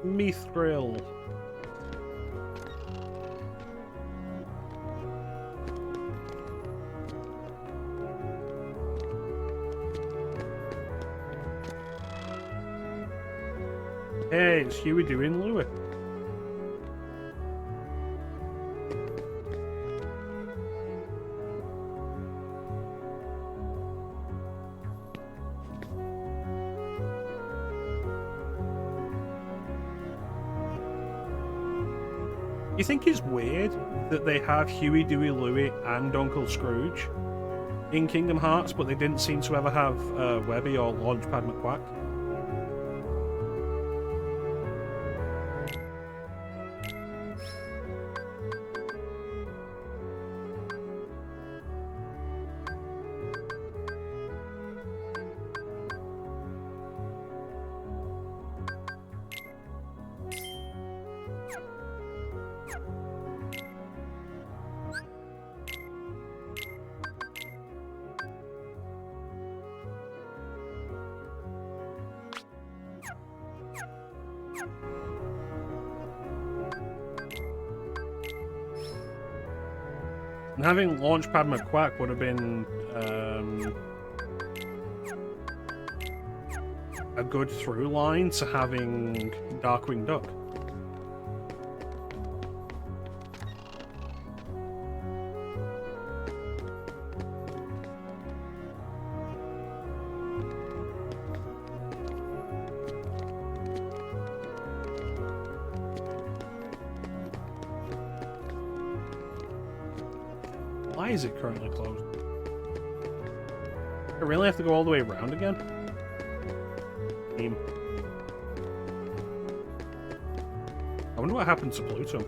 Mithril. Hey, it's Huey, Dewey, and Louie. You think it's weird that they have Huey, Dewey, Louie, and Uncle Scrooge in Kingdom Hearts, but they didn't seem to ever have Webby or Launchpad McQuack? And having Launchpad McQuack would have been a good through line to having Darkwing Duck. Why is it currently closed? I really have to go all the way around again? I wonder what happened to Pluto.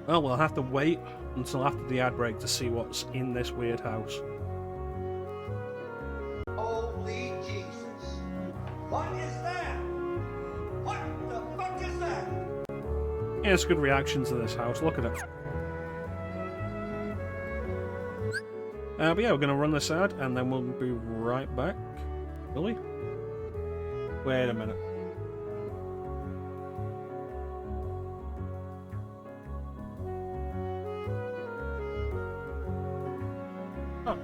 Well, we'll have to wait until after the ad break to see what's in this weird house. Holy Jesus. What is that? What the fuck is that? Yeah, it's good reaction to this house. Look at it. But yeah, we're going to run this ad and then we'll be right back. Will we? Wait a minute. Oh.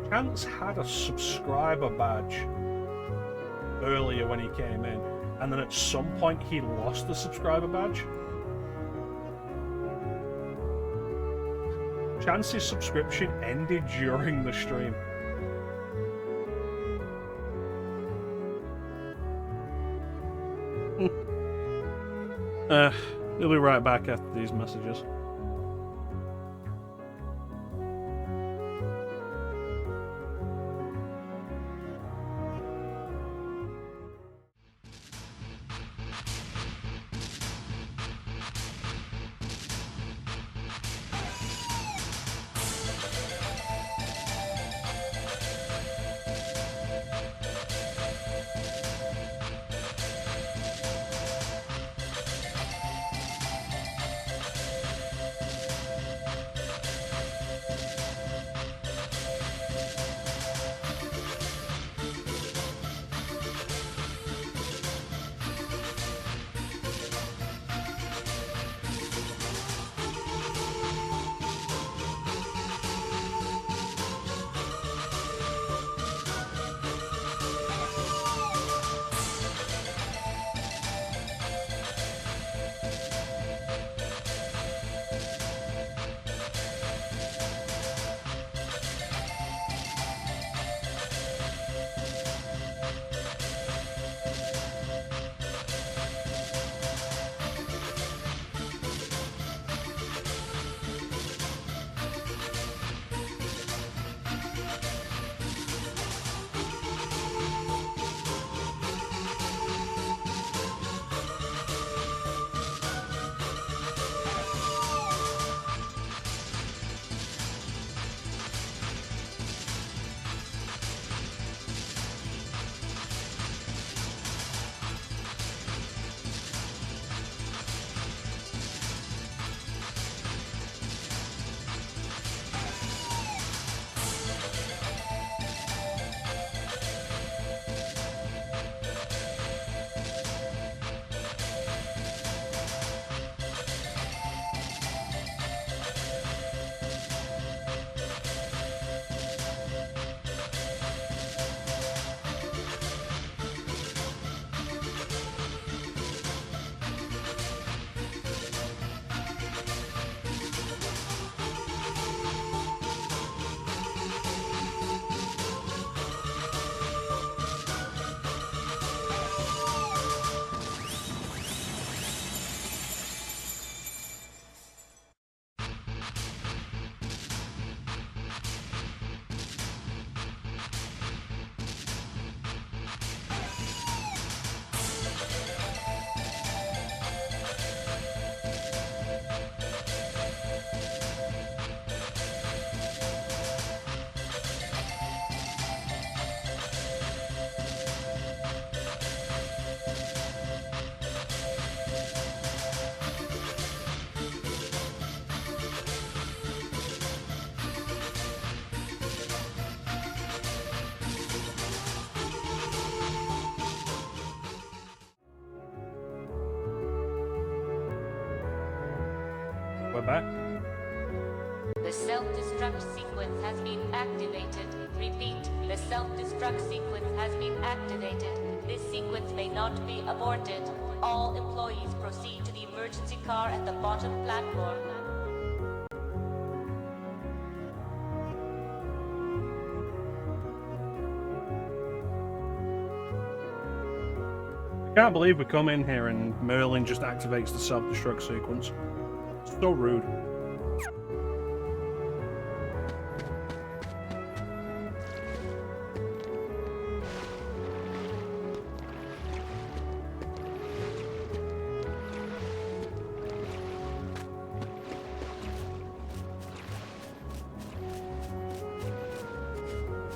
Chance had a subscriber badge earlier when he came in, and then at some point he lost the subscriber badge. Chance's subscription ended during the stream. We'll be right back after these messages. We're back. The self-destruct sequence has been activated. Repeat, the self-destruct sequence has been activated. This sequence may not be aborted. All employees proceed to the emergency car at the bottom platform. I can't believe we come in here and Merlin just activates the self-destruct sequence. So rude.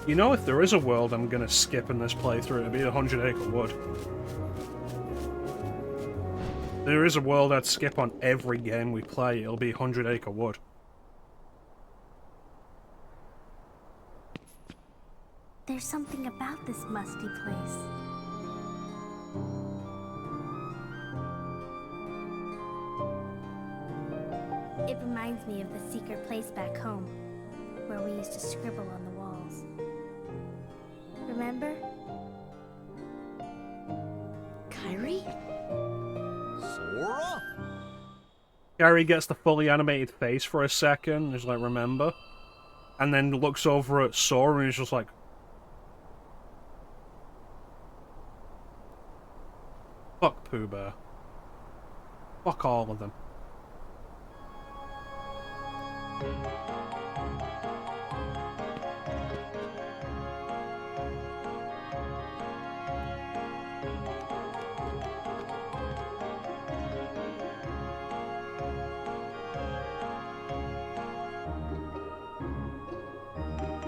You know, if there is a world I'm gonna skip in this playthrough, it'll be 100 Acre Wood. There is a world I'd skip on every game we play, it'll be 100 Acre Wood. There's something about this musty place. It reminds me of the secret place back home, where we used to scribble on the walls. Remember? Kyrie? Sora? Gary gets the fully animated face for a second, he's like, remember? And then looks over at Sora and he's just like... Fuck Pooh Bear. Fuck all of them.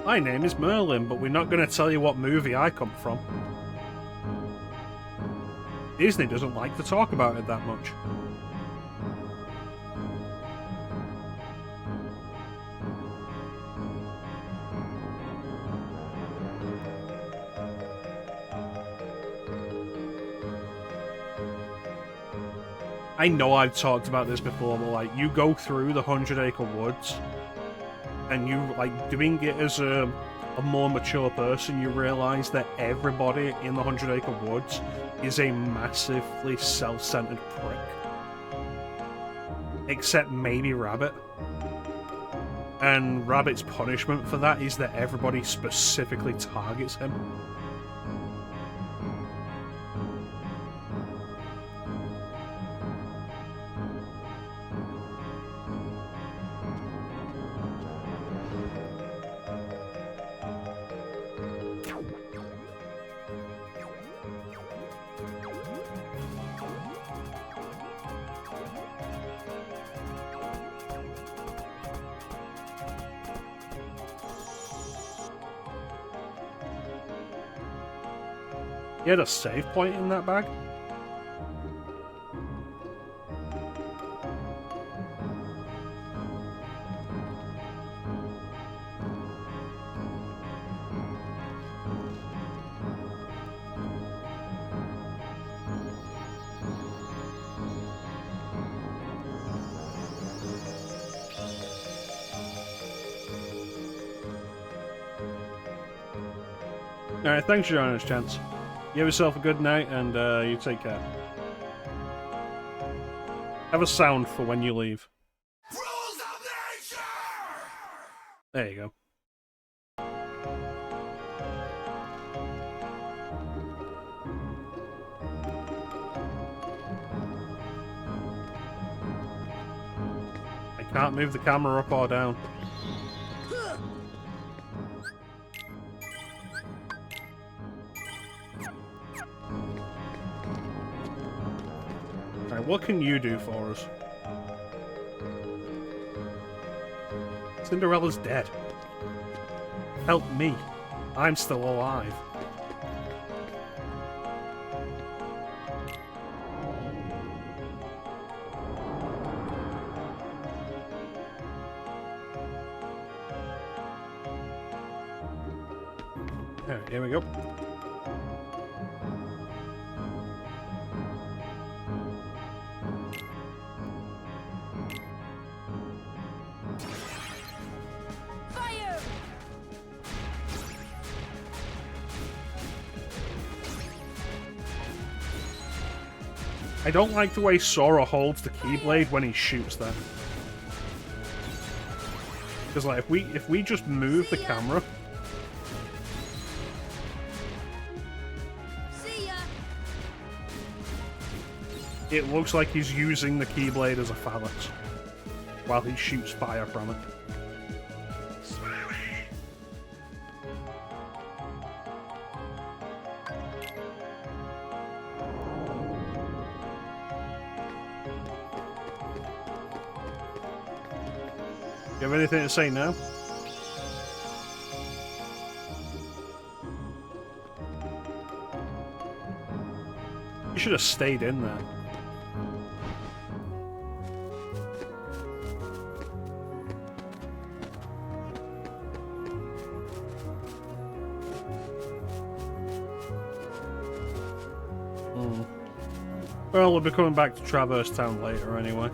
My name is Merlin, but we're not going to tell you what movie I come from. Disney doesn't like to talk about it that much. I know I've talked about this before, but like, you go through the 100 Acre Woods, and you, like, doing it as a more mature person, you realise that everybody in the 100 Acre Woods is a massively self-centered prick. Except maybe Rabbit. And Rabbit's punishment for that is that everybody specifically targets him. You had a save point in that bag? Alright, thanks for joining us, Chance. You have yourself a good night, and you take care. Have a sound for when you leave. Rules of nature! There you go. I can't move the camera up or down. What can you do for us? Cinderella's dead. Help me. I'm still alive. Alright, here we go. I don't like the way Sora holds the Keyblade when he shoots them. Because like if we just move the camera, it looks like he's using the Keyblade as a phallus while he shoots fire from it. You have anything to say now? should have stayed in there. Well, we'll be coming back to Traverse Town later anyway.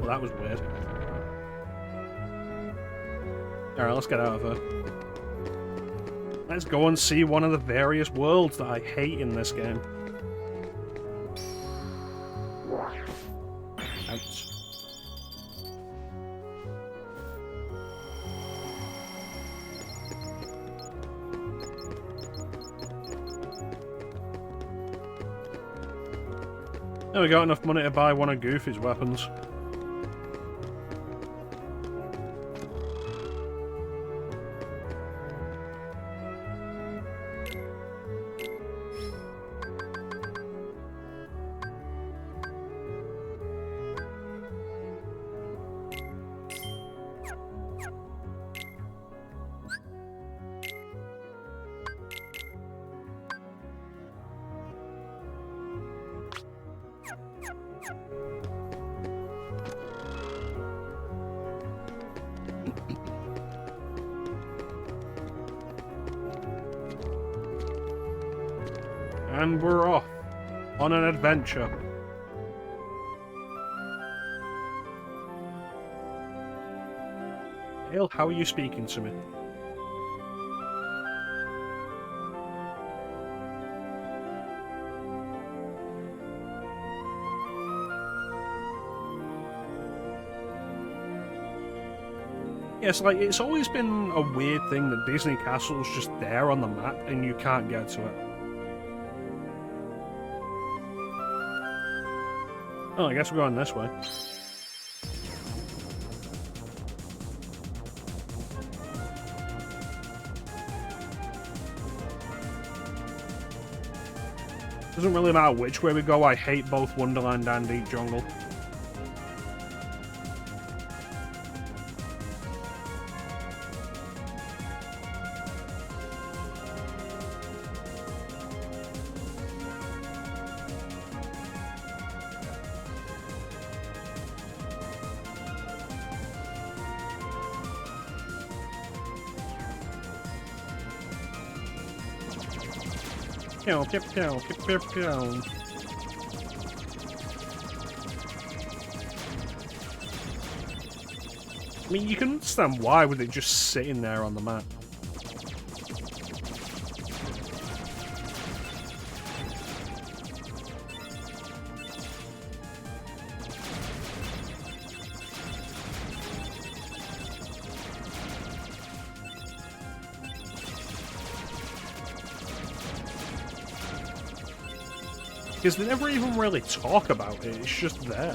Well, that was weird. Alright, let's get out of here. Let's go and see one of the various worlds that I hate in this game. Ouch. Now we got enough money to buy one of Goofy's weapons. And we're off on an adventure. Hale, how are you speaking to me? Yes, like, it's always been a weird thing that Disney Castle's just there on the map and you can't get to it. Oh, I guess we're going this way. Doesn't really matter which way we go, I hate both Wonderland and Deep Jungle. Pew, pew, pew, pew, pew, pew. I mean, you can understand why with it just sitting there on the map. Because they never even really talk about it, it's just there.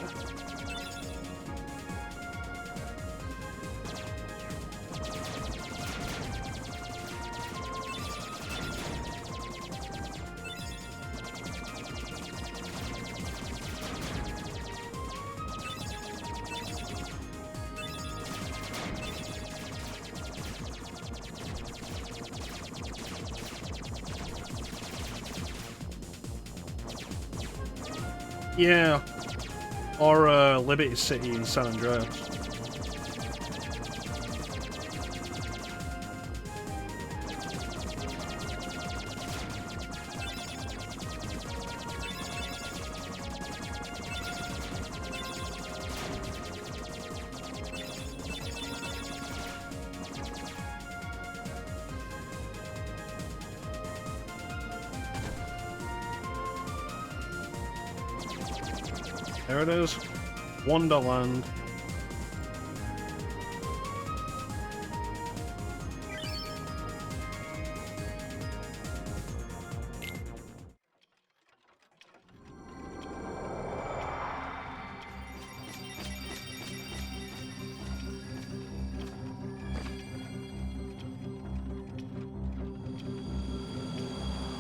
Yeah, or Liberty City in San Andreas. There it is. Wonderland.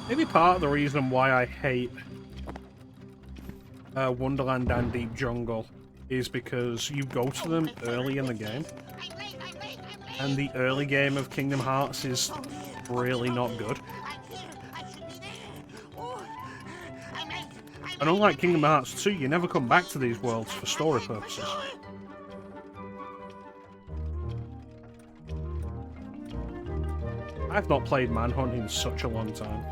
Maybe part of the reason why I hate Wonderland and Deep Jungle is because you go to them early in the game, and the early game of Kingdom Hearts is really not good. And unlike Kingdom Hearts 2, you never come back to these worlds for story purposes. I've not played Manhunt in such a long time.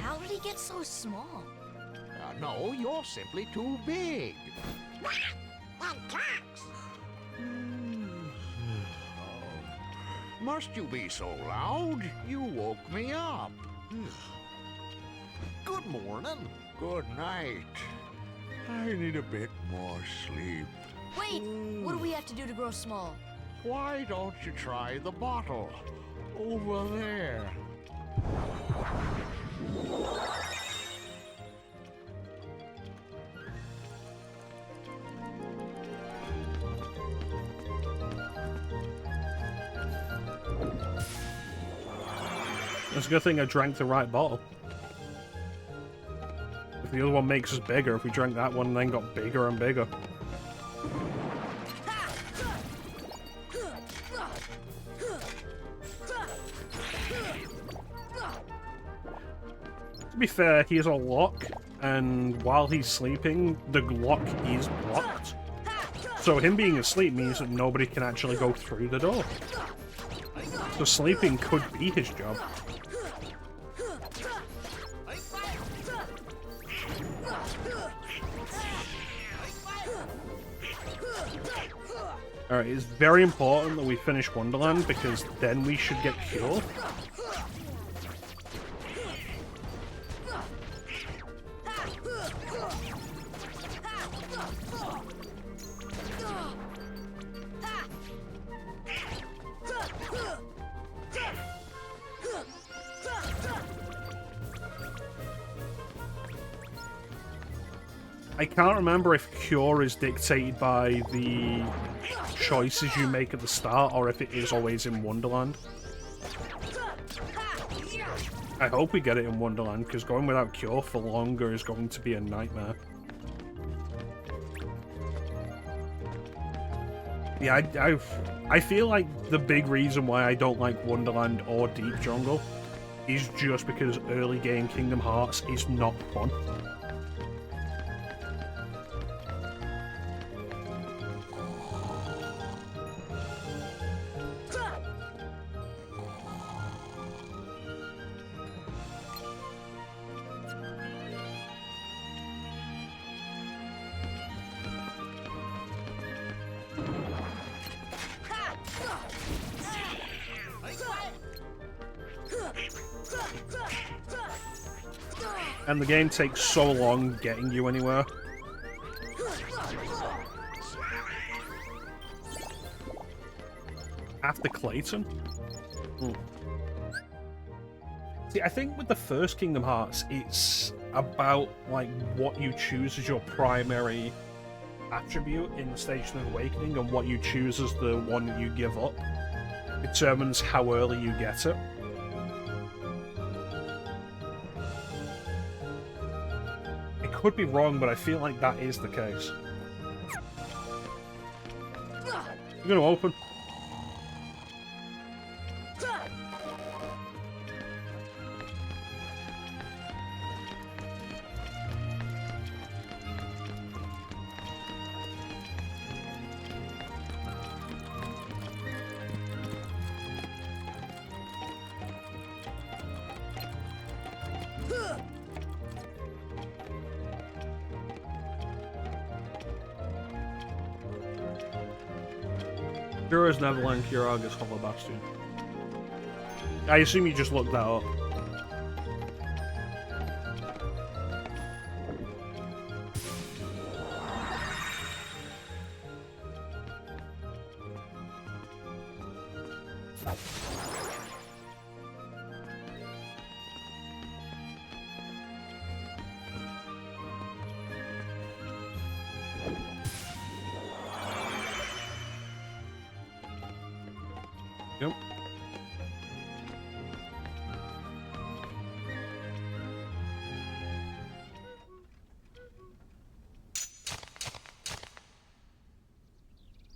How did he get so small? No, you're simply too big. That talks. Must you be so loud? You woke me up. Good morning. Good night. I need a bit more sleep. Wait, what do we have to do to grow small? Why don't you try the bottle? Over there. It's a good thing I drank the right bottle. If the other one makes us bigger, if we drank that one and then got bigger and bigger. To be fair, he has a lock, and while he's sleeping, the lock is blocked. So him being asleep means that nobody can actually go through the door. So sleeping could be his job. Alright, it's very important that we finish Wonderland, because then we should get Cure. I can't remember if Cure is dictated by the choices you make at the start, or if it is always in Wonderland. I hope we get it in Wonderland, because going without Cure for longer is going to be a nightmare. Yeah, I feel like the big reason why I don't like Wonderland or Deep Jungle is just because early game Kingdom Hearts is not fun. And the game takes so long getting you anywhere. After Clayton? See, I think with the first Kingdom Hearts, it's about like what you choose as your primary attribute in the Station of Awakening, and what you choose as the one that you give up determines how early you get it. Could be wrong, but I feel like that is the case. You're gonna open. Kira's Neverland, Kiraga's Hollow Bastion. I assume you just looked that up. Yep.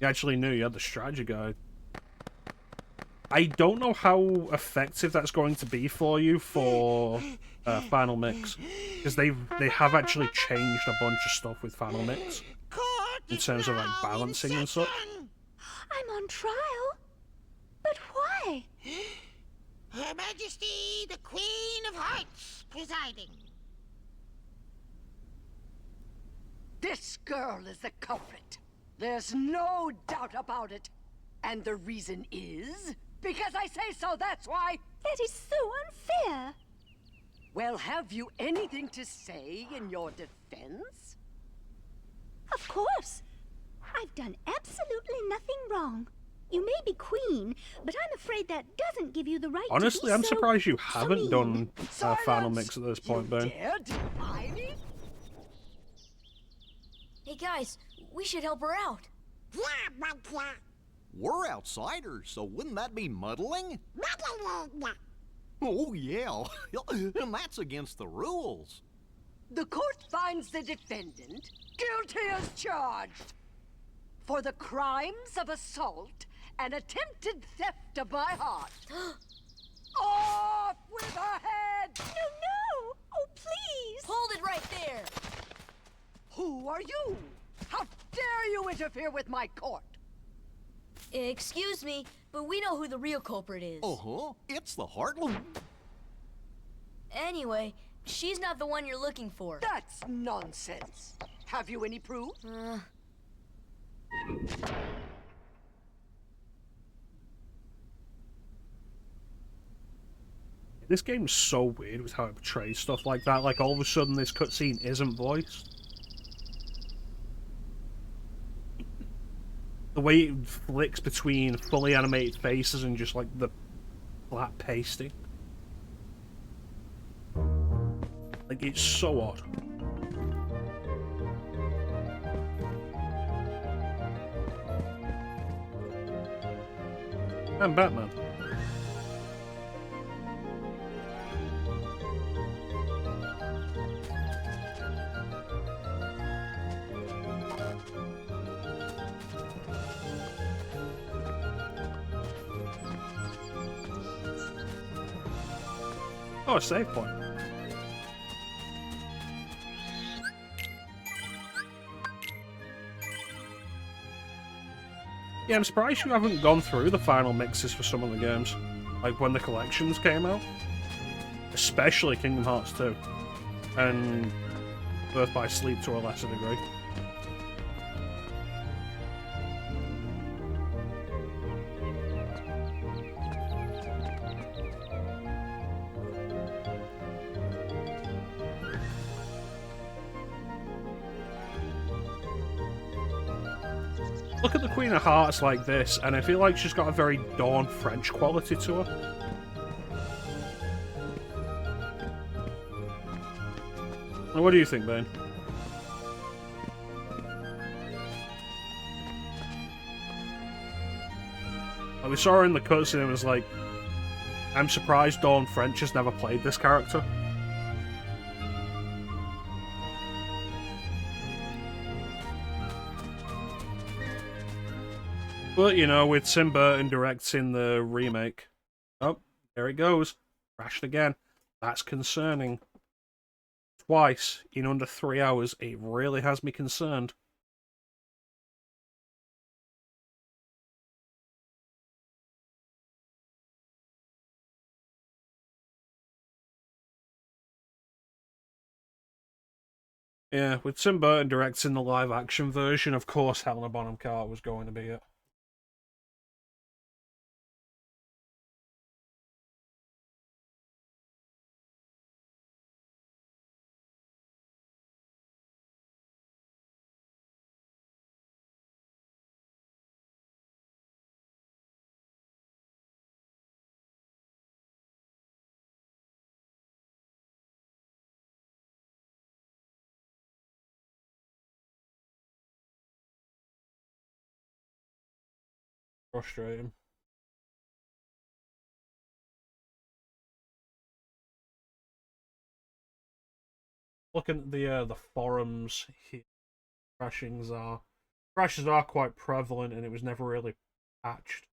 You actually knew you had the strategy guide. I don't know how effective that's going to be for you for Final Mix, because they have actually changed a bunch of stuff with Final Mix in terms of like balancing and such. I'm on trial? But why? Her Majesty, the Queen of Hearts, presiding. This girl is the culprit. There's no doubt about it. And the reason is... because I say so, that's why. That is so unfair. Well, have you anything to say in your defense? Of course. I've done absolutely nothing wrong. You may be queen, but I'm afraid that doesn't give you the right Honestly, to be I'm so surprised you haven't mean. done Final Mix at this point, Ben. Hey guys, we should help her out. Yeah, but We're outsiders, so wouldn't that be muddling? muddling. Oh, yeah. And that's against the rules. The court finds the defendant guilty as charged for the crimes of assault and attempted theft of my heart. Off with her head! No, no! Oh, please! Hold it right there! Who are you? How dare you interfere with my court? Excuse me, but we know who the real culprit is. Uh-huh. It's the Heartland. Anyway, she's not the one you're looking for. That's nonsense. Have you any proof? This game's so weird with how it portrays stuff like that. Like, all of a sudden this cutscene isn't voiced. The way it flicks between fully animated faces and just, like, the flat pasting. Like, it's so odd. I'm Batman. Oh, a save point. Yeah, I'm surprised you haven't gone through the final mixes for some of the games. Like when the collections came out. Especially Kingdom Hearts 2. And Birth by Sleep to a lesser degree. Look at the Queen of Hearts like this, and I feel like she's got a very Dawn French quality to her. Now, what do you think, Ben? Like, we saw her in the cutscene and it was like, I'm surprised Dawn French has never played this character. But, you know, with Tim Burton directing the remake... Oh, there it goes. Crashed again. That's concerning. Twice in under 3 hours, it really has me concerned. Yeah, with Tim Burton directing the live-action version, of course Helena Bonham Carter was going to be it. Frustrating. Looking at the forums here, crashes are quite prevalent, and it was never really patched.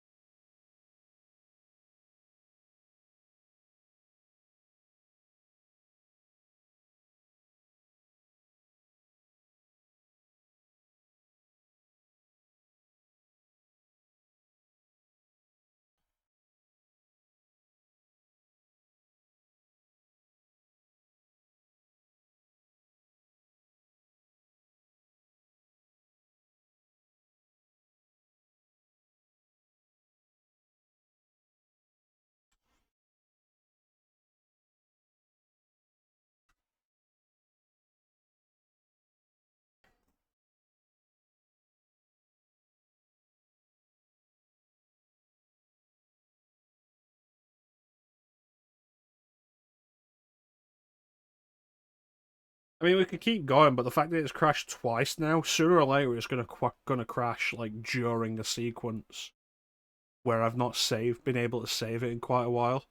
I mean, we could keep going, but the fact that it's crashed twice now, sooner or later it's gonna crash like during a sequence where I've not been able to save it in quite a while.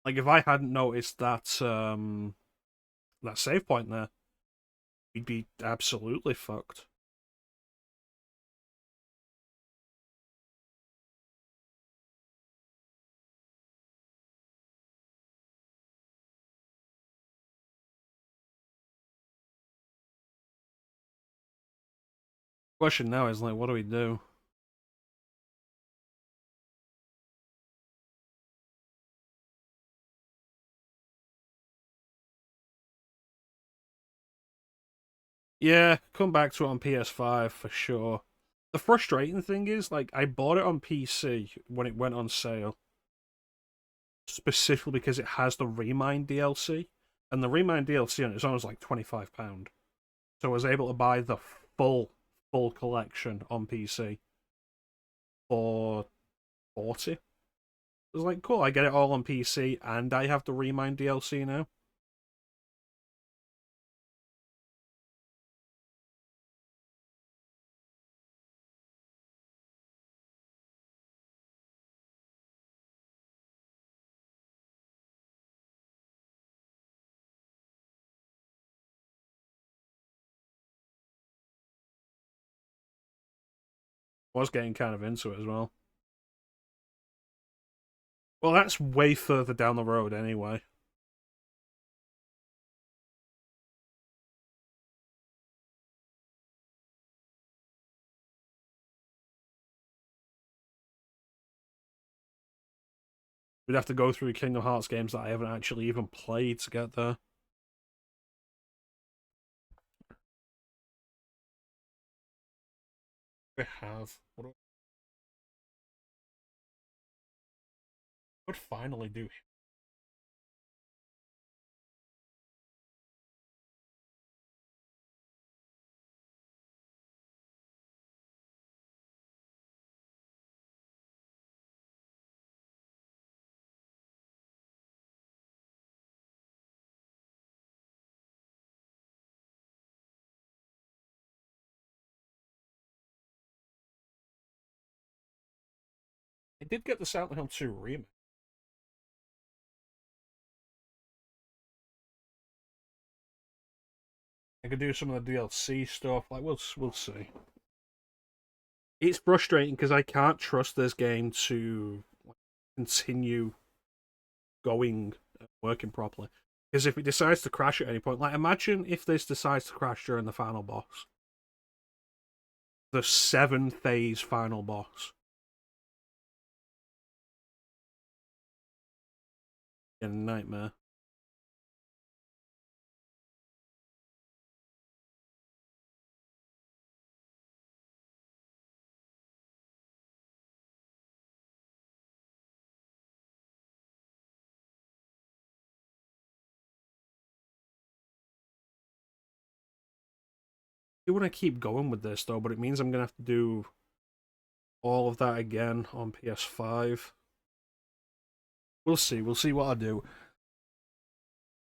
Like if I hadn't noticed that save point there, we'd be absolutely fucked. Question now is like, what do we do? Yeah, come back to it on PS5 for sure. The frustrating thing is, like, I bought it on PC when it went on sale, specifically because it has the Remind DLC, and the Remind DLC on its own is like £25. So I was able to buy the full collection on PC for 40. It was like, cool, I get it all on PC, and I have the Remind DLC now. Was getting kind of into it as well. Well, that's way further down the road anyway. We'd have to go through Kingdom Hearts games that I haven't actually even played to get there. We have. What would finally do? I did get the Silent Hill 2 remake. I could do some of the DLC stuff. Like we'll see. It's frustrating because I can't trust this game to continue going, working properly. Because if it decides to crash at any point, like imagine if this decides to crash during the final boss, the 7-phase final boss. A nightmare. I want to keep going with this though, but it means I'm gonna have to do all of that again on PS5. We'll see. We'll see what I do.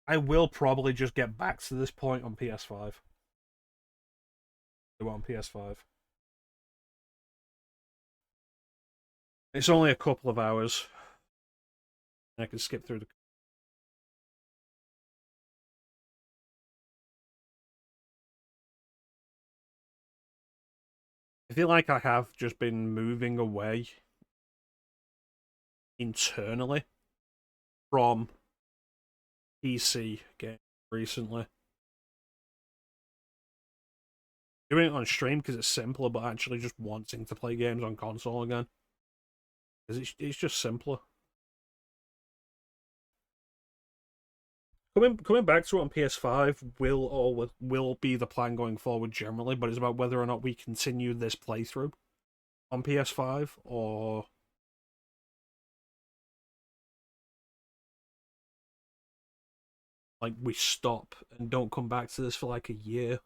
I will probably just get back to this point on PS5. Do it on PS5. It's only a couple of hours. I can skip through the. I feel like I have just been moving away internally from PC games recently. Doing it on stream because it's simpler, but actually just wanting to play games on console again. Because it's just simpler. Coming back to it on PS5 will be the plan going forward generally, but it's about whether or not we continue this playthrough on PS5 or like we stop and don't come back to this for like a year.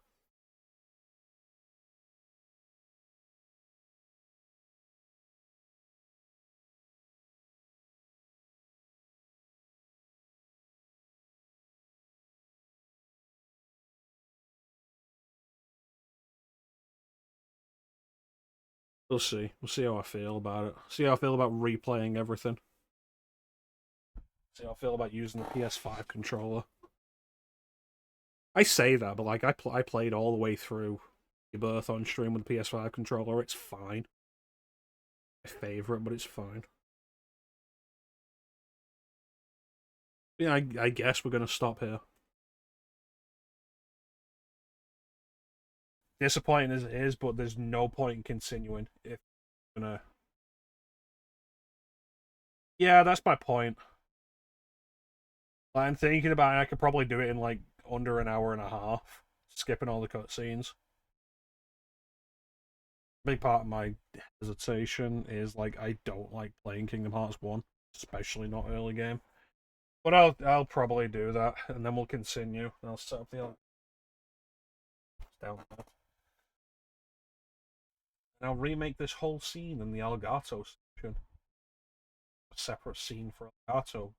We'll see. We'll see how I feel about it. See how I feel about replaying everything. See how I feel about using the PS5 controller. I say that, but like I played all the way through Rebirth on stream with the PS5 controller. It's fine. My favorite, but it's fine. Yeah, I guess we're gonna stop here. Disappointing as it is, but there's no point in continuing if we're gonna. Yeah, that's my point. I'm thinking about it, I could probably do it in like under an hour and a half, skipping all the cutscenes. Big part of my hesitation is like I don't like playing Kingdom Hearts 1, especially not early game. But I'll probably do that, and then we'll continue. I'll set up the down there. And I'll remake this whole scene in the Elgato section. A separate scene for Elgato.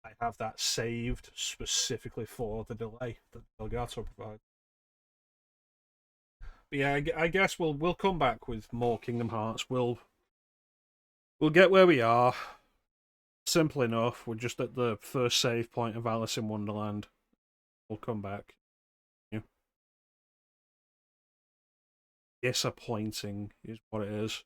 I have that saved specifically for the delay that Elgato provides. But yeah, I guess we'll come back with more Kingdom Hearts. We'll get where we are. Simple enough. We're just at the first save point of Alice in Wonderland. We'll come back. Yeah. Disappointing is what it is.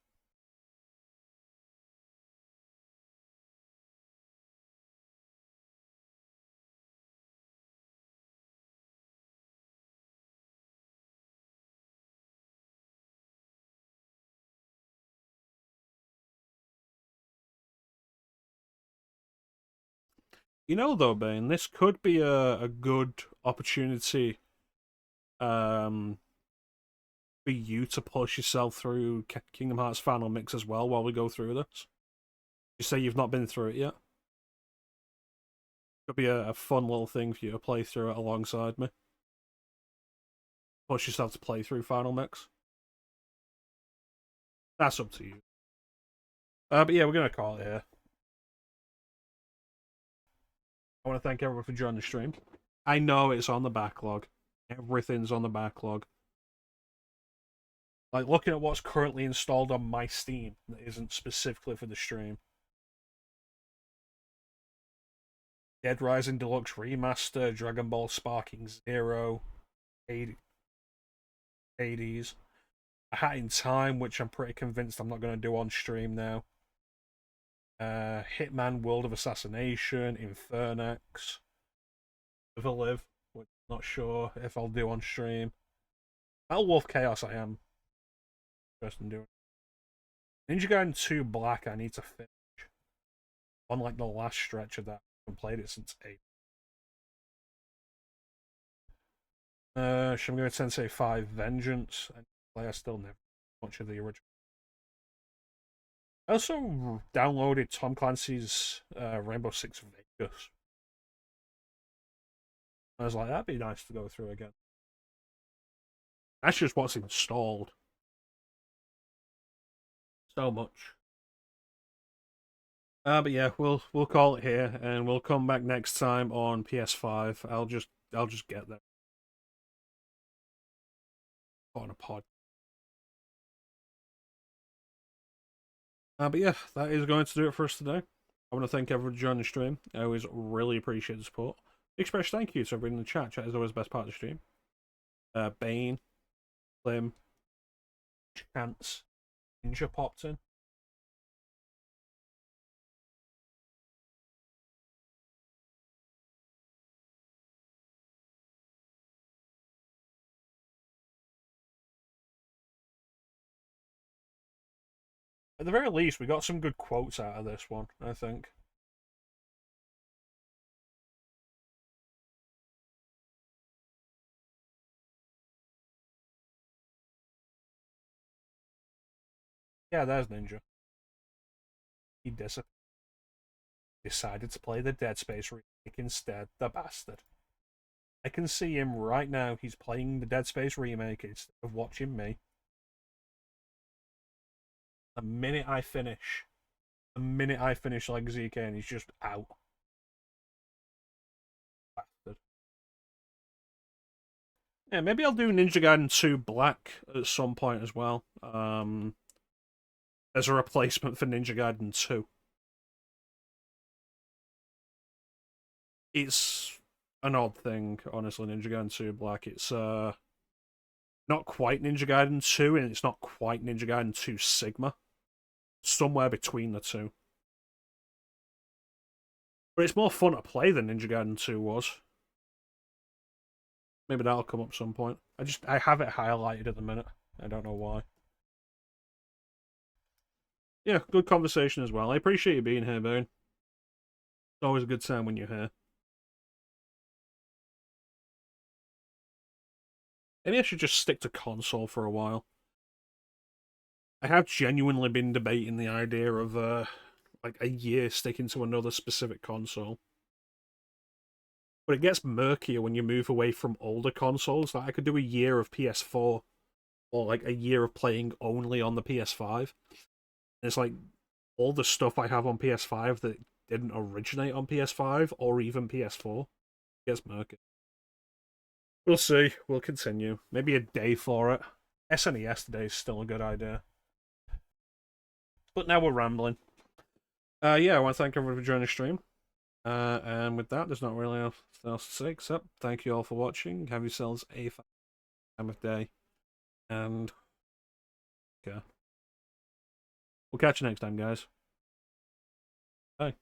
You know, though, Bane, this could be a good opportunity for you to push yourself through Kingdom Hearts Final Mix as well while we go through this. You say you've not been through it yet? Could be a fun little thing for you to play through it alongside me. Push yourself to play through Final Mix. That's up to you. But yeah, we're going to call it here. I want to thank everyone for joining the stream. I know it's on the backlog. Everything's on the backlog. Like, looking at what's currently installed on my Steam that isn't specifically for the stream. Dead Rising Deluxe Remaster, Dragon Ball Sparking Zero, Hades, A Hat in Time, which I'm pretty convinced I'm not going to do on stream now. Hitman World of Assassination, Infernax, Live a Live, which I'm not sure if I'll do on stream. Battle Wolf Chaos I am interested in doing. Ninja Gaiden 2 Black I need to finish. On like the last stretch of that. I haven't played it since 8. Shin Megami Tensei 5 Vengeance. I still never much of the original. I also downloaded Tom Clancy's Rainbow Six Vegas. I was like, that'd be nice to go through again. That's just what's installed. So much. But yeah, we'll call it here, and we'll come back next time on PS5. I'll just get there on a pod. But yeah, that is going to do it for us today. I want to thank everyone for joining the stream. I always really appreciate the support. Big special thank you to everyone in the chat. Chat is always the best part of the stream. Bane, Slim, Chance, Ninja popped in. At the very least, we got some good quotes out of this one, I think. Yeah, there's Ninja. He decided to play the Dead Space remake instead, the bastard. I can see him right now, he's playing the Dead Space remake instead of watching me. The minute I finish like ZK and he's just out. Bastard. Yeah, maybe I'll do Ninja Gaiden 2 Black at some point as well. As a replacement for Ninja Gaiden 2. It's an odd thing, honestly, Ninja Gaiden 2 Black. It's not quite Ninja Gaiden 2, and it's not quite Ninja Gaiden 2 Sigma. Somewhere between the two. But it's more fun to play than Ninja Gaiden 2 was. Maybe that'll come up some point. I have it highlighted at the minute. I don't know why. Yeah, good conversation as well. I appreciate you being here, Boone. It's always a good time when you're here. Maybe I should just stick to console for a while. I have genuinely been debating the idea of like a year sticking to another specific console. But it gets murkier when you move away from older consoles. Like I could do a year of PS4 or like a year of playing only on the PS5. And it's like all the stuff I have on PS5 that didn't originate on PS5 or even PS4 gets murky. We'll see. We'll continue. Maybe a day for it. SNES today is still a good idea. But now we're rambling. Yeah, I want to thank everyone for joining the stream. And with that, there's not really else to say except thank you all for watching. Have yourselves a fun time of day. And yeah. We'll catch you next time, guys. Bye.